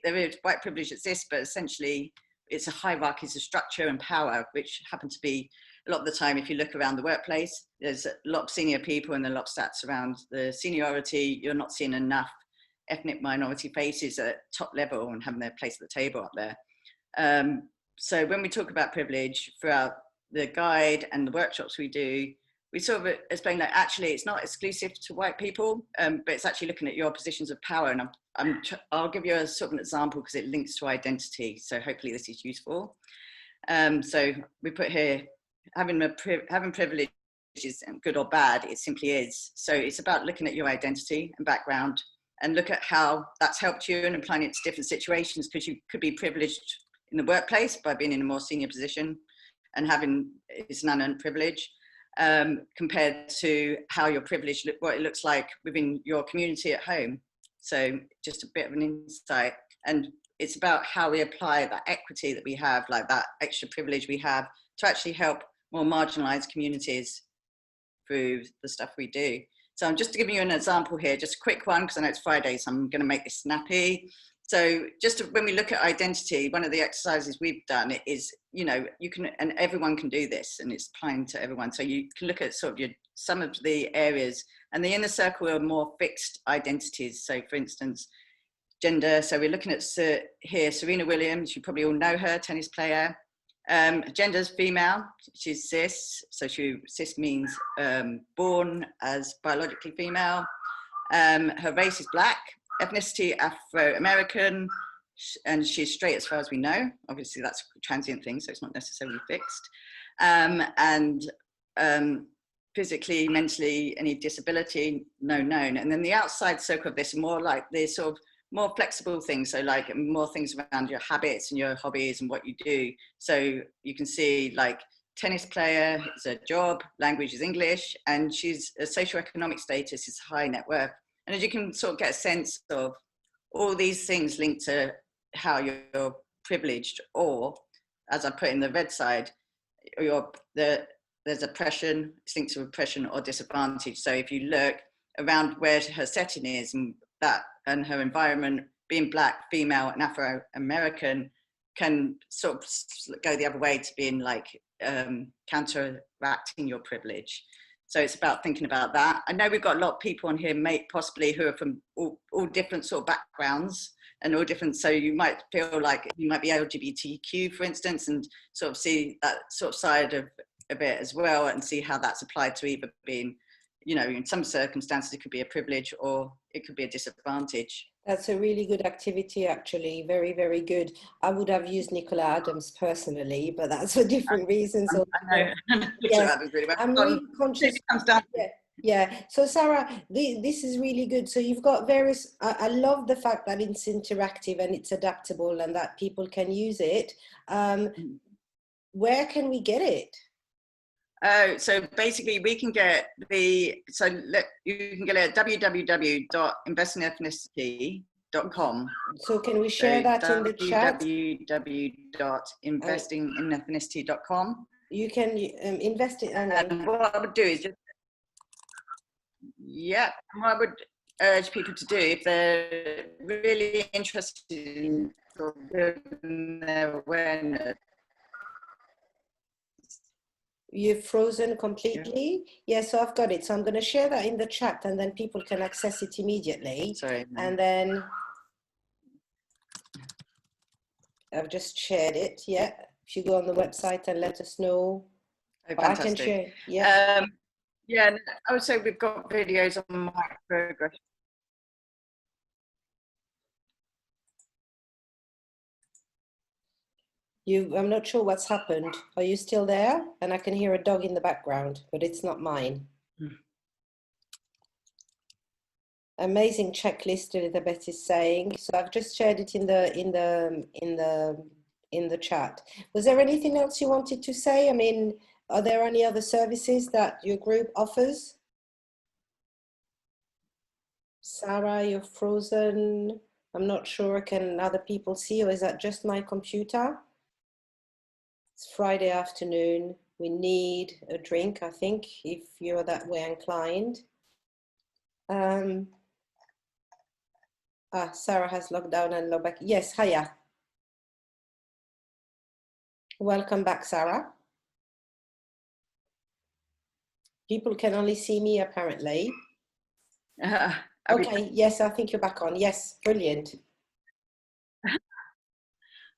there is white privilege exists, but essentially it's a hierarchy, it's a structure and power, which happen to be a lot of the time, if you look around the workplace, there's a lot of senior people and a lot of stats around the seniority. You're not seeing enough ethnic minority faces at top level and having their place at the table up there. So when we talk about privilege throughout the guide and the workshops we do, we sort of explain that actually it's not exclusive to white people, but it's actually looking at your positions of power. And I'll give you a sort of an example because it links to identity. So hopefully this is useful. So we put here, having privilege is good or bad, it simply is. So it's about looking at your identity and background and look at how that's helped you and applying it to different situations, because you could be privileged in the workplace by being in a more senior position and having it's an unearned privilege, compared to how your privilege, what it looks like within your community at home. So just a bit of an insight. And it's about how we apply that equity that we have, like that extra privilege we have, to actually help more marginalized communities through the stuff we do. So I'm just giving you an example here, just a quick one, because I know it's Friday, so I'm going to make this snappy. So just when we look at identity, one of the exercises we've done is, you know, you can, and everyone can do this, and it's applying to everyone. So you can look at sort of some of the areas, and the inner circle are more fixed identities. So for instance, gender. So we're looking at here, Serena Williams, you probably all know her, tennis player. Gender's female, she's cis. So cis means born as biologically female. Her race is black, ethnicity Afro-American, and she's straight as far as we know. Obviously that's a transient thing, so it's not necessarily fixed. And physically, mentally, any disability, no known. And then the outside circle of this are more like this sort of more flexible things, so like more things around your habits and your hobbies and what you do. So you can see like tennis player is a job, language is English, and she's a socioeconomic status is high net worth. And as you can sort of get a sense of all these things linked to how you're privileged, or as I put in the red side, there's oppression, it's linked to oppression or disadvantage. So if you look around where her setting is and that, and her environment, being black, female, and Afro-American, can sort of go the other way to being like counteracting your privilege. So it's about thinking about that. I know we've got a lot of people on here, possibly who are from all different sort of backgrounds and all different. So you might feel like you might be LGBTQ, for instance, and sort of see that sort of side of it as well, and see how that's applied to either being, you know, in some circumstances it could be a privilege or it could be a disadvantage. That's a really good activity, actually. Very, very good. I would have used Nicola Adams personally, but that's for different reasons. I know. Yes. Really well. I'm really conscious. Yeah. So Sarah, this is really good. So you've got various, I love the fact that it's interactive and it's adaptable and that people can use it. Where can we get it? So basically we can get you can get it at www.investingethnicity.com. So can we share that in the chat? www.investingethnicity.com. You can invest in, and what I would do is just, yeah, what I would urge people to do if they're really interested in building their awareness You've frozen completely? Yeah, so I've got it. So I'm going to share that in the chat and then people can access it immediately. Sorry. No. And then I've just shared it. Yeah. If you go on the website and let us know. Oh, I can fantastic. share. Yeah. Yeah, I would say we've got videos on microaggression. I'm not sure what's happened. Are you still there? And I can hear a dog in the background, but it's not mine. Amazing checklist, Elizabeth is saying. So I've just shared it in the chat. Was there anything else you wanted to say? I mean, are there any other services that your group offers? Sarah, you're frozen. I'm not sure. Can other people see, or is that just my computer? It's Friday afternoon. We need a drink, I think, if you're that way inclined. Sarah has logged down and logged back. Yes, hiya. Welcome back, Sarah. People can only see me, apparently. Okay, yes, I think you're back on. Yes, brilliant.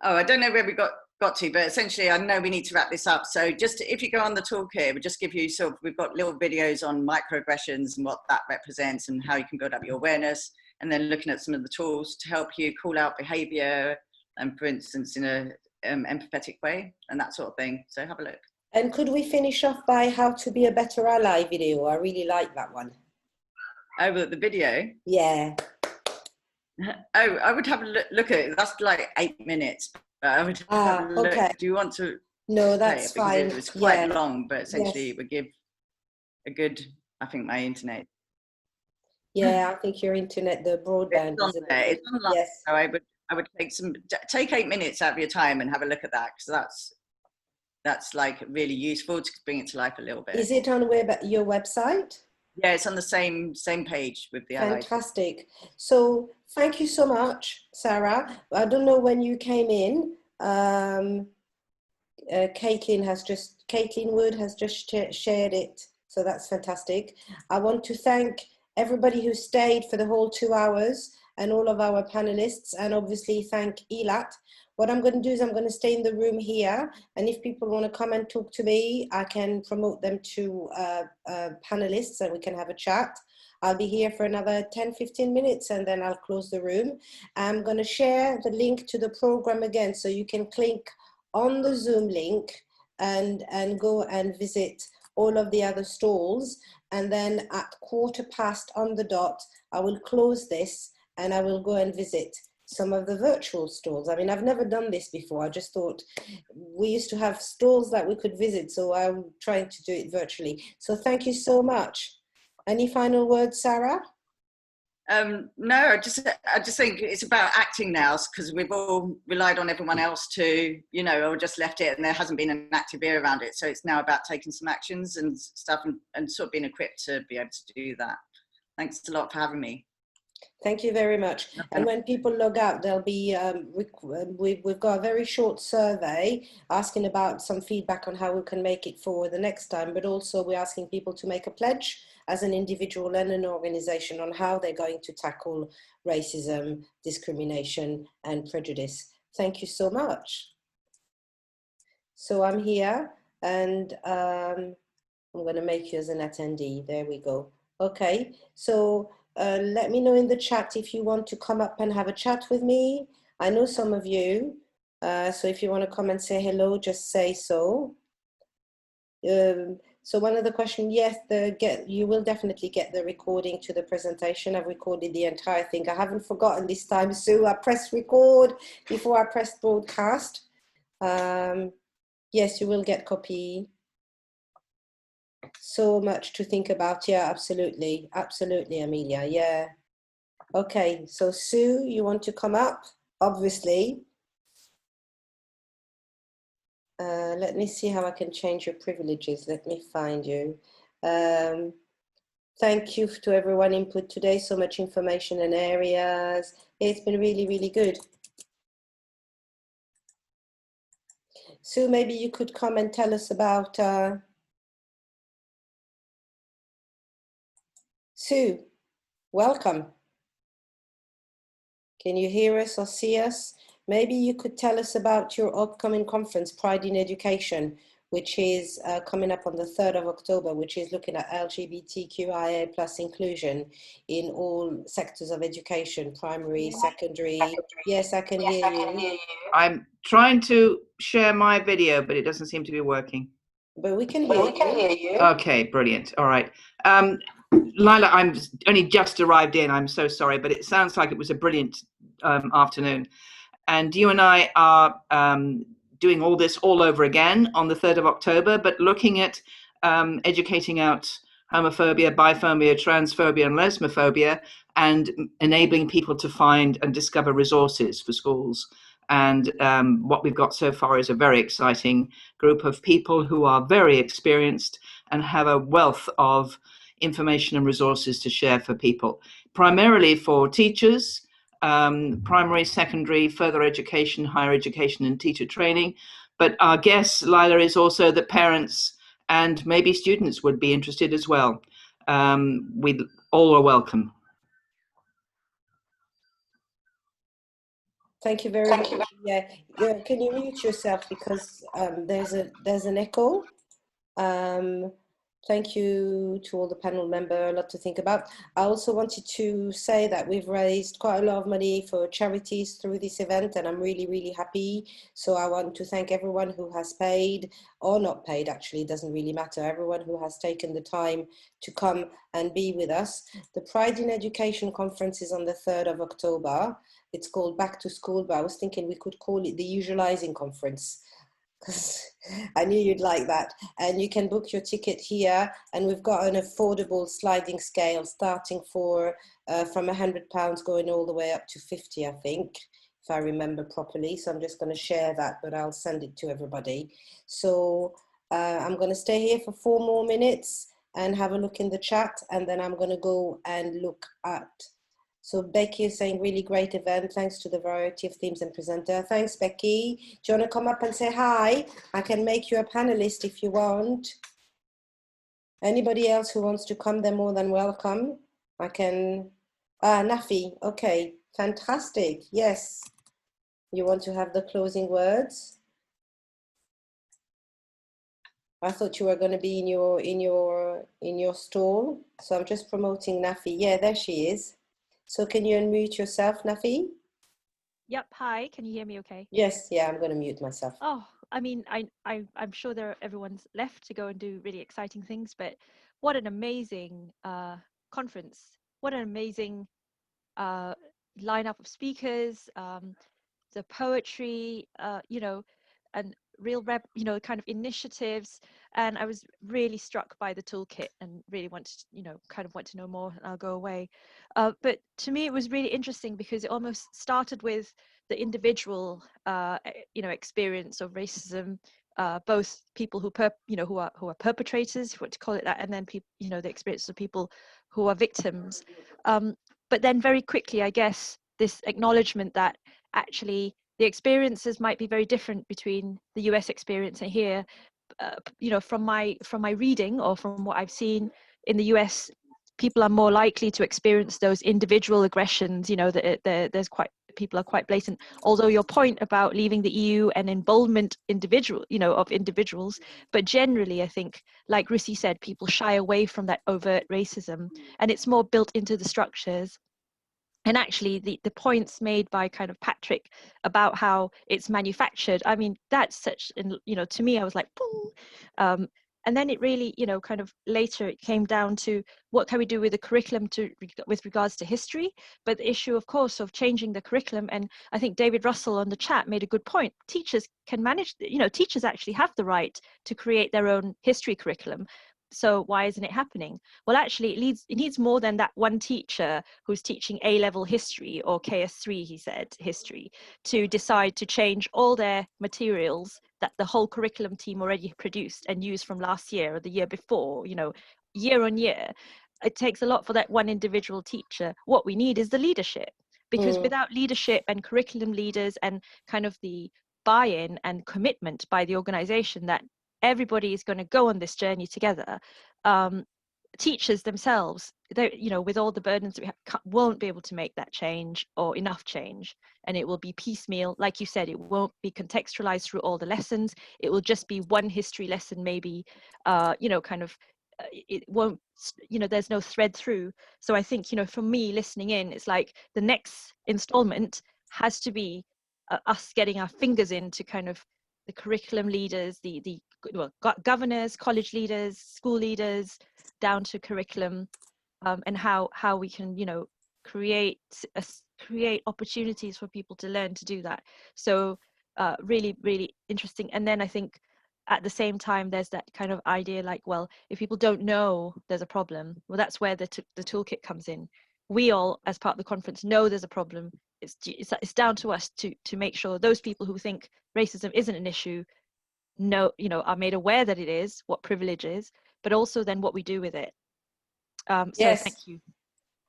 Oh, I don't know where we got to, but essentially I know we need to wrap this up. So just if you go on the toolkit, we'll just give you we've got little videos on microaggressions and what that represents and how you can build up your awareness, and then looking at some of the tools to help you call out behavior and, for instance, in a empathetic way and that sort of thing. So have a look. And could we finish off by how to be a better ally video? I really like that one. Oh, the video? Yeah. Oh, I would have a look at it. That's like 8 minutes. But I would have a look. Okay. Do you want to? No, that's fine. It was quite long, but essentially it would give a good, I think, my internet. Yeah, I think your internet, the broadband it's on there. It's online. Yes. So I would take 8 minutes out of your time and have a look at that, because that's like really useful to bring it to life a little bit. Is it on your website? Yeah, it's on the same page with the allies. Fantastic. So thank you so much, Sarah. I don't know when you came in. Caitlin Wood has just shared it. So that's fantastic. I want to thank everybody who stayed for the whole 2 hours and all of our panelists, and obviously thank Elat. What I'm going to do is I'm going to stay in the room here, and if people want to come and talk to me, I can promote them to panelists and we can have a chat. I'll be here for another 10-15 minutes and then I'll close the room. I'm going to share the link to the program again, so you can click on the Zoom link and go and visit all of the other stalls. And then at 15:15 on the dot, I will close this and I will go and visit some of the virtual stalls. I mean, I've never done this before. I just thought we used to have stalls that we could visit, so I'm trying to do it virtually. So thank you so much. Any final words, Sarah? No, I just think it's about acting now, because we've all relied on everyone else to, or just left it, and there hasn't been an active ear around it. So it's now about taking some actions and stuff, and sort of being equipped to be able to do that. Thanks a lot for having me. Thank you very much. And when people log out, there'll be, we've got a very short survey asking about some feedback on how we can make it forward the next time, but also we're asking people to make a pledge as an individual and an organization on how they're going to tackle racism, discrimination, and prejudice. Thank you so much. So I'm here, and I'm going to make you as an attendee. There we go. Okay, so let me know in the chat if you want to come up and have a chat with me. I know some of you, so if you want to come and say hello, just say so. So one of the questions, yes, you will definitely get the recording to the presentation. I've recorded the entire thing. I haven't forgotten this time, Sue. I pressed record before I pressed broadcast. Yes, you will get copy. So much to think about. Yeah, absolutely. Absolutely, Amelia. Yeah. Okay, so Sue, you want to come up? Obviously. Let me see how I can change your privileges. Let me find you. Thank you to everyone input today. So much information and areas. It's been really, really good. Sue, maybe you could come and tell us about Sue, welcome. Can you hear us or see us? Maybe you could tell us about your upcoming conference, Pride in Education, which is coming up on the 3rd of October, which is looking at LGBTQIA plus inclusion in all sectors of education, primary, secondary. Yes, I can hear you. I'm trying to share my video, but it doesn't seem to be working. But we can hear you. Okay, brilliant. All right. Lila, I'm only just arrived in. I'm so sorry, but it sounds like it was a brilliant afternoon. And you and I are doing all this all over again on the 3rd of October, but looking at educating out homophobia, biphobia, transphobia, and lesbophobia, and enabling people to find and discover resources for schools. And what we've got so far is a very exciting group of people who are very experienced and have a wealth of information and resources to share for people, primarily for teachers, primary, secondary, further education, higher education, and teacher training. But our guess, Lila, is also that parents and maybe students would be interested as well. We all are welcome. Thank you very much. Yeah, can you mute yourself because there's an echo. Thank you to all the panel members, a lot to think about. I also wanted to say that we've raised quite a lot of money for charities through this event, and I'm really, really happy. So I want to thank everyone who has paid or not paid, actually, it doesn't really matter. Everyone who has taken the time to come and be with us. The Pride in Education conference is on the 3rd of October. It's called Back to School, but I was thinking we could call it the Usualizing Conference, because I knew you'd like that. And you can book your ticket here, and we've got an affordable sliding scale starting from £100 going all the way up to 50, I think, if I remember properly. So I'm just going to share that, but I'll send it to everybody. So I'm going to stay here for 4 more minutes and have a look in the chat, and then I'm going to go and look at. So Becky is saying really great event. Thanks to the variety of themes and presenter. Thanks, Becky. Do you want to come up and say hi? I can make you a panelist if you want. Anybody else who wants to come, they're more than welcome. I can, Nafi, okay, fantastic. Yes. You want to have the closing words? I thought you were going to be in your stall. So I'm just promoting Nafi. Yeah, there she is. So can you unmute yourself, Nafi? Yep. Hi. Can you hear me okay? Yes. Yeah, I'm going to mute myself. Oh, I mean, I'm sure everyone's left to go and do really exciting things, but what an amazing conference. What an amazing lineup of speakers, the poetry, and real kind of initiatives. And I was really struck by the toolkit and really wanted to, kind of want to know more, and I'll go away. But to me, it was really interesting because it almost started with the individual, experience of racism, both people who are perpetrators, if you want to call it that, and then people, the experience of people who are victims. But then very quickly, I guess, this acknowledgement that actually the experiences might be very different between the US experience and here. From my reading or from what I've seen in the US, people are more likely to experience those individual aggressions. There's people are quite blatant. Although your point about leaving the EU and involvement of individuals, but generally I think, like Russi said, people shy away from that overt racism, and it's more built into the structures. And actually the points made by kind of Patrick about how it's manufactured, I mean, that's such, to me, I was like, boom. And then it really, kind of later it came down to what can we do with the curriculum with regards to history, but the issue, of course, of changing the curriculum. And I think David Russell on the chat made a good point. Teachers can manage, teachers actually have the right to create their own history curriculum. So why isn't it happening? Well, actually, it needs more than that one teacher who's teaching A-level history or KS3, he said, history, to decide to change all their materials that the whole curriculum team already produced and used from last year or the year before, year on year. It takes a lot for that one individual teacher. What we need is the leadership, because without leadership and curriculum leaders and kind of the buy-in and commitment by the organization that everybody is going to go on this journey together, teachers themselves, you know, with all the burdens that we have, won't be able to make that change or enough change, and it will be piecemeal. Like you said, it won't be contextualized through all the lessons. It will just be one history lesson, maybe, you know, kind of, it won't, you know, there's no thread through. So I think, you know, for me listening in, it's like the next installment has to be us getting our fingers into kind of the curriculum leaders, the governors, college leaders, school leaders, down to curriculum, and how we can, you know, create opportunities for people to learn to do that. So really, really interesting. And then I think at the same time, there's that kind of idea like, well, if people don't know there's a problem, well, that's where the toolkit comes in. We all, as part of the conference, know there's a problem. It's down to us to make sure those people who think racism isn't an issue know, you know, are made aware that it is, what privilege is, but also then what we do with it. So yes. Thank you.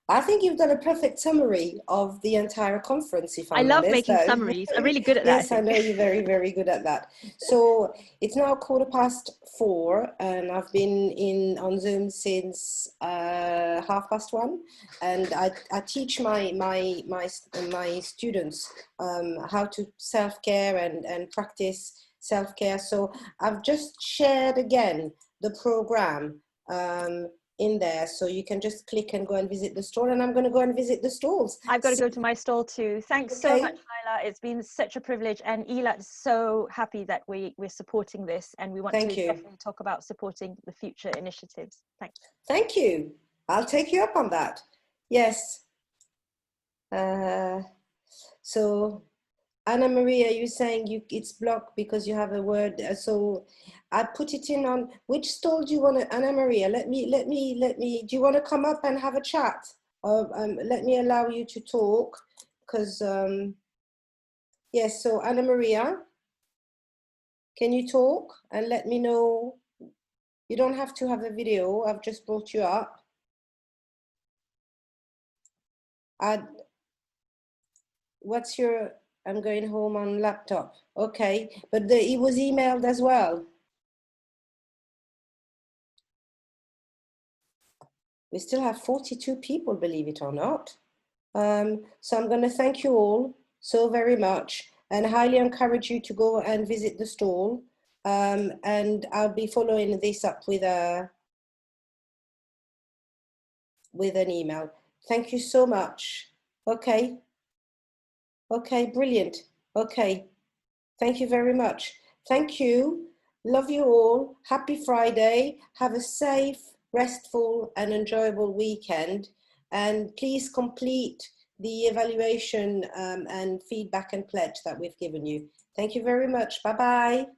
I think you've done a perfect summary of the entire conference, if I'm honest. I love making summaries. I'm really good at that. Yes, I know you're very, very good at that. So it's now 4:15, and I've been on Zoom since 1:30, and I teach my students how to self-care and practice self-care. So I've just shared again the program in there, so you can just click and go and visit the store, and I'm going to go and visit the stalls. I've got to go to my stall too. Thanks so much, Lila. It's been such a privilege, and ELAT's so happy that we're supporting this, and we want to definitely talk about supporting the future initiatives. Thanks. Thank you. I'll take you up on that. Yes. So Anna Maria, you're saying it's blocked because you have a word. So I put it in on which stall do you want to, Anna Maria? Let me. Do you want to come up and have a chat? Let me allow you to talk, because yes. So Anna Maria, can you talk and let me know? You don't have to have a video. I've just brought you up. What's your? I'm going home on laptop. Okay, but it was emailed as well. We still have 42 people, believe it or not. So I'm going to thank you all so very much, and highly encourage you to go and visit the stall. And I'll be following this up with an email. Thank you so much. Okay. Okay, brilliant. Okay. Thank you very much. Thank you. Love you all. Happy Friday. Have a safe, restful, and enjoyable weekend. And please complete the evaluation and feedback and pledge that we've given you. Thank you very much. Bye-bye.